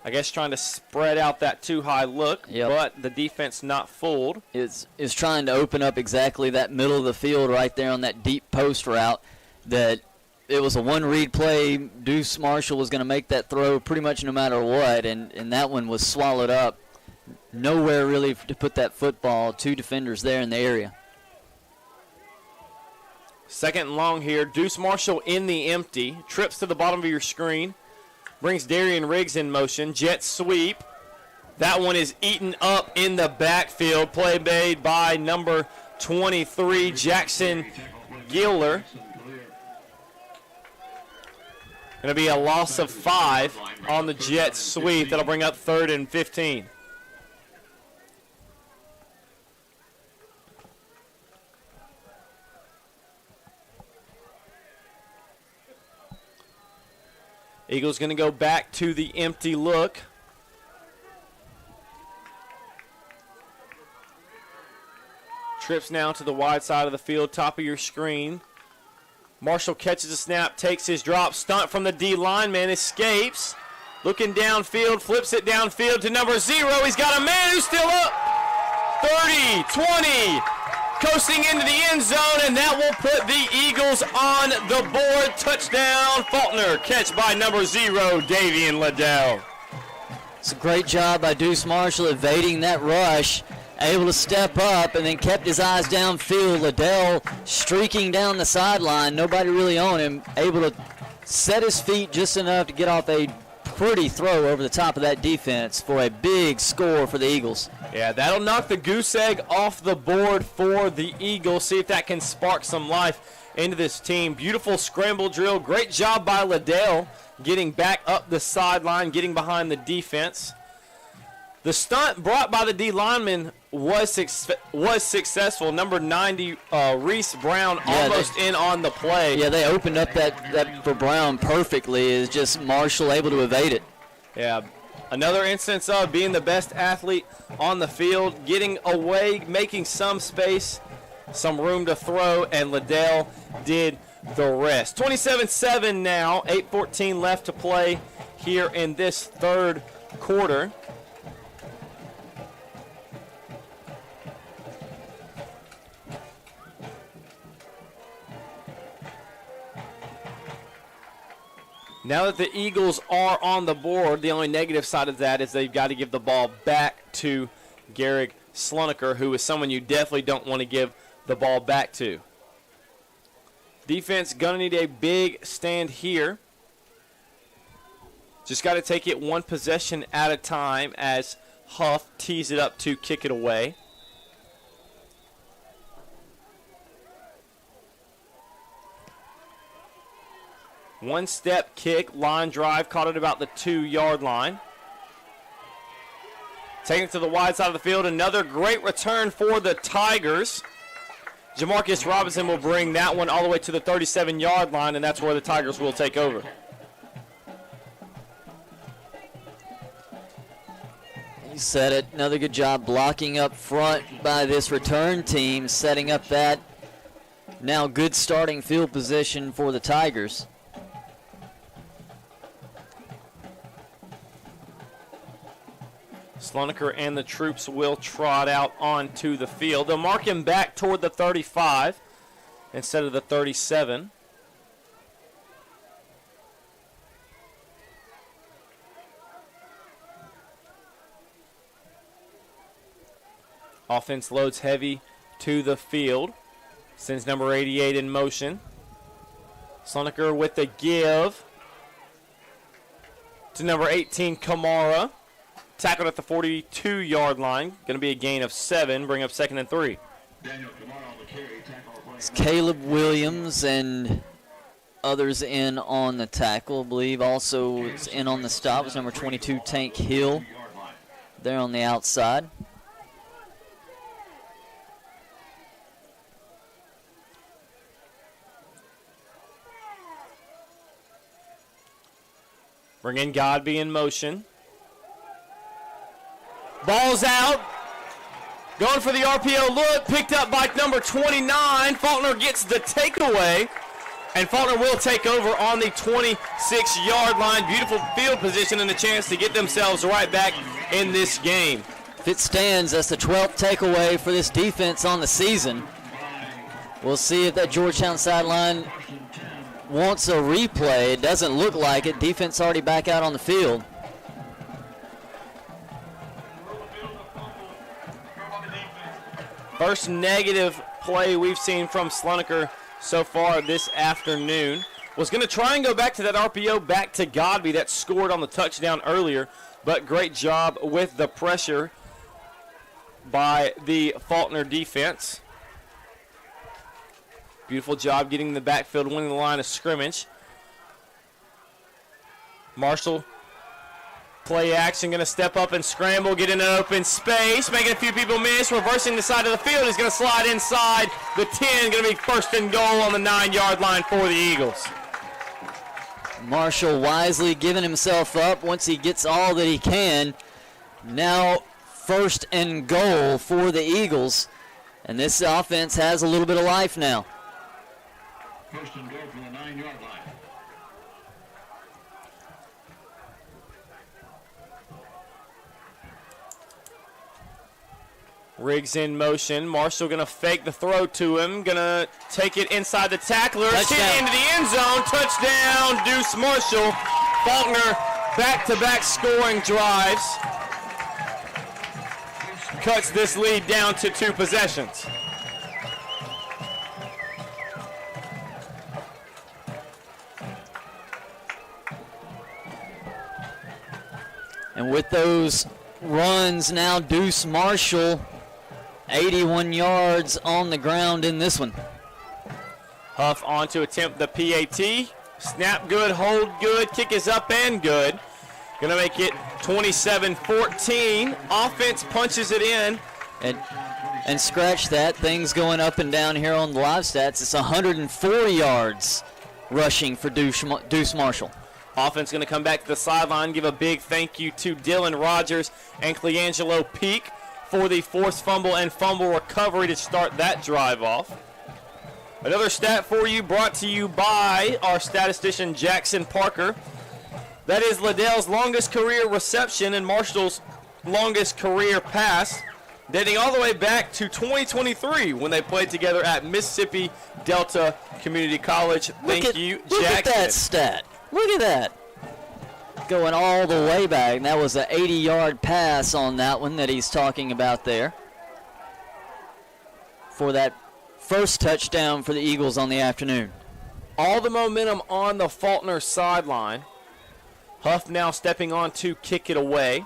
I guess trying to spread out that too high look, but the defense not fooled. Is trying to open up exactly that middle of the field right there on that deep post route that it was a one-read play. Deuce Marshall was going to make that throw pretty much no matter what, and that one was swallowed up. Nowhere really to put that football. 2 defenders there in the area. Second and long here. Deuce Marshall in the empty. Trips to the bottom of your screen. Brings Darian Riggs in motion. Jet sweep. That one is eaten up in the backfield. Play made by number 23, Jackson Giller. Going to be a loss of 5 on the jet sweep. That'll bring up 3rd and 15. Eagles going to go back to the empty look. Trips now to the wide side of the field, top of your screen. Marshall catches a snap, takes his drop, stunt from the D lineman, escapes. Looking downfield, flips it downfield to number 0. He's got a man who's still up. 30, 20, coasting into the end zone, and that will put the Eagles on the board. Touchdown, Faulkner. Catch by number 0, Davian Liddell. It's a great job by Deuce Marshall evading that rush. Able to step up and then kept his eyes downfield. Liddell streaking down the sideline. Nobody really on him. Able to set his feet just enough to get off a pretty throw over the top of that defense for a big score for the Eagles. Yeah, that'll knock the goose egg off the board for the Eagles. See if that can spark some life into this team. Beautiful scramble drill. Great job by Liddell getting back up the sideline, getting behind the defense. The stunt brought by the D lineman was successful. Number 90, Reese Brown, almost in on the play. Yeah, they opened up that for Brown perfectly. It's just Marshall able to evade it. Yeah, another instance of being the best athlete on the field, getting away, making some space, some room to throw, and Liddell did the rest. 27-7 now, 8:14 left to play here in this third quarter. Now that the Eagles are on the board, the only negative side of that is they've got to give the ball back to Garrick Slonaker, who is someone you definitely don't want to give the ball back to. Defense going to need a big stand here. Just got to take it one possession at a time as Huff tees it up to kick it away. One-step kick, line drive, caught it about the 2-yard line. Taking it to the wide side of the field, another great return for the Tigers. Jamarcus Robinson will bring that one all the way to the 37-yard line, and that's where the Tigers will take over. You said it. Another good job blocking up front by this return team, setting up that now good starting field position for the Tigers. Slonaker and the troops will trot out onto the field. They'll mark him back toward the 35 instead of the 37. Offense loads heavy to the field. Sends number 88 in motion. Slonaker with the give to number 18, Kamara. Tackled at the 42-yard line. Going to be a gain of 7. Bring up 2nd and 3. It's Caleb Williams and others in on the tackle. I believe also is in on the stop. It's number 22, Tank Hill. There on the outside. Bring in Godby in motion. Ball's out. Going for the RPO look. Picked up by number 29. Faulkner gets the takeaway. And Faulkner will take over on the 26-yard line. Beautiful field position and a chance to get themselves right back in this game. If it stands, that's the 12th takeaway for this defense on the season. We'll see if that Georgetown sideline wants a replay. It doesn't look like it. Defense already back out on the field. First negative play we've seen from Slonaker so far this afternoon. Was going to try and go back to that RPO back to Godby that scored on the touchdown earlier, but great job with the pressure by the Faulkner defense. Beautiful job getting in the backfield, winning the line of scrimmage. Marshall, play action, going to step up and scramble, get in an open space, making a few people miss, reversing the side of the field. He's going to slide inside the 10, going to be first and goal on the 9-yard line for the Eagles. Marshall wisely giving himself up once he gets all that he can. Now first and goal for the Eagles. And this offense has a little bit of life now. First and goal from the 9-yard line. Riggs in motion. Marshall going to fake the throw to him. Going to take it inside the tackler. Hit into the end zone. Touchdown, Deuce Marshall. Faulkner back-to-back scoring drives. Cuts this lead down to 2 possessions. And with those runs now, Deuce Marshall, 81 yards on the ground in this one. Huff on to attempt the PAT. Snap good, hold good, kick is up and good. Gonna make it 27-14. Offense punches it in. And scratch that. Things going up and down here on the live stats. It's 104 yards rushing for Deuce Marshall. Offense going to come back to the sideline, give a big thank you to Dylan Rogers and Cleangelo Peak for the forced fumble and fumble recovery to start that drive off. Another stat for you brought to you by our statistician Jackson Parker. That is Liddell's longest career reception and Marshall's longest career pass, dating all the way back to 2023 when they played together at Mississippi Delta Community College. Thank you, Jackson. Look at that stat. Look at that. Going all the way back. And that was an 80-yard pass on that one that he's talking about there. For that first touchdown for the Eagles on the afternoon. All the momentum on the Faulkner sideline. Huff now stepping on to kick it away.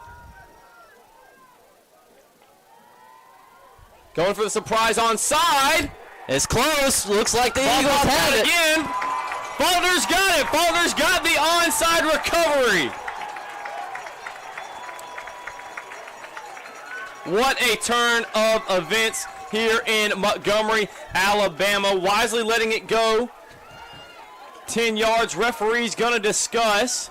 Going for the surprise onside. It's close. Looks like the Eagles have it. Again. Faulkner's got it. Faulkner's got the onside recovery. What a turn of events here in Montgomery, Alabama. Wisely letting it go. 10 yards. Referee's going to discuss.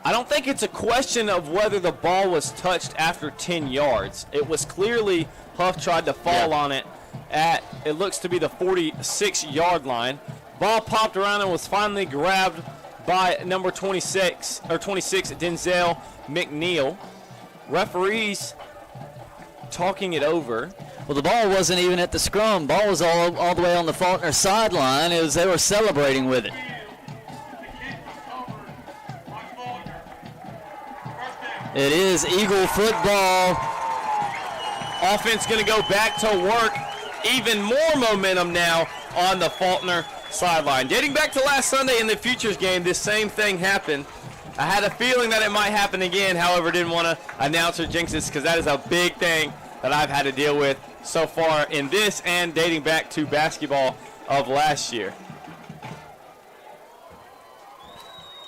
I don't think it's a question of whether the ball was touched after 10 yards. It was clearly Huff tried to fall on it at, it looks to be the 46-yard line. Ball popped around and was finally grabbed by number 26, Denzel McNeil. Referees talking it over. Well, the ball wasn't even at the scrum. Ball was all the way on the Faulkner sideline. They were celebrating with it. It is Eagle football. Offense going to go back to work. Even more momentum now on the Faulkner sideline. Dating back to last Sunday in the Futures game, this same thing happened. I had a feeling that it might happen again, however, didn't want to announce or jinx this because that is a big thing that I've had to deal with so far in this and dating back to basketball of last year.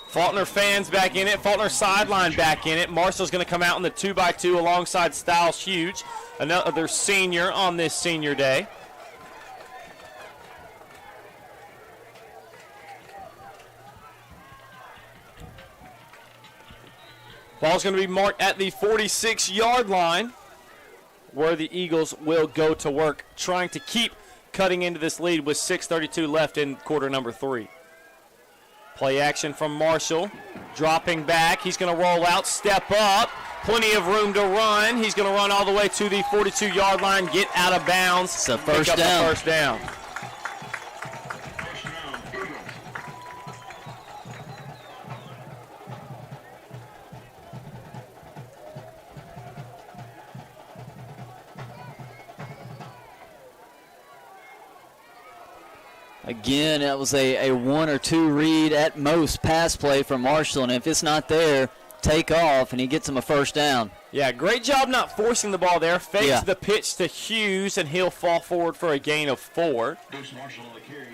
Faulkner fans back in it. Faulkner sideline back in it. Marshall's going to come out in the 2x2 alongside Styles Huge, another senior on this senior day. Ball's going to be marked at the 46-yard line where the Eagles will go to work trying to keep cutting into this lead with 6:32 left in quarter number 3. Play action from Marshall. Dropping back. He's going to roll out, step up. Plenty of room to run. He's going to run all the way to the 42-yard line, get out of bounds. It's a first pick up down. the first down. Again, that was a 1 or 2 read at most pass play from Marshall, and if it's not there, take off, and he gets him a first down. Yeah, great job not forcing the ball there. Fakes the pitch to Hughes, and he'll fall forward for a gain of 4.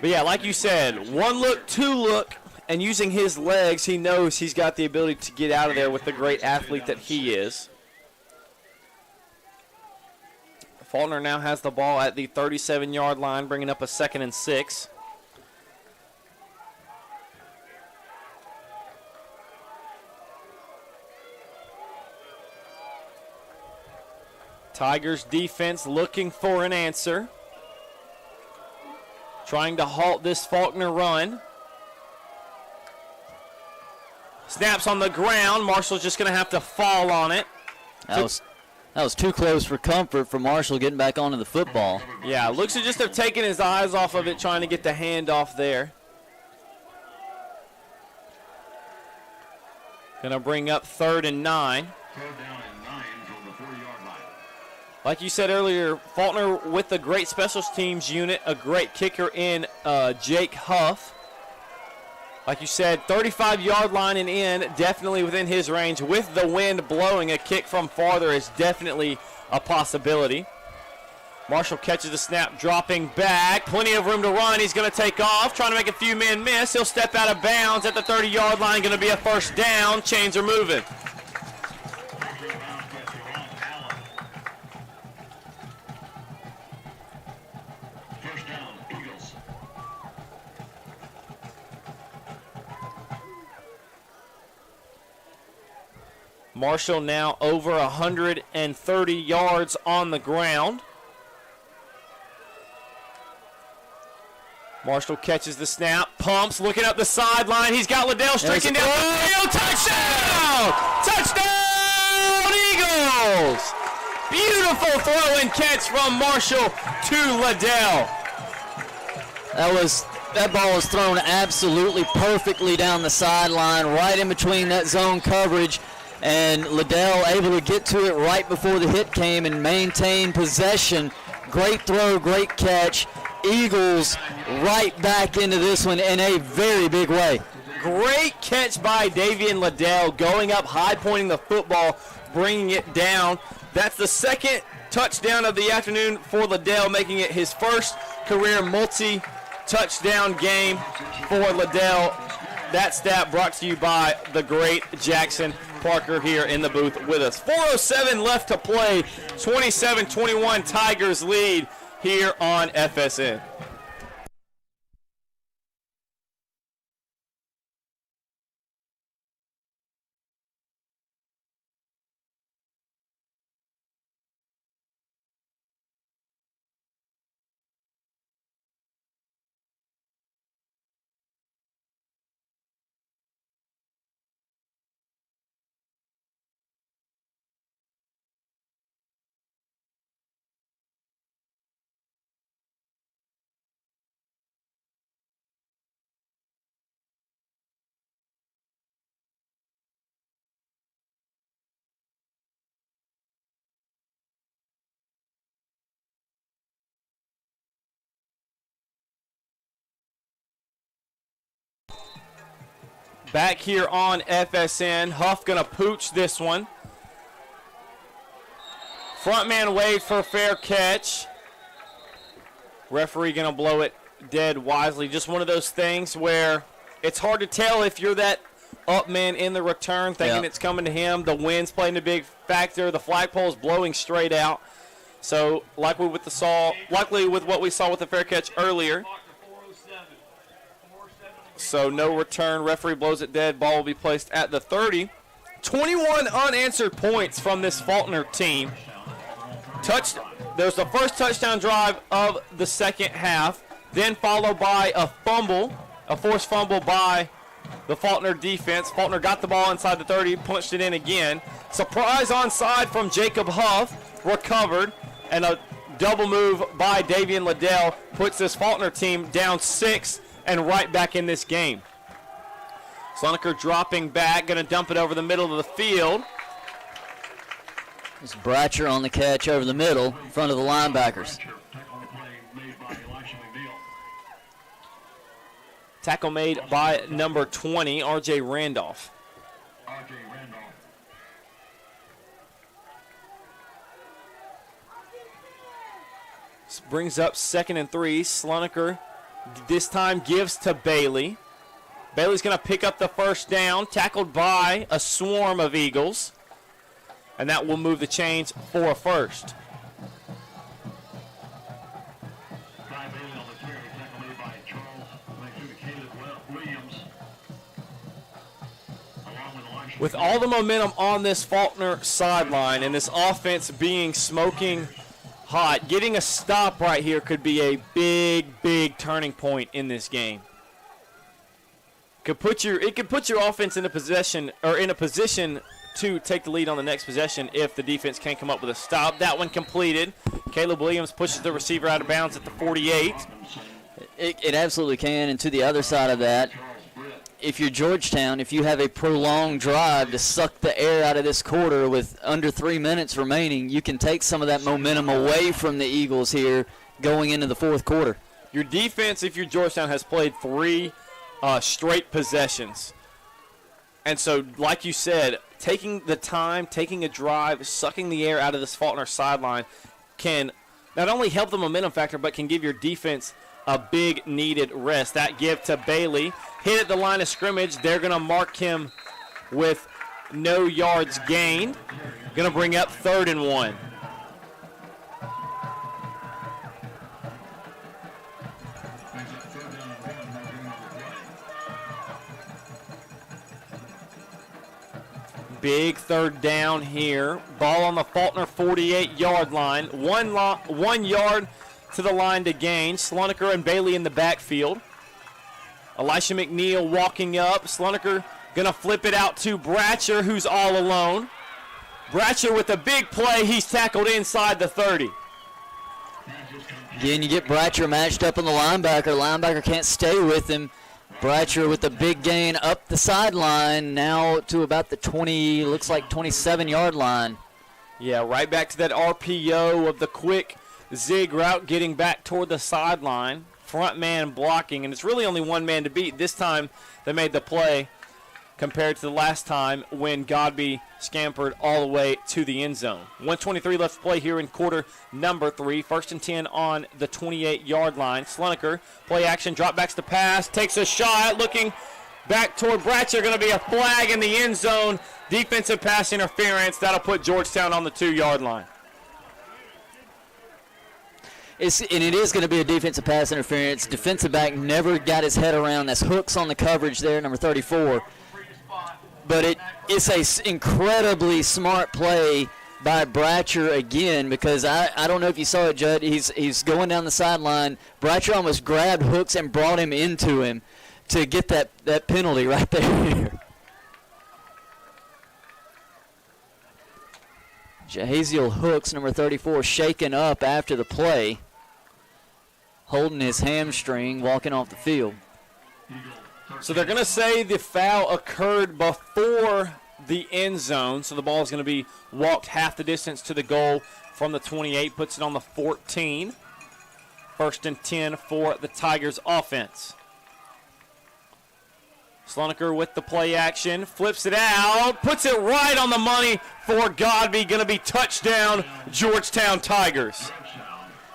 But, yeah, like you said, 1 look, 2 look, and using his legs, he knows he's got the ability to get out of there with the great athlete that he is. Faulkner now has the ball at the 37-yard line, bringing up a 2nd and 6. Tigers defense looking for an answer. Trying to halt this Faulkner run. Snaps on the ground. Marshall's just going to have to fall on it. That was too close for comfort for Marshall getting back onto the football. Yeah, looks to just have taken his eyes off of it, trying to get the handoff there. Going to bring up 3rd and 9. Like you said earlier, Faulkner with a great special teams unit, a great kicker in Jake Huff. Like you said, 35-yard line and in, definitely within his range. With the wind blowing, a kick from farther is definitely a possibility. Marshall catches the snap, dropping back. Plenty of room to run. He's going to take off, trying to make a few men miss. He'll step out of bounds at the 30-yard line. Going to be a first down. Chains are moving. Marshall now over 130 yards on the ground. Marshall catches the snap, pumps, looking up the sideline. He's got Liddell streaking down the field. Touchdown! Touchdown, Eagles! Beautiful throw and catch from Marshall to Liddell. That ball was thrown absolutely perfectly down the sideline, right in between that zone coverage. And Liddell able to get to it right before the hit came and maintain possession. Great throw, great catch. Eagles right back into this one in a very big way. Great catch by Davian Liddell, going up high, pointing the football, bringing it down. That's the 2nd touchdown of the afternoon for Liddell, making it his first career multi-touchdown game for Liddell. That stat brought to you by the great Jackson Parker here in the booth with us. 4:07 left to play. 27-21 Tigers lead here on FSN. Back here on FSN, Huff gonna pooch this one. Front man waved for fair catch. Referee gonna blow it dead wisely. Just one of those things where it's hard to tell if you're that up man in the return, thinking it's coming to him. The wind's playing a big factor. The flagpole's blowing straight out. So likely with what we saw with the fair catch earlier. So no return. Referee blows it dead. Ball will be placed at the 30. 21 unanswered points from this Faulkner team. There's the first touchdown drive of the second half, then followed by a forced fumble by the Faulkner defense. Faulkner got the ball inside the 30, punched it in again. Surprise onside from Jacob Huff, recovered, and a double move by Davian Liddell puts this Faulkner team down 6 and right back in this game. Slonaker dropping back, going to dump it over the middle of the field. It's Bratcher on the catch over the middle in front of the linebackers. Tackle made by number 20, R.J. Randolph. This brings up 2nd and 3. Slonaker this time gives to Bailey. Bailey's going to pick up the first down, tackled by a swarm of Eagles. And that will move the chains for a first. With all the momentum on this Faulkner sideline and this offense being smoking hot, getting a stop right here could be a big turning point in this game. It could put your offense in a position to take the lead on the next possession if the defense can't come up with a stop. That one completed. Caleb Williams pushes the receiver out of bounds at the 48. It absolutely can, and to the other side of that, if you're Georgetown, if you have a prolonged drive to suck the air out of this quarter with under 3 minutes remaining, you can take some of that momentum away from the Eagles here going into the fourth quarter. Your defense, if you're Georgetown, has played 3 straight possessions. And so, like you said, taking the time, taking a drive, sucking the air out of this Faulkner sideline can not only help the momentum factor, but can give your defense a big needed rest. That give to Bailey. Hit at the line of scrimmage. They're going to mark him with no yards gained. Going to bring up 3rd and 1. Big 3rd down here. Ball on the Faulkner 48-yard line. 1 yard to the line to gain. Slonaker and Bailey in the backfield. Elisha McNeil walking up. Slonaker going to flip it out to Bratcher, who's all alone. Bratcher with a big play. He's tackled inside the 30. Again, you get Bratcher matched up on the linebacker. Linebacker can't stay with him. Bratcher with the big gain up the sideline, now to about the 20, looks like 27-yard line. Yeah, right back to that RPO of the quick zig route, getting back toward the sideline. Front man blocking, and it's really only one man to beat. This time they made the play compared to the last time when Godby scampered all the way to the end zone. 1:23 left to play here in quarter number 3. 1st and 10 on the 28-yard line. Slonaker, play action, drop backs to pass, takes a shot, looking back toward Bratcher. Going to be a flag in the end zone. Defensive pass interference. That'll put Georgetown on the 2-yard line. And it is going to be a defensive pass interference. Defensive back never got his head around. That's Hooks on the coverage there, number 34. But it's a incredibly smart play by Bratcher again, because I don't know if you saw it, Judd. He's going down the sideline. Bratcher almost grabbed Hooks and brought him into him to get that penalty right there. Jahaziel Hooks, number 34, shaken up after the play, holding his hamstring, walking off the field. So they're going to say the foul occurred before the end zone, so the ball is going to be walked half the distance to the goal from the 28, puts it on the 14. 1st and 10 for the Tigers offense. Slonaker with the play action, flips it out, puts it right on the money for Godby. Going to be touchdown, Georgetown Tigers.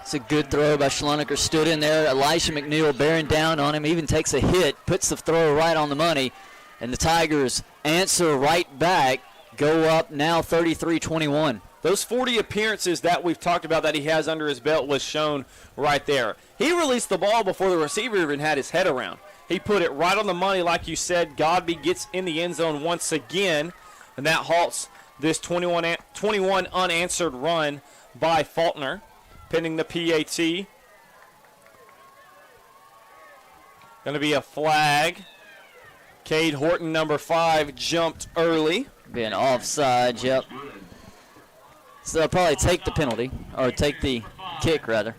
It's a good throw by Slonaker. Stood in there. Elisha McNeil bearing down on him, even takes a hit, puts the throw right on the money, and the Tigers answer right back, go up now 33-21. Those 40 appearances that we've talked about that he has under his belt was shown right there. He released the ball before the receiver even had his head around. He put it right on the money, like you said. Godby gets in the end zone once again, and that halts this 21 unanswered run by Faulkner, pending the PAT. Going to be a flag. Cade Horton, number 5, jumped early. Being offside, yep. So they'll probably take the penalty, or take the kick, rather.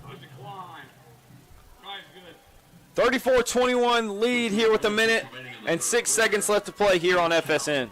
34-21 lead here with a minute and 6 seconds left to play here on FSN.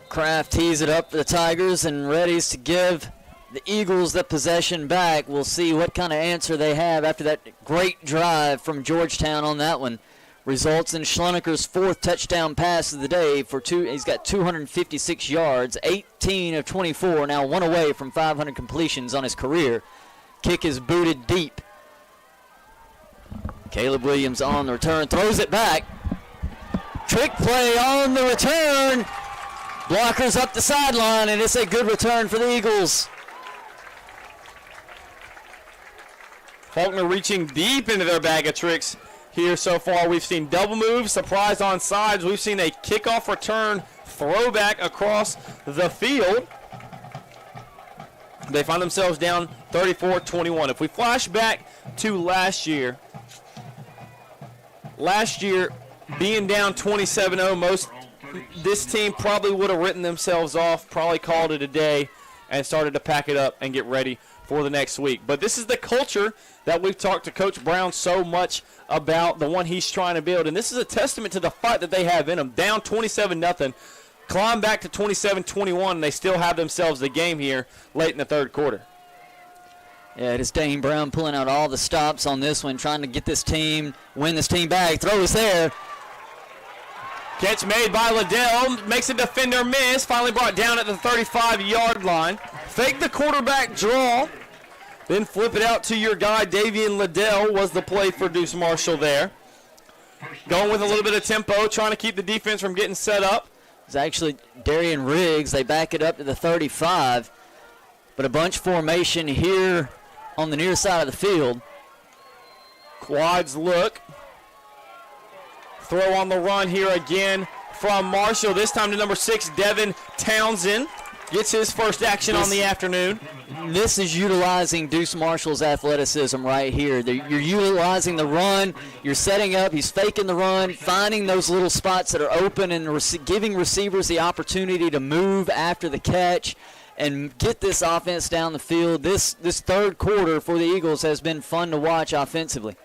Kraft tees it up for the Tigers and readies to give the Eagles the possession back. We'll see what kind of answer they have after that great drive from Georgetown on that one. Results in Schloneker's 4th touchdown pass of the day for he's got 256 yards, 18 of 24, now 1 away from 500 completions on his career. Kick is booted deep. Caleb Williams on the return, throws it back. Trick play on the return. Blockers up the sideline, and it's a good return for the Eagles. Faulkner reaching deep into their bag of tricks here so far. We've seen double moves, surprise on sides. We've seen a kickoff return throwback across the field. They find themselves down 34-21. If we flash back to last year being down 27-0, this team probably would have written themselves off, probably called it a day, and started to pack it up and get ready for the next week. But this is the culture that we've talked to Coach Brown so much about, the one he's trying to build. And this is a testament to the fight that they have in them. Down 27-0, climb back to 27-21, and they still have themselves the game here late in the third quarter. Yeah, it is Dane Brown pulling out all the stops on this one, trying to get this team, win this team back. Throw is there. Catch made by Liddell, makes a defender miss, finally brought down at the 35-yard line. Fake the quarterback draw, then flip it out to your guy, Davian Liddell was the play for Deuce Marshall there. Going with a little bit of tempo, trying to keep the defense from getting set up. It's actually Darian Riggs. They back it up to the 35, but a bunch formation here on the near side of the field. Quads look. Throw on the run here again from Marshall. This time to number 6, Devin Townsend. Gets his first action on the afternoon. This is utilizing Deuce Marshall's athleticism right here. You're utilizing the run. You're setting up. He's faking the run, finding those little spots that are open and giving receivers the opportunity to move after the catch and get this offense down the field. This third quarter for the Eagles has been fun to watch offensively.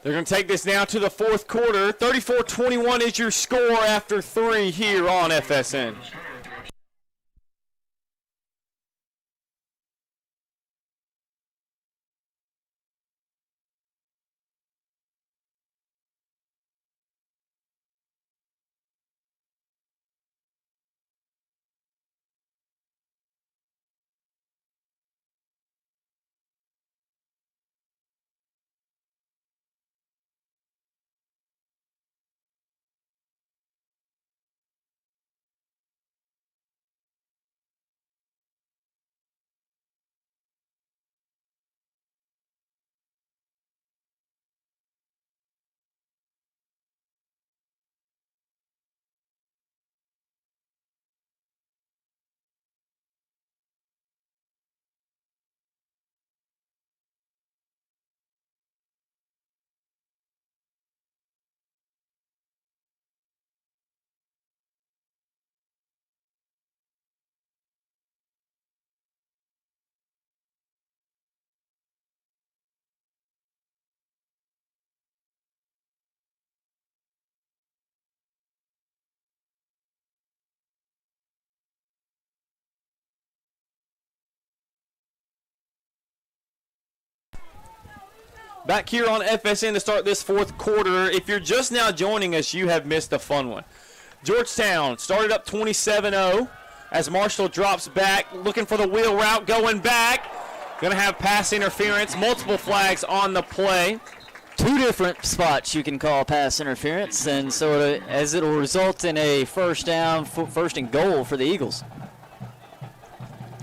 They're going to take this now to the fourth quarter. 34-21 is your score after 3 here on FSN. Back here on FSN to start this fourth quarter. If you're just now joining us, you have missed a fun one. Georgetown started up 27-0 as Marshall drops back, looking for the wheel route, going back. Going to have pass interference, multiple flags on the play. Two different spots you can call pass interference, and so as it will result in a first down, first and goal for the Eagles.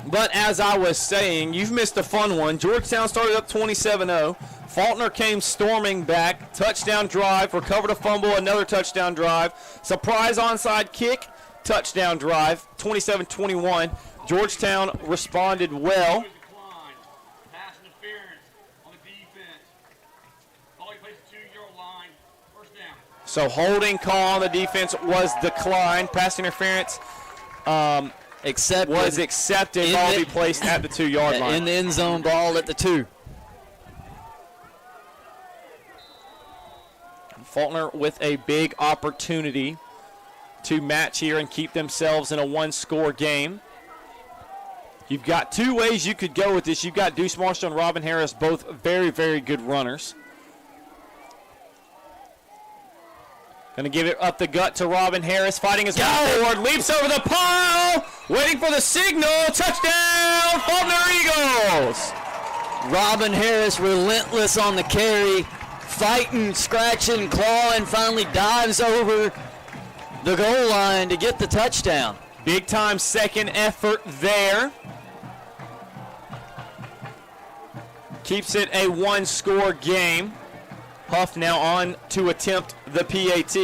But as I was saying, you've missed a fun one. Georgetown started up 27-0. Faulkner came storming back. Touchdown drive, recovered a fumble, another touchdown drive. Surprise onside kick, touchdown drive, 27-21. Georgetown responded well. Pass interference on the defense. Ball placed 2-yard line. First down. So holding call on the defense was declined. Pass interference was accepted. Ball be placed at the 2-yard line. In the end zone, ball at the 2. Faulkner with a big opportunity to match here and keep themselves in a one-score game. You've got two ways you could go with this. You've got Deuce Marshall and Robin Harris, both very, very good runners. Going to give it up the gut to Robin Harris, fighting his way forward, leaps over the pile, waiting for the signal, touchdown, Faulkner Eagles! Robin Harris relentless on the carry, fighting, scratching, clawing, finally dives over the goal line to get the touchdown. Big time second effort there. Keeps it a one-score game. Huff now on to attempt the PAT.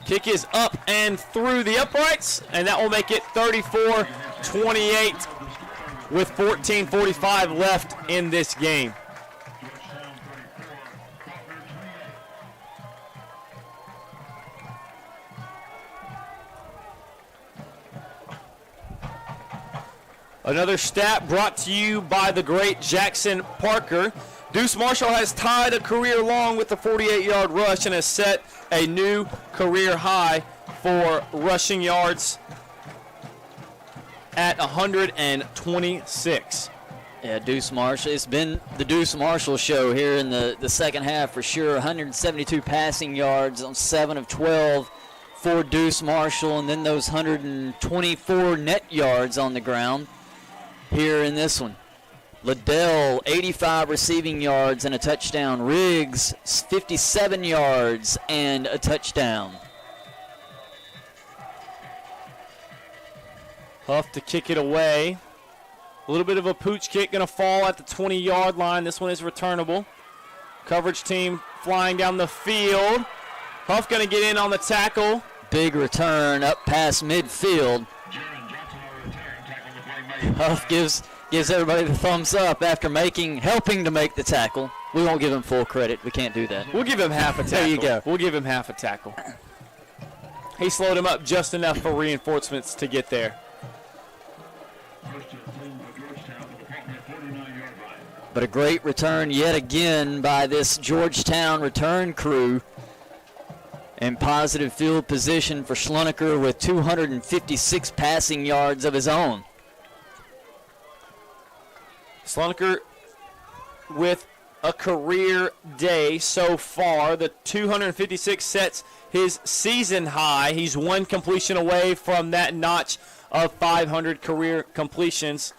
Kick is up and through the uprights, and that will make it 34-28 with 14:45 left in this game. Another stat brought to you by the great Jackson Parker. Deuce Marshall has tied a career long with the 48-yard rush and has set a new career high for rushing yards at 126. Yeah, Deuce Marshall. It's been the Deuce Marshall show here in the second half for sure. 172 passing yards on 7 of 12 for Deuce Marshall, and then those 124 net yards on the ground here in this one. Liddell, 85 receiving yards and a touchdown. Riggs, 57 yards and a touchdown. Huff to kick it away. A little bit of a pooch kick, going to fall at the 20-yard line. This one is returnable. Coverage team flying down the field. Huff going to get in on the tackle. Big return up past midfield. Huff gives everybody the thumbs up after helping to make the tackle. We won't give him full credit. We can't do that. We'll give him half a tackle. There you go. We'll give him half a tackle. He slowed him up just enough for reinforcements to get there. But a great return yet again by this Georgetown return crew. And positive field position for Schloneker with 256 passing yards of his own. Schloneker with a career day so far. The 256 sets his season high. He's one completion away from that notch of 500 career completions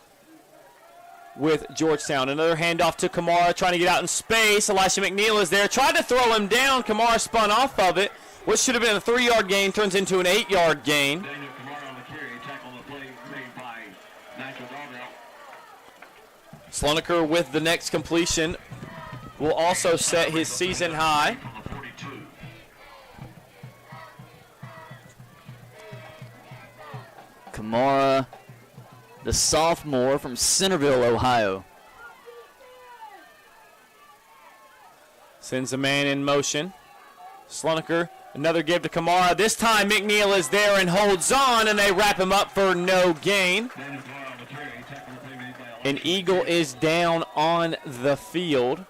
with Georgetown. Another handoff to Kamara, trying to get out in space. Elisha McNeil is there. Tried to throw him down. Kamara spun off of it. What should have been a 3-yard gain turns into an 8-yard gain. Schloneker with the next completion will also set his season high. Kamara, the sophomore from Centerville, Ohio. Sends a man in motion. Schloneker, another give to Kamara. This time McNeil is there and holds on, and they wrap him up for no gain. An Eagle is down on the field.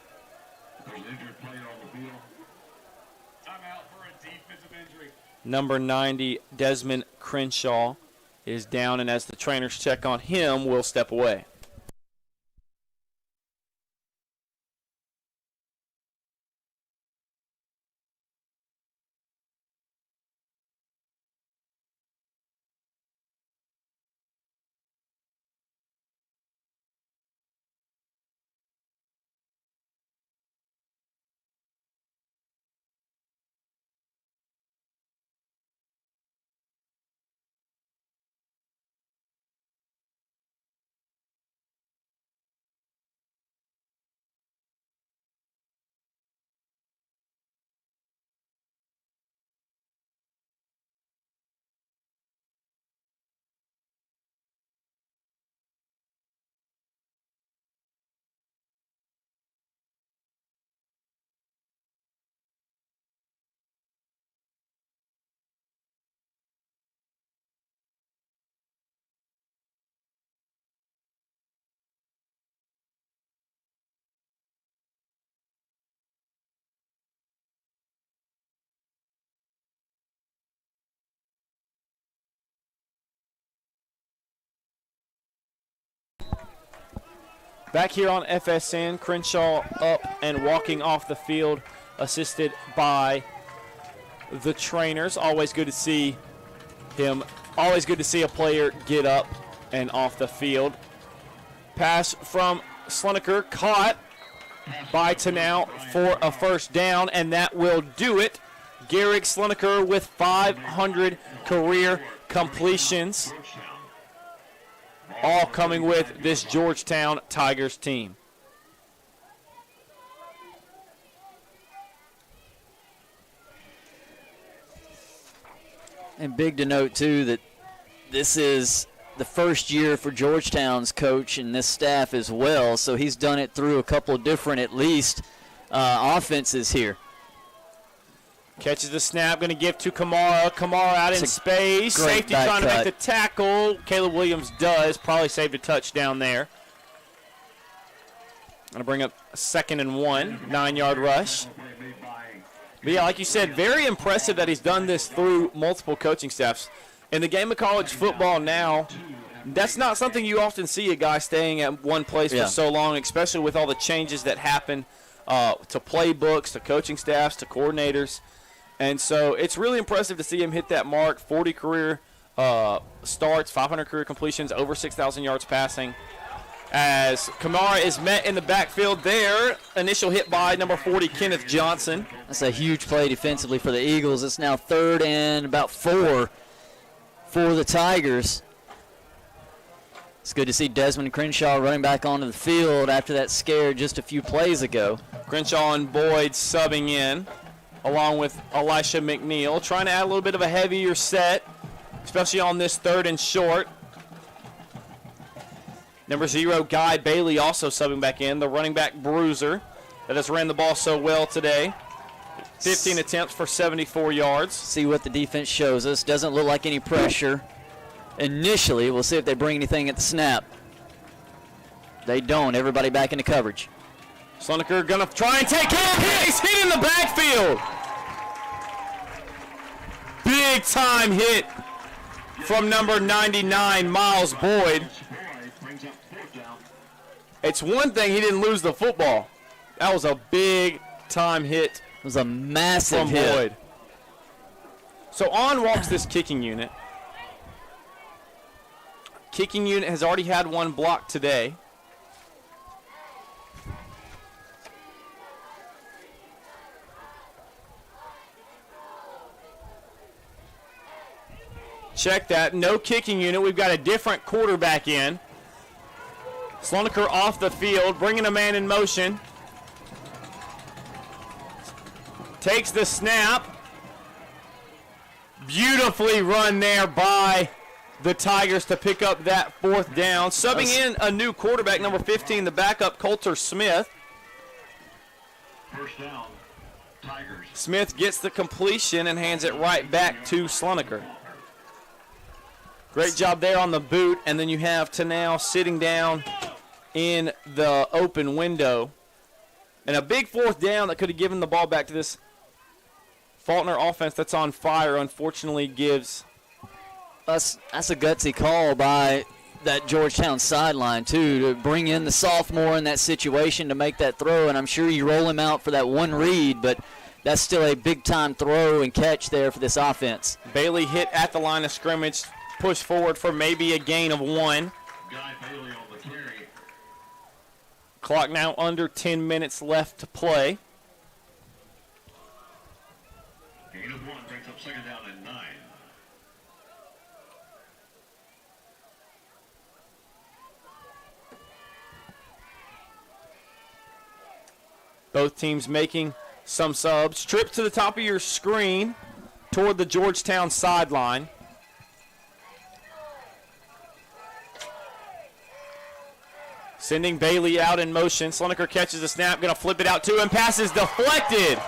Timeout for a defensive injury. Number 90, Desmond Crenshaw, is down, and as the trainers check on him, will step away. Back here on FSN, Crenshaw up and walking off the field, assisted by the trainers. Always good to see him. Always good to see a player get up and off the field. Pass from Slonaker, caught by Tanau for a first down, and that will do it. Garrick Slonaker with 500 career completions. All coming with this Georgetown Tigers team. And big to note, too, that this is the first year for Georgetown's coach and this staff as well, so he's done it through a couple of different, at least, offenses here. Catches the snap, going to give to Kamara. Kamara out in space. Safety trying to make the tackle. Caleb Williams does. Probably saved a touchdown there. Going to bring up a 2nd and 1, 9-yard rush. But yeah, like you said, very impressive that he's done this through multiple coaching staffs. In the game of college football now, that's not something you often see, a guy staying at one place for so long, especially with all the changes that happen to playbooks, to coaching staffs, to coordinators. And so it's really impressive to see him hit that mark. 40 career starts, 500 career completions, over 6,000 yards passing. As Kamara is met in the backfield there. Initial hit by number 40, Kenneth Johnson. That's a huge play defensively for the Eagles. It's now 3rd and about 4 for the Tigers. It's good to see Desmond Crenshaw running back onto the field after that scare just a few plays ago. Crenshaw and Boyd subbing in, along with Elisha McNeil, trying to add a little bit of a heavier set, especially on this 3rd and short. Number 0, Guy Bailey, also subbing back in, the running back bruiser that has ran the ball so well today. 15 attempts for 74 yards. See what the defense shows us. Doesn't look like any pressure initially. We'll see if they bring anything at the snap. They don't. Everybody back into coverage. Slonaker going to try and take care of it. He's hit in the backfield. Big time hit from number 99, Miles Boyd. It's one thing he didn't lose the football. That was a big time hit. It was a massive from hit. Boyd. So on walks this kicking unit. Kicking unit has already had one block today. Check that. No kicking unit. We've got a different quarterback in. Slonaker off the field, bringing a man in motion. Takes the snap. Beautifully run there by the Tigers to pick up that 4th down. Subbing in a new quarterback, number 15, the backup, Coulter Smith. First down, Tigers. Smith gets the completion and hands it right back to Slonaker. Great job there on the boot, and then you have Tanau sitting down in the open window. And a big 4th down that could have given the ball back to this Faulkner offense that's on fire unfortunately gives. That's a gutsy call by that Georgetown sideline, too, to bring in the sophomore in that situation to make that throw. And I'm sure you roll him out for that one read, but that's still a big-time throw and catch there for this offense. Bailey hit at the line of scrimmage, push forward for maybe a gain of 1. Guy Bailey on the carry. Clock now under 10 minutes left to play. Gain of 1 brings up second down and 9. Both teams making some subs. Trip to the top of your screen toward the Georgetown sideline. Sending Bailey out in motion. Slonaker catches the snap, going to flip it out to him. Pass is deflected.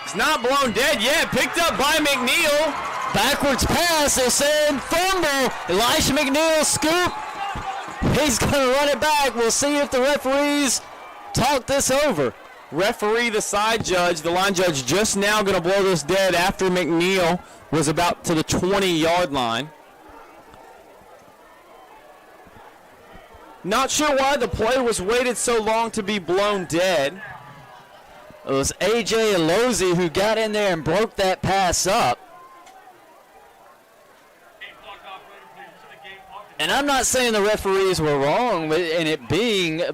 It's not blown dead yet. Picked up by McNeil. Backwards pass, they're saying fumble. Elisha McNeil scoop. He's going to run it back. We'll see if the referees talk this over. Referee, the side judge, the line judge, just now going to blow this dead after McNeil was about to the 20-yard line. Not sure why the play was waited so long to be blown dead. It was A.J. Elozi who got in there and broke that pass up. And I'm not saying the referees were wrong in it being a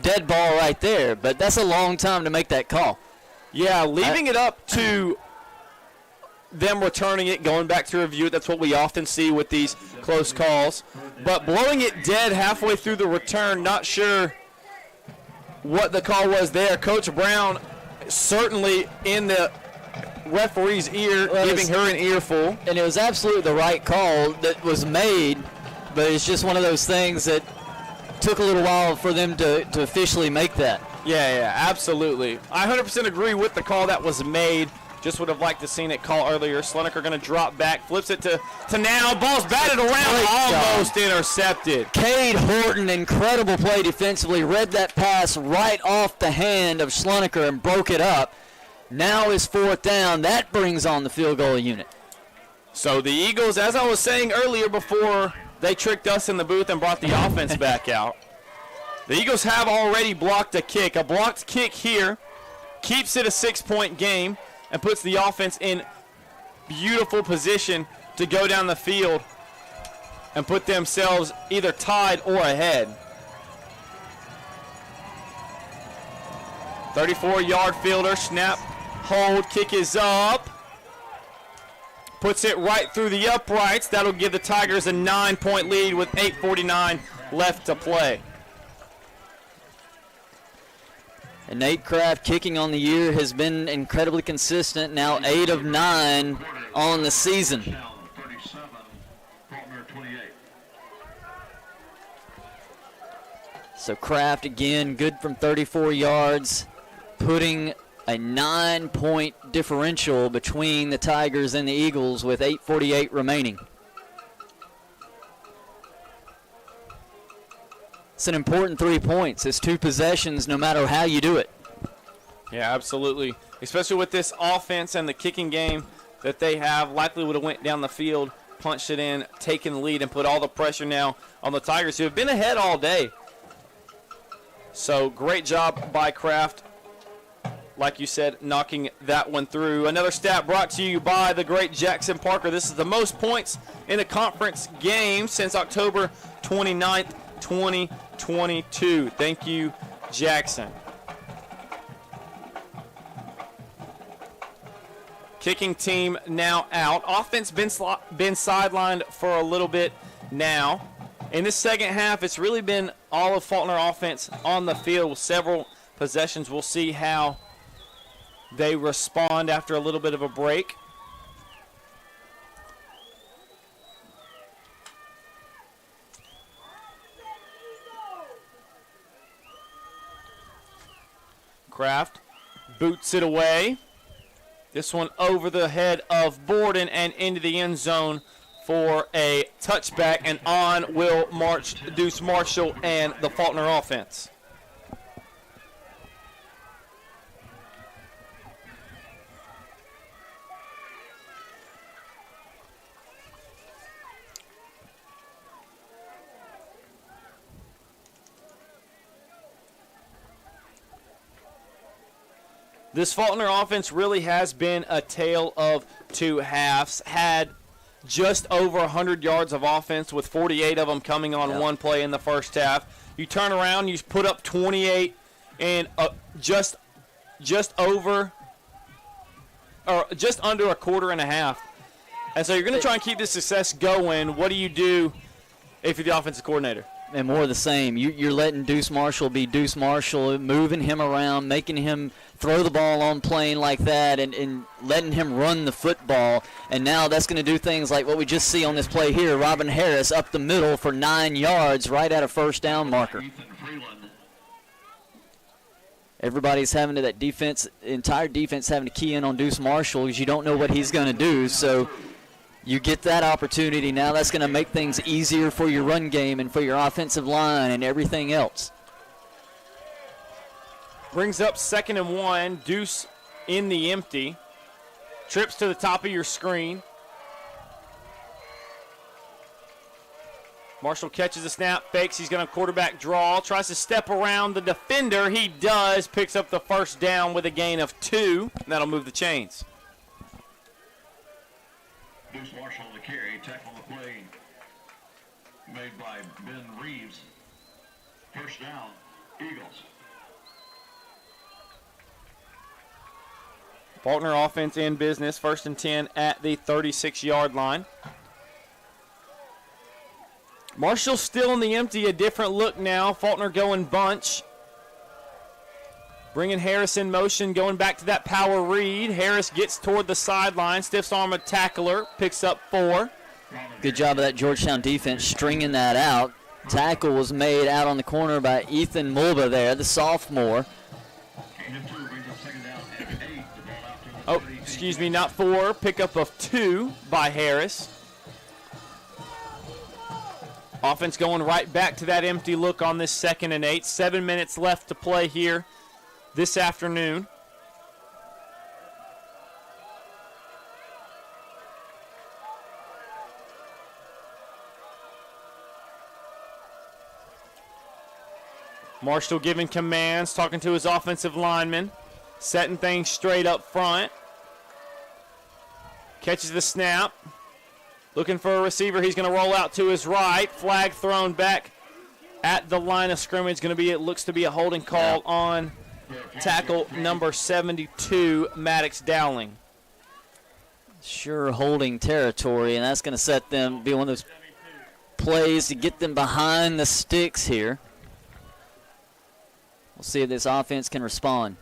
dead ball right there, but that's a long time to make that call. Yeah, leaving it up to them returning it, going back to review it. That's what we often see with these close calls. But blowing it dead halfway through the return, not sure what the call was there. Coach Brown certainly in the referee's ear, giving her an earful. And it was absolutely the right call that was made, but it's just one of those things that took a little while for them to officially make that. Yeah, absolutely. I 100% agree with the call that was made. Just would have liked to seen it call earlier. Slonaker going to drop back, flips it to now. Ball's batted around, almost intercepted. Cade Horton, incredible play defensively, read that pass right off the hand of Slonaker and broke it up. Now is 4th down. That brings on the field goal unit. So the Eagles, as I was saying earlier before they tricked us in the booth and brought the offense back out, the Eagles have already blocked a kick. A blocked kick here keeps it a 6-point game and puts the offense in beautiful position to go down the field and put themselves either tied or ahead. 34-yard fielder, snap, hold, kick is up. Puts it right through the uprights. That'll give the Tigers a 9-point lead with 8:49 left to play. And Nate Kraft, kicking on the year, has been incredibly consistent. Now 8 of 9 on the season. 37, Faulkner 28. So Kraft again, good from 34 yards, putting a 9-point differential between the Tigers and the Eagles with 8:48 remaining. It's an important 3 points. It's 2 possessions no matter how you do it. Yeah, absolutely. Especially with this offense and the kicking game that they have. Likely would have went down the field, punched it in, taken the lead, and put all the pressure now on the Tigers, who have been ahead all day. So great job by Kraft. Like you said, knocking that one through. Another stat brought to you by the great Jackson Parker. This is the most points in a conference game since October 29th, 2022. Thank you, Jackson. Kicking team now out. Offense been sidelined for a little bit now. In this second half, it's really been all of Faulkner offense on the field with several possessions. We'll see how they respond after a little bit of a break. Kraft boots it away. This one over the head of Borden and into the end zone for a touchback, and on will march Deuce Marshall and the Faulkner offense. This Faulkner offense really has been a tale of two halves. Had just over 100 yards of offense with 48 of them coming on one play in the first half. You turn around, you put up 28 and just over or just under a quarter and a half. And so you're going to try and keep this success going. What do you do if you're the offensive coordinator? And more of the same. You're letting Deuce Marshall be Deuce Marshall, moving him around, making him throw the ball on plane like that, and letting him run the football. And now that's going to do things like what we just see on this play here. Robin Harris up the middle for 9 yards right at a first down marker. Everybody's having to, that defense, entire defense having to key in on Deuce Marshall because you don't know what he's going to do. So you get that opportunity. Now that's going to make things easier for your run game and for your offensive line and everything else. Brings up 2nd and 1. Deuce in the empty. Trips to the top of your screen. Marshall catches the snap, fakes. He's going to quarterback draw. Tries to step around the defender. He does. Picks up the first down with a gain of 2. That'll move the chains. Deuce Marshall on the carry. Tackle on the play made by Ben Reeves. First down, Eagles. Faulkner offense in business. 1st and 10 at the 36-yard line. Marshall still in the empty. A different look now. Faulkner going bunch. Bringing Harris in motion. Going back to that power read. Harris gets toward the sideline. Stiffs arm a tackler. Picks up 4. Good job of that Georgetown defense stringing that out. Tackle was made out on the corner by Ethan Mulba there, the sophomore. Oh, excuse me, not 4. Pickup of 2 by Harris. Offense going right back to that empty look on this 2nd and 8. 7 minutes left to play here this afternoon. Marshall giving commands, talking to his offensive lineman, setting things straight up front. Catches the snap. Looking for a receiver. He's going to roll out to his right. Flag thrown back at the line of scrimmage. It looks to be a holding call on tackle number 72, Maddox Dowling. Sure holding territory, and that's going to set them, be one of those plays to get them behind the sticks here. We'll see if this offense can respond.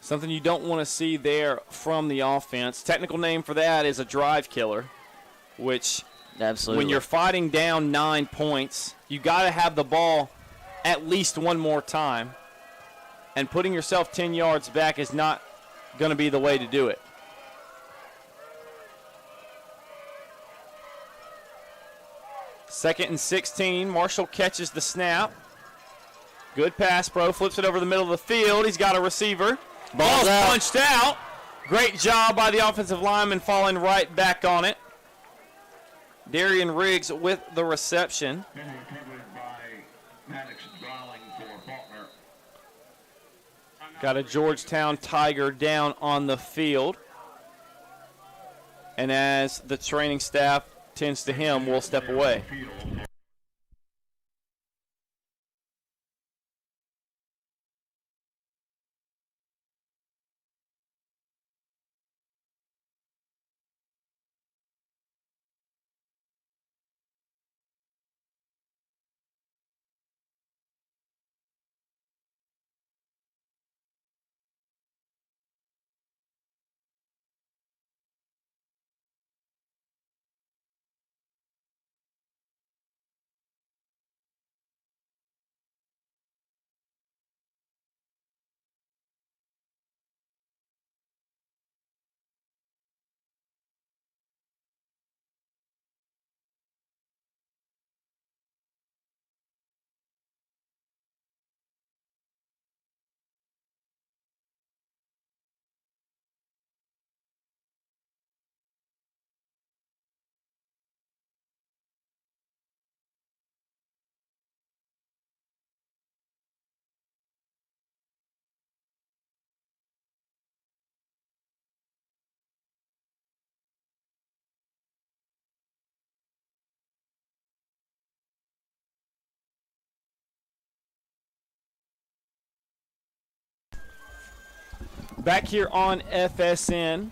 Something you don't want to see there from the offense. Technical name for that is a drive killer, which absolutely, when you're fighting down 9 points, you got to have the ball at least one more time. And putting yourself 10 yards back is not going to be the way to do it. Second and 16. Marshall catches the snap. Good pass, bro. Flips it over the middle of the field. He's got a receiver. Ball's punched out. Great job by the offensive lineman falling right back on it. Darian Riggs with the reception. Got a Georgetown Tiger down on the field. And as the training staff tends to him, we'll step away. Back here on FSN,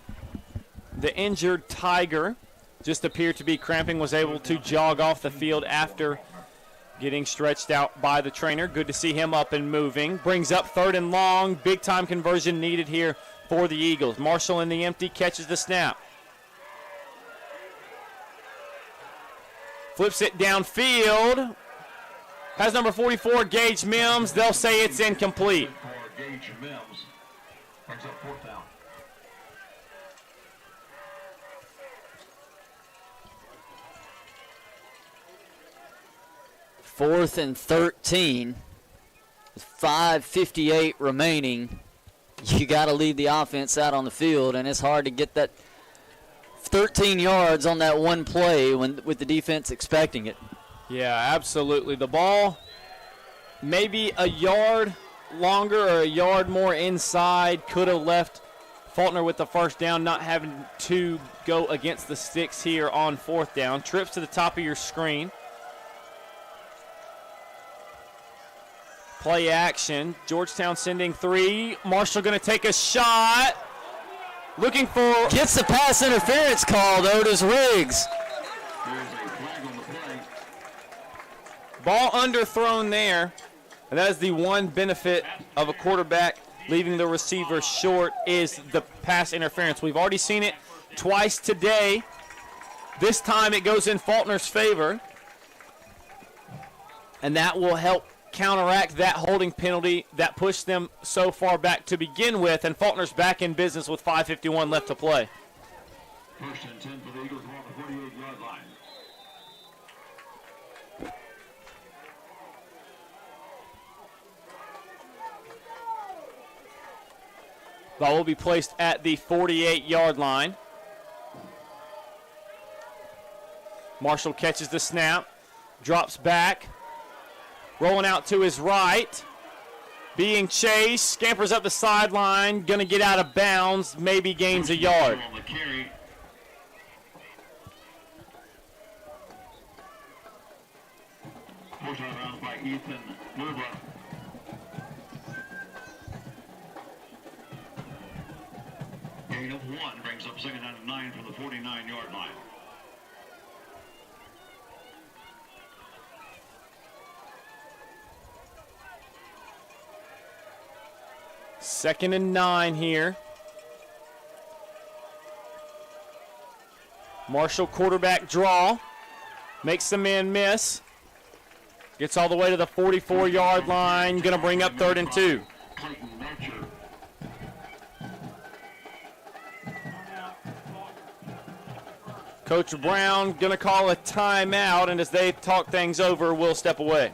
the injured Tiger just appeared to be cramping, was able to jog off the field after getting stretched out by the trainer. Good to see him up and moving. Brings up 3rd and long. Big time conversion needed here for the Eagles. Marshall in the empty, catches the snap. Flips it downfield. Has number 44, Gage Mims. They'll say it's incomplete. Gage Mims brings up 4th down. 4th and 13. With 5:58 remaining. You got to lead the offense out on the field, and it's hard to get that 13 yards on that one play with the defense expecting it. Yeah, absolutely. The ball maybe a yard longer or a yard more inside could have left Faulkner with the first down, not having to go against the sticks here on 4th down. Trips to the top of your screen. Play action. Georgetown sending 3. Marshall going to take a shot. Looking for... Gets the pass interference called, Otis Riggs. There's a flag on the play. Ball underthrown there. And that is the one benefit of a quarterback leaving the receiver short, is the pass interference. We've already seen it twice today. This time it goes in Faulkner's favor. And that will help counteract that holding penalty that pushed them so far back to begin with. And Faulkner's back in business with 5:51 left to play. 1st and 10 for the Eagles on the 48-yard line. Ball will be placed at the 48-yard line. Marshall catches the snap, drops back, rolling out to his right, being chased, scampers up the sideline, going to get out of bounds, maybe gains a yard. On the carry. Forced out of bounds by Ethan Luba. Gain of 1 brings up 2nd down and 9 from the 49-yard line. Second and 9 here. Marshall quarterback draw. Makes the man miss. Gets all the way to the 44-yard line. Going to bring up 3rd and 2. Clayton Nurture. Coach Brown going to call a timeout, and as they talk things over, we'll step away.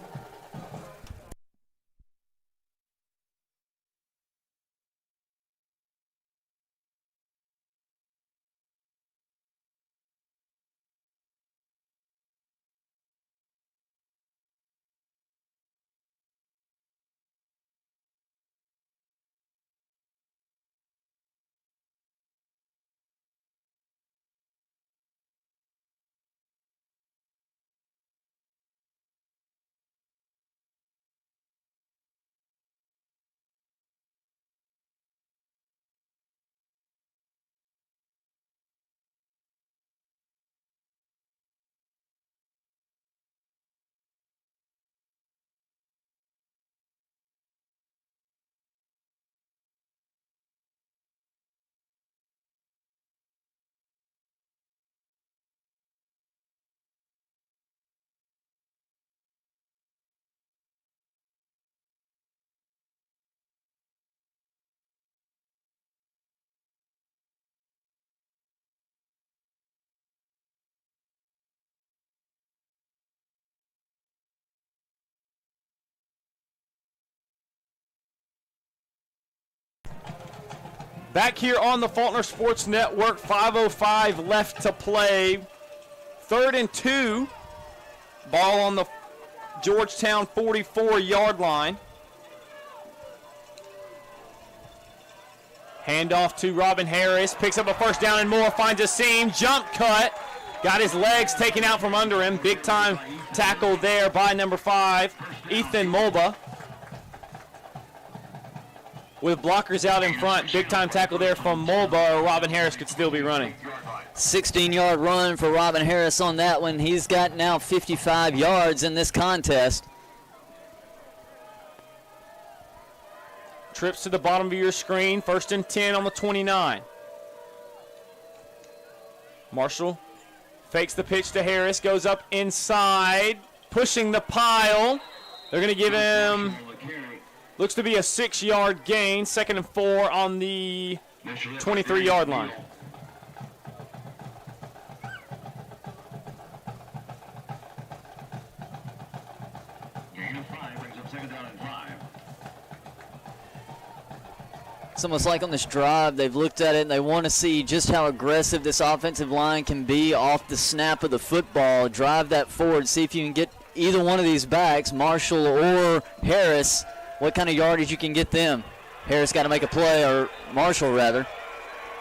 Back here on the Faulkner Sports Network, 5:05 left to play. 3rd and 2. Ball on the Georgetown 44-yard line. Handoff to Robin Harris. Picks up a first down and more. Finds a seam. Jump cut. Got his legs taken out from under him. Big time tackle there by number 5, Ethan Mulba. with blockers out in front. Big time tackle there from Mulba, or Robin Harris could still be running. 16-yard run for Robin Harris on that one. He's got now 55 yards in this contest. Trips to the bottom of your screen. 1st and 10 on the 29. Marshall fakes the pitch to Harris, goes up inside, pushing the pile. They're going to give him, looks to be a 6-yard gain. 2nd and 4 on the 23-yard line. Gain of 5 brings up 2nd down and 5. It's almost like on this drive, they've looked at it and they want to see just how aggressive this offensive line can be off the snap of the football. Drive that forward, see if you can get either one of these backs, Marshall or Harris, what kind of yardage you can get them. Harris got to make a play, or Marshall rather.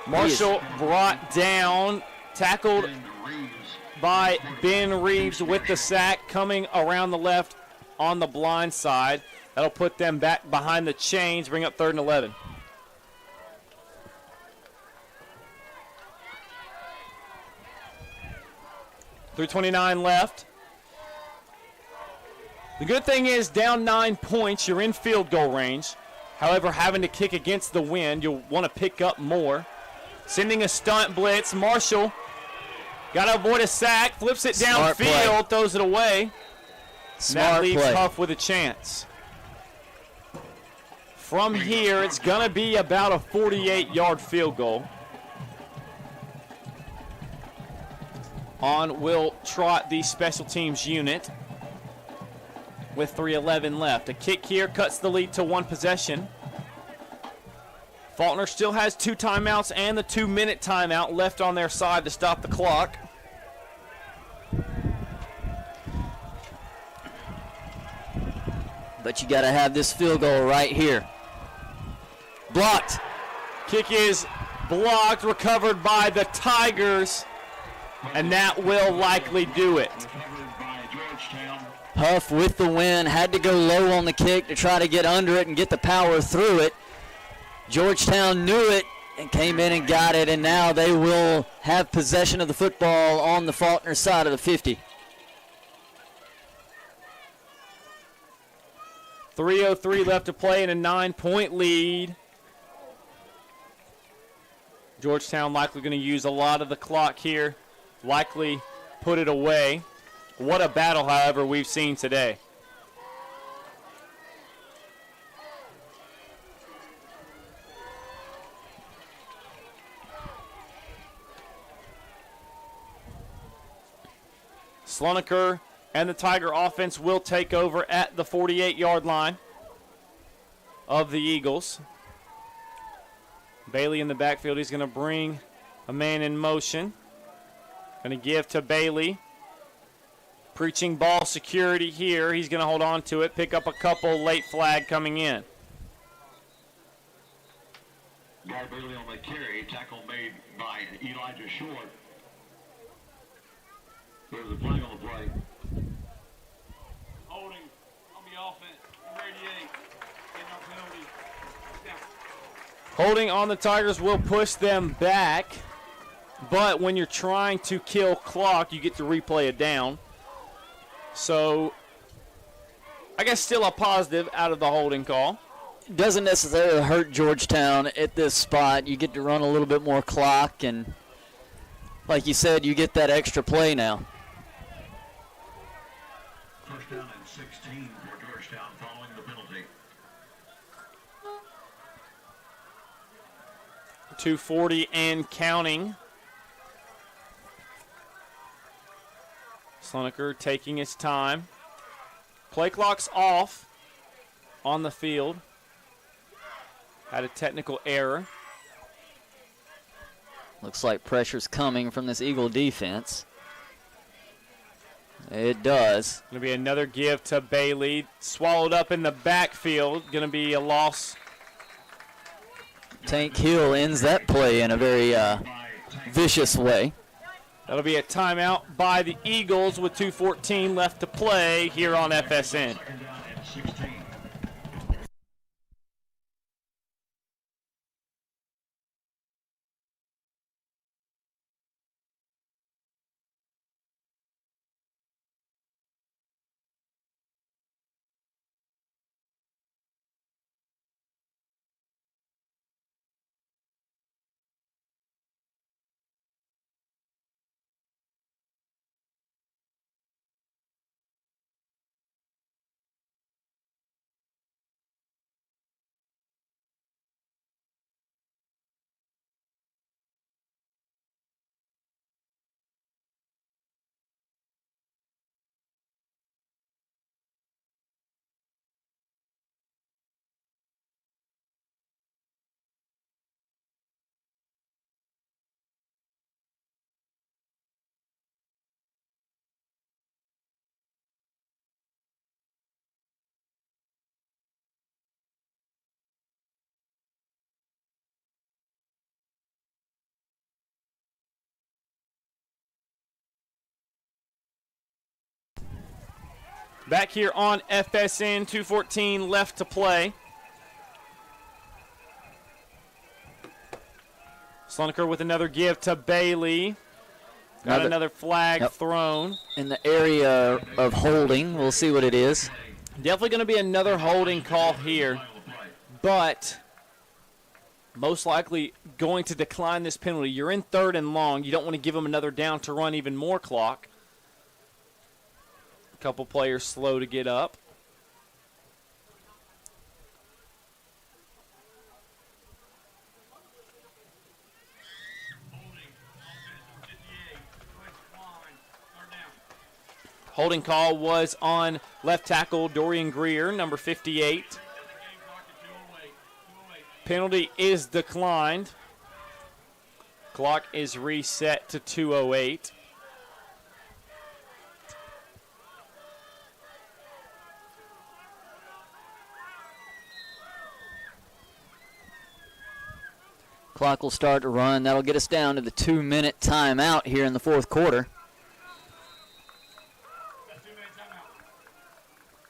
Marshall brought down, tackled by Ben Reeves with the sack, coming around the left on the blind side. That'll put them back behind the chains, bring up 3rd and 11. .329 left. The good thing is, down 9 points, you're in field goal range. However, having to kick against the wind, you'll want to pick up more. Sending a stunt blitz. Marshall got to avoid a sack, flips it downfield, throws it away. That leaves Huff with a chance. From here, it's going to be about a 48-yard field goal. On will trot the special teams unit with 3:11 left. A kick here cuts the lead to 1 possession. Faulkner still has 2 timeouts and the 2-minute timeout left on their side to stop the clock. But you got to have this field goal right here. Blocked. Kick is blocked, recovered by the Tigers, and that will likely do it. Huff with the win, had to go low on the kick to try to get under it and get the power through it. Georgetown knew it and came in and got it, and now they will have possession of the football on the Faulkner side of the 50. 3:03 left to play in a 9-point lead. Georgetown likely going to use a lot of the clock here, likely put it away. What a battle, however, we've seen today. Slonaker and the Tiger offense will take over at the 48-yard line of the Eagles. Bailey in the backfield. He's going to bring a man in motion. Going to give to Bailey. Preaching ball security here. He's going to hold on to it. Pick up a couple. Late flag coming in. Guard Bailey on the carry. Tackle made by Elijah Short. There's a flag on the play. Holding on the offense. 38. Getting our penalty. Down. Holding on the Tigers will push them back. But when you're trying to kill clock, you get to replay it down. So, I guess still a positive out of the holding call. Doesn't necessarily hurt Georgetown at this spot. You get to run a little bit more clock, and like you said, you get that extra play now. First down and 16 for Georgetown following the penalty. 2:40 and counting. Slonaker taking his time. Play clock's off on the field. Had a technical error. Looks like pressure's coming from this Eagle defense. It does. Going to be another give to Bailey. Swallowed up in the backfield. Going to be a loss. Tank Hill ends that play in a very vicious way. That'll be a timeout by the Eagles with 2:14 left to play here on FSN. Back here on FSN, 2:14 left to play. Slonaker with another give to Bailey. Got another flag thrown. In the area of holding. We'll see what it is. Definitely going to be another holding call here, but most likely going to decline this penalty. You're in 3rd and long. You don't want to give them another down to run even more clock. A couple players slow to get up. Holding call was on left tackle Dorian Greer, number 58. Penalty is declined. Clock is reset to 2:08. Clock will start to run. That'll get us down to the 2-minute timeout here in the 4th quarter.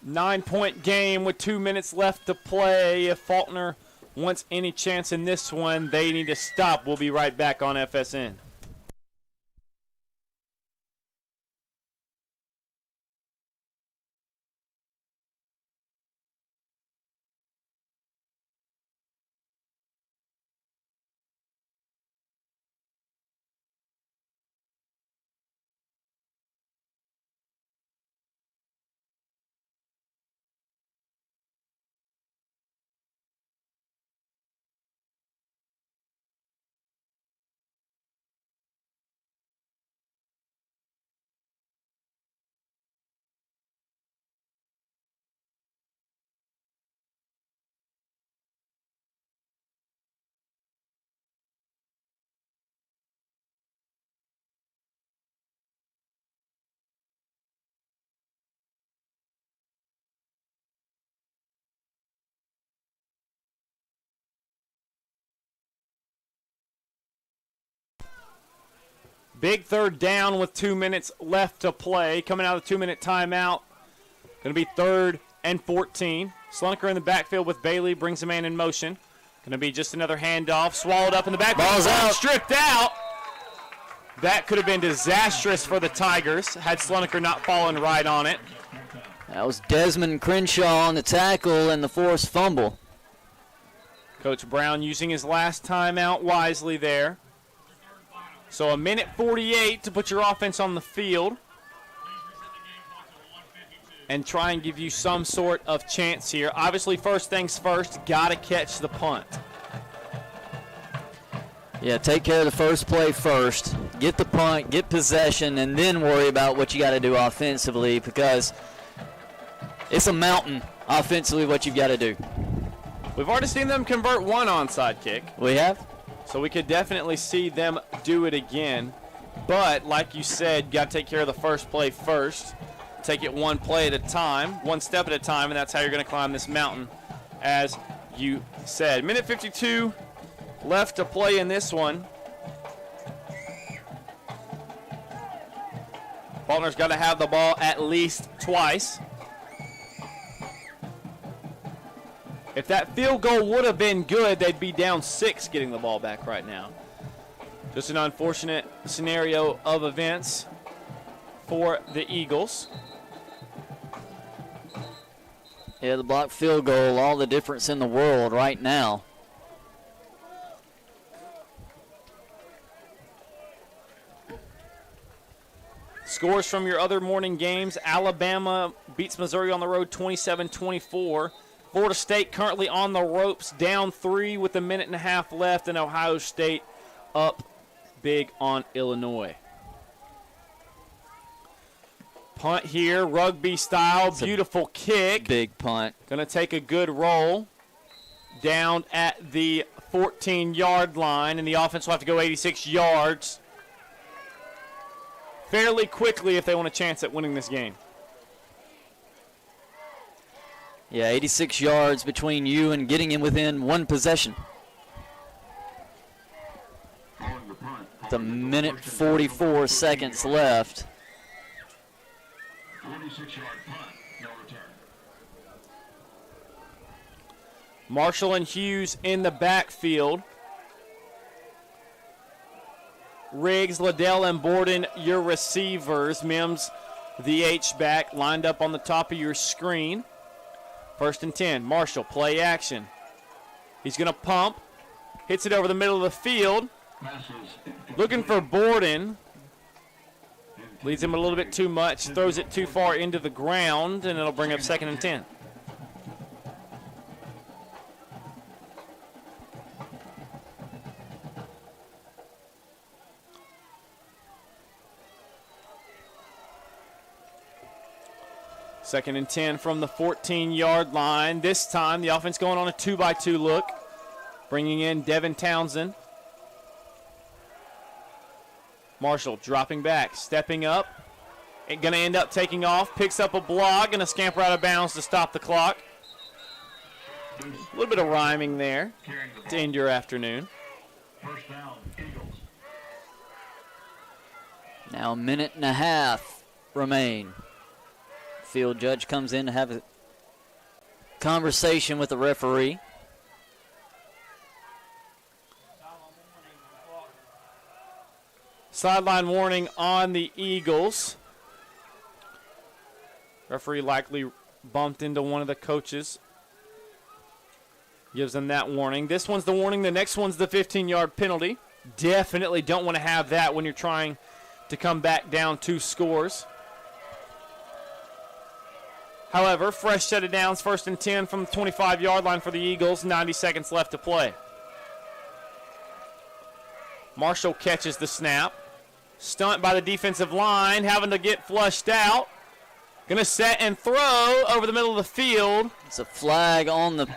9-point game with 2 minutes left to play. If Faulkner wants any chance in this one, they need to stop. We'll be right back on FSN. Big 3rd down with 2 minutes left to play. Coming out of the 2-minute timeout. Going to be 3rd and 14. Slonaker in the backfield with Bailey. Brings a man in motion. Going to be just another handoff. Swallowed up in the backfield. Ball's out. Stripped out. That could have been disastrous for the Tigers had Slonaker not fallen right on it. That was Desmond Crenshaw on the tackle and the forced fumble. Coach Brown using his last timeout wisely there. So 1:48 to put your offense on the field and try and give you some sort of chance here. Obviously, first things first, got to catch the punt. Yeah, take care of the first play first. Get the punt, get possession, and then worry about what you got to do offensively because it's a mountain offensively what you've got to do. We've already seen them convert one onside kick. We have? So we could definitely see them do it again. But like you said, got to take care of the first play first. Take it one play at a time, one step at a time, and that's how you're going to climb this mountain, as you said. 1:52 left to play in this one. Faulkner's got to have the ball at least twice. If that field goal would have been good, they'd be down 6 getting the ball back right now. Just an unfortunate scenario of events for the Eagles. Yeah, the blocked field goal, all the difference in the world right now. Scores from your other morning games. Alabama beats Missouri on the road 27-24. Florida State currently on the ropes, down 3 with a minute and a half left, and Ohio State up big on Illinois. Punt here, rugby style, beautiful kick. Big punt. Going to take a good roll down at the 14-yard line, and the offense will have to go 86 yards fairly quickly if they want a chance at winning this game. Yeah, 86 yards between you and getting in within one possession. With a minute 44 seconds left. 46-yard punt. No return. Marshall and Hughes in the backfield. Riggs, Liddell, and Borden, your receivers. Mims, the H-back, lined up on the top of your screen. 1st and 10. Marshall, play action. He's going to pump. Hits it over the middle of the field. Looking for Borden. Leads him a little bit too much. Throws it too far into the ground, and it'll bring up 2nd and 10. Second and 10 from the 14-yard line. This time, the offense going on a 2-by-2 look, bringing in Devin Townsend. Marshall dropping back, stepping up. Going to end up taking off, picks up a block, and a scamper out of bounds to stop the clock. A little bit of rhyming there to end your afternoon. First down, Eagles. Now a minute and a half remain. Field judge comes in to have a conversation with the referee. Sideline warning on the Eagles. Referee likely bumped into one of the coaches. Gives them that warning. This one's the warning. The next one's the 15-yard penalty. Definitely don't want to have that when you're trying to come back down 2 scores. However, fresh set of downs, 1st and 10 from the 25-yard line for the Eagles. 90 seconds left to play. Marshall catches the snap. Stunt by the defensive line, having to get flushed out. Going to set and throw over the middle of the field. It's a flag on the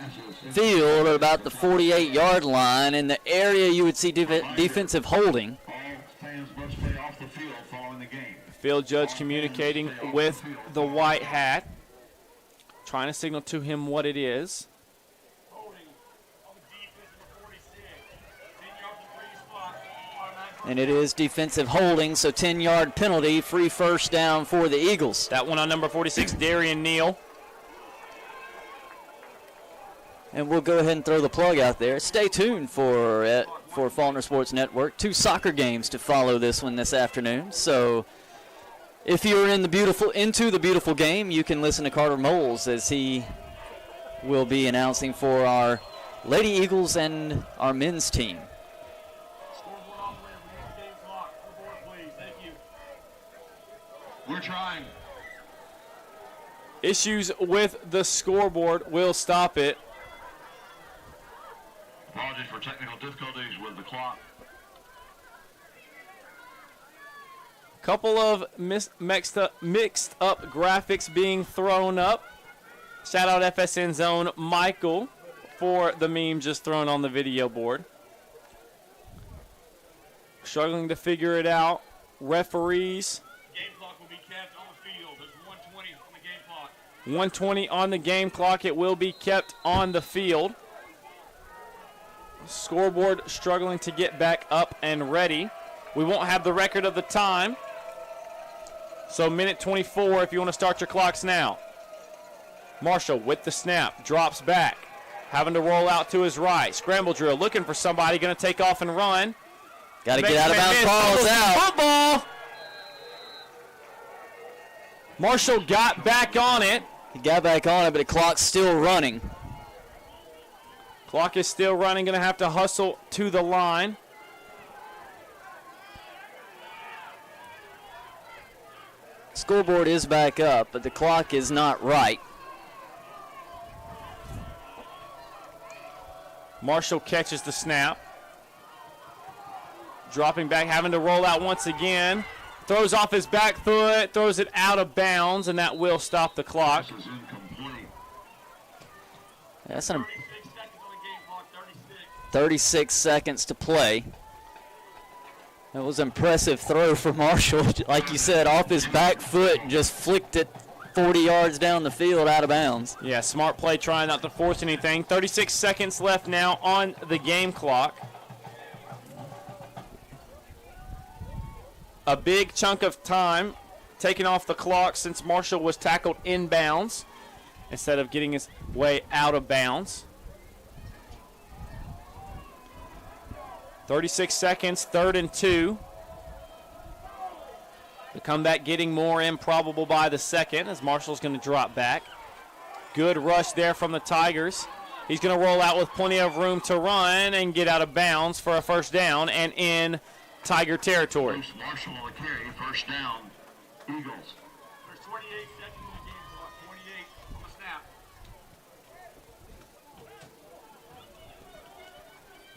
field at about the 48-yard line. In the area you would see defensive holding. All fans must stay off the field following the game. Field judge communicating with the white hat, trying to signal to him what it is. And it is defensive holding, so 10-yard penalty, free first down for the Eagles. That one on number 46, Darian Neal. And we'll go ahead and throw the plug out there. Stay tuned for Faulkner Sports Network. 2 soccer games to follow this one this afternoon. So if you're into the beautiful game, you can listen to Carter Moles as he will be announcing for our Lady Eagles and our men's team. We're trying. Issues with the scoreboard will stop it. Apologies for technical difficulties with the clock. Couple of mixed up graphics being thrown up. Shout out FSN Zone Michael for the meme just thrown on the video board. Struggling to figure it out. Referees. Game clock will be kept on the field. There's 1:20 on the game clock. 1:20 on the game clock. It will be kept on the field. Scoreboard struggling to get back up and ready. We won't have the record of the time. So minute 24 if you want to start your clocks now. Marshall with the snap, drops back. Having to roll out to his right. Scramble drill, looking for somebody, going to take off and run. Got to get out of bounds, calls out. Football! Marshall got back on it. He got back on it, but the clock's still running. Clock is still running, going to have to hustle to the line. Scoreboard is back up, but the clock is not right. Marshall catches the snap. Dropping back, having to roll out once again. Throws off his back foot, throws it out of bounds, and that will stop the clock. This is incomplete. That's 36 seconds on the game clock. 36. 36 seconds to play. That was an impressive throw for Marshall. Like you said, off his back foot and just flicked it 40 yards down the field out of bounds. Yeah, smart play, trying not to force anything. 36 seconds left now on the game clock. A big chunk of time taken off the clock since Marshall was tackled inbounds instead of getting his way out of bounds. 36 seconds, 3rd and 2. The comeback getting more improbable by the second as Marshall's going to drop back. Good rush there from the Tigers. He's going to roll out with plenty of room to run and get out of bounds for a first down and in Tiger territory. Marshall on the carry, first down, Eagles. There's 28 seconds in the game clock. 28 on the snap.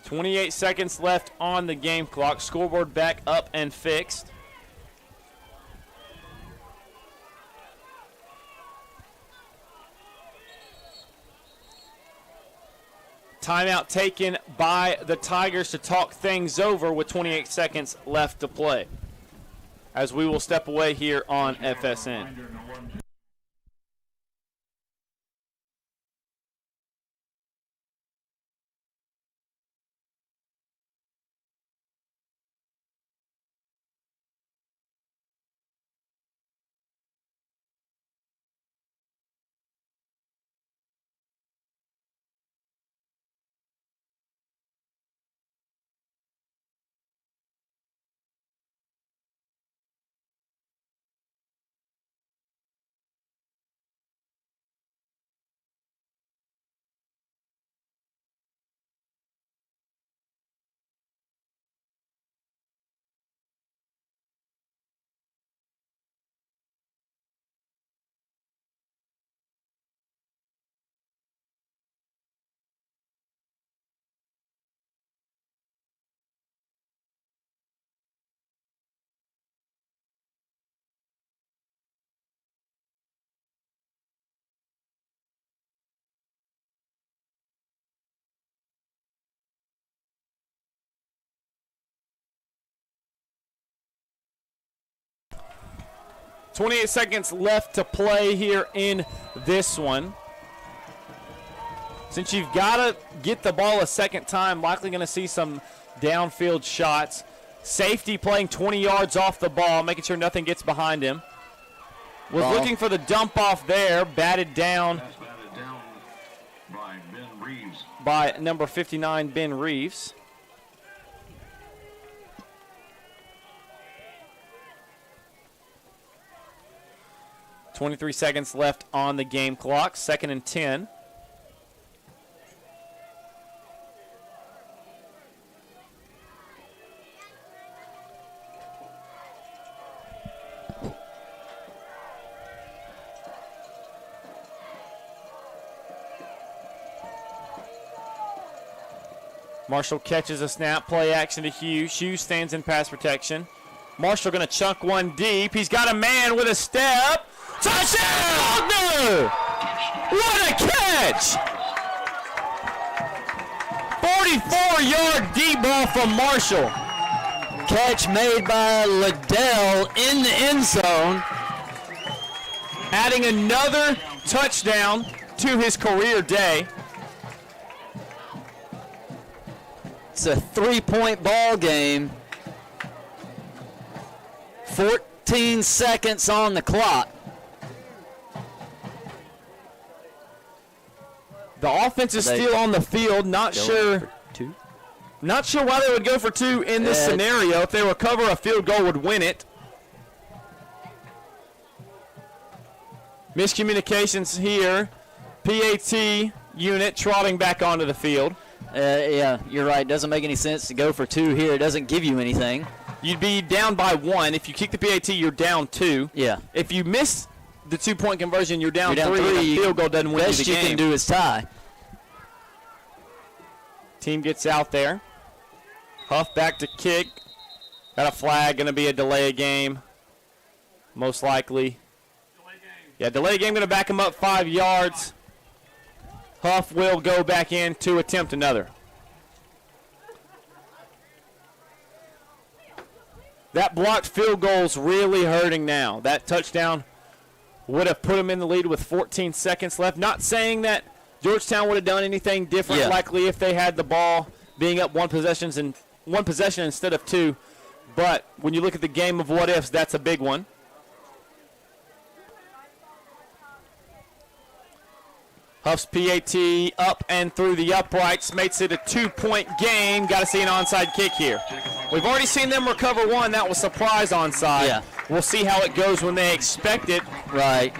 28 seconds left on the game clock. Scoreboard back up and fixed. Timeout taken by the Tigers to talk things over with 28 seconds left to play. As we will step away here on FSN. 28 seconds left to play here in this one. Since you've got to get the ball a second time, likely going to see some downfield shots. Safety playing 20 yards off the ball, making sure nothing gets behind him. Was looking for the dump off there, batted down. That's batted down by Ben Reeves. By number 59, Ben Reeves. .23 seconds left on the game clock. 2nd and 10. Marshall catches a snap, play action to Hughes. Hughes stands in pass protection. Marshall going to chunk one deep. He's got a man with a step. Touchdown! Faulkner! What a catch! 44-yard deep ball from Marshall. Catch made by Liddell in the end zone. Adding another touchdown to his career day. It's a 3-point ball game. 14 seconds on the clock. The offense is still on the field. Not sure why they would go for two in this scenario. If they recover, a field goal would win it. Miscommunications here. PAT unit trotting back onto the field. Yeah, you're right. Doesn't make any sense to go for two here. It doesn't give you anything. You'd be down by 1. If you kick the PAT, you're down 2. Yeah. If you miss the 2-point conversion, you're down 3. The field goal doesn't win you the best you game. can do is tie. Team gets out there. Huff back to kick. Got a flag. Going to be a delay game. Most likely. Yeah, delay game going to back him up 5 yards. Huff will go back in to attempt another. That blocked field goal's really hurting now. That touchdown would have put him in the lead with 14 seconds left. Not saying that Georgetown would have done anything different, likely if they had the ball being up one possession instead of 2. But when you look at the game of what ifs, that's a big one. Huff's PAT up and through the uprights makes it a 2-point game. Got to see an onside kick here. We've already seen them recover one. That was surprise onside. Yeah. We'll see how it goes when they expect it. Right.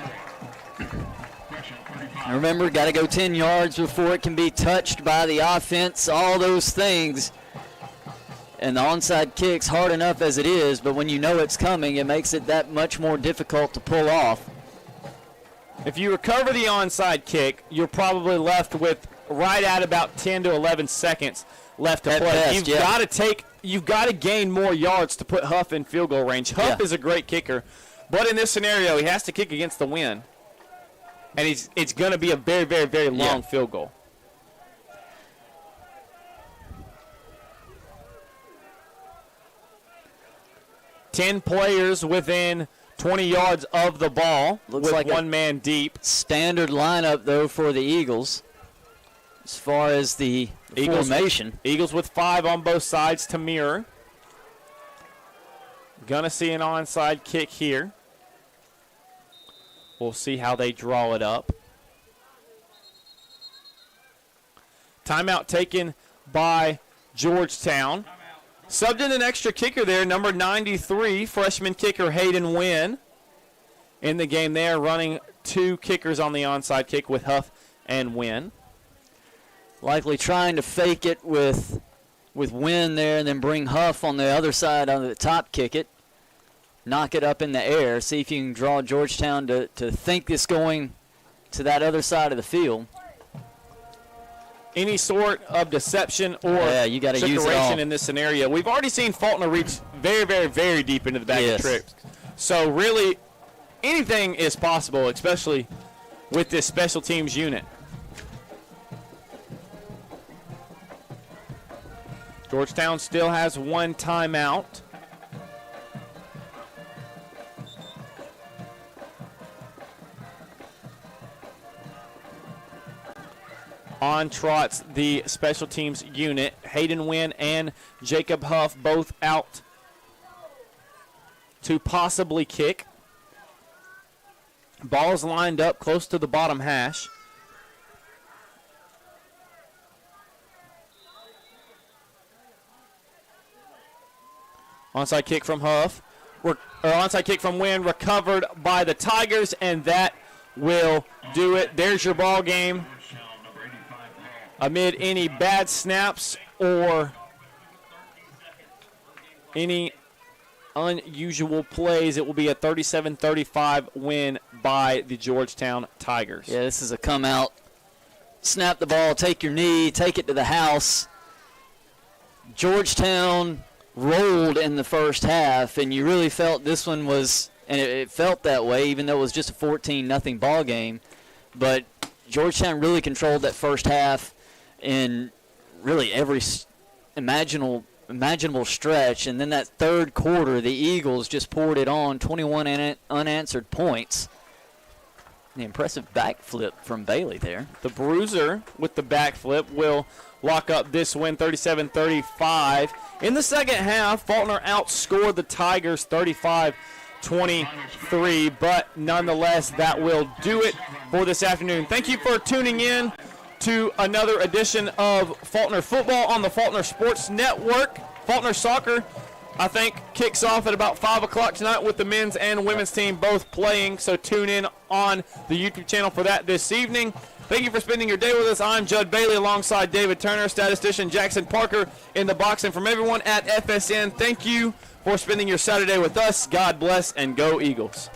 Remember, got to go 10 yards before it can be touched by the offense, all those things. And the onside kick's hard enough as it is, but when you know it's coming, it makes it that much more difficult to pull off. If you recover the onside kick, you're probably left with right at about 10 to 11 seconds left to At play. best, You've got to gain more yards to put Huff in field goal range. Huff is a great kicker, but in this scenario, he has to kick against the wind. And it's going to be a very, very, very long field goal. Ten players within 20 yards of the ball. Looks with like one man deep. Standard lineup, though, for the Eagles as far as the formation. Eagles with 5 on both sides to mirror. Gonna see an onside kick here. We'll see how they draw it up. Timeout taken by Georgetown. Subbed in an extra kicker there, number 93, freshman kicker Hayden Wynn. In the game there, running 2 kickers on the onside kick with Huff and Wynn. Likely trying to fake it with Wynn there and then bring Huff on the other side on the top kick it. Knock it up in the air. See if you can draw Georgetown to think this going to that other side of the field. Any sort of deception or you gotta use it all in this scenario. We've already seen Faulkner reach very, very, very deep into the bag of tricks. So really, anything is possible, especially with this special teams unit. Georgetown still has 1 timeout. On trots the special teams unit. Hayden Wynn and Jacob Huff both out to possibly kick. Ball's lined up close to the bottom hash. Onside kick from Huff. Onside kick from Wynn, recovered by the Tigers, and that will do it. There's your ball game. Amid any bad snaps or any unusual plays, it will be a 37-35 win by the Georgetown Tigers. Yeah, this is a come out, snap the ball, take your knee, take it to the house. Georgetown rolled in the first half, and you really felt this one was, and it felt that way, even though it was just a 14-0 ball game. But Georgetown really controlled that first half in really every imaginable stretch, and then that third quarter, the Eagles just poured it on, 21 unanswered points. The impressive backflip from Bailey there. The Bruiser with the backflip will lock up this win, 37-35. In the second half, Faulkner outscored the Tigers 35-23, but nonetheless, that will do it for this afternoon. Thank you for tuning in to another edition of Faulkner Football on the Faulkner Sports Network. Faulkner Soccer, I think, kicks off at about 5 o'clock tonight with the men's and women's team both playing, so tune in on the YouTube channel for that this evening. Thank you for spending your day with us. I'm Judd Bailey alongside David Turner, statistician Jackson Parker in the box, and from everyone at FSN, thank you for spending your Saturday with us. God bless and go Eagles.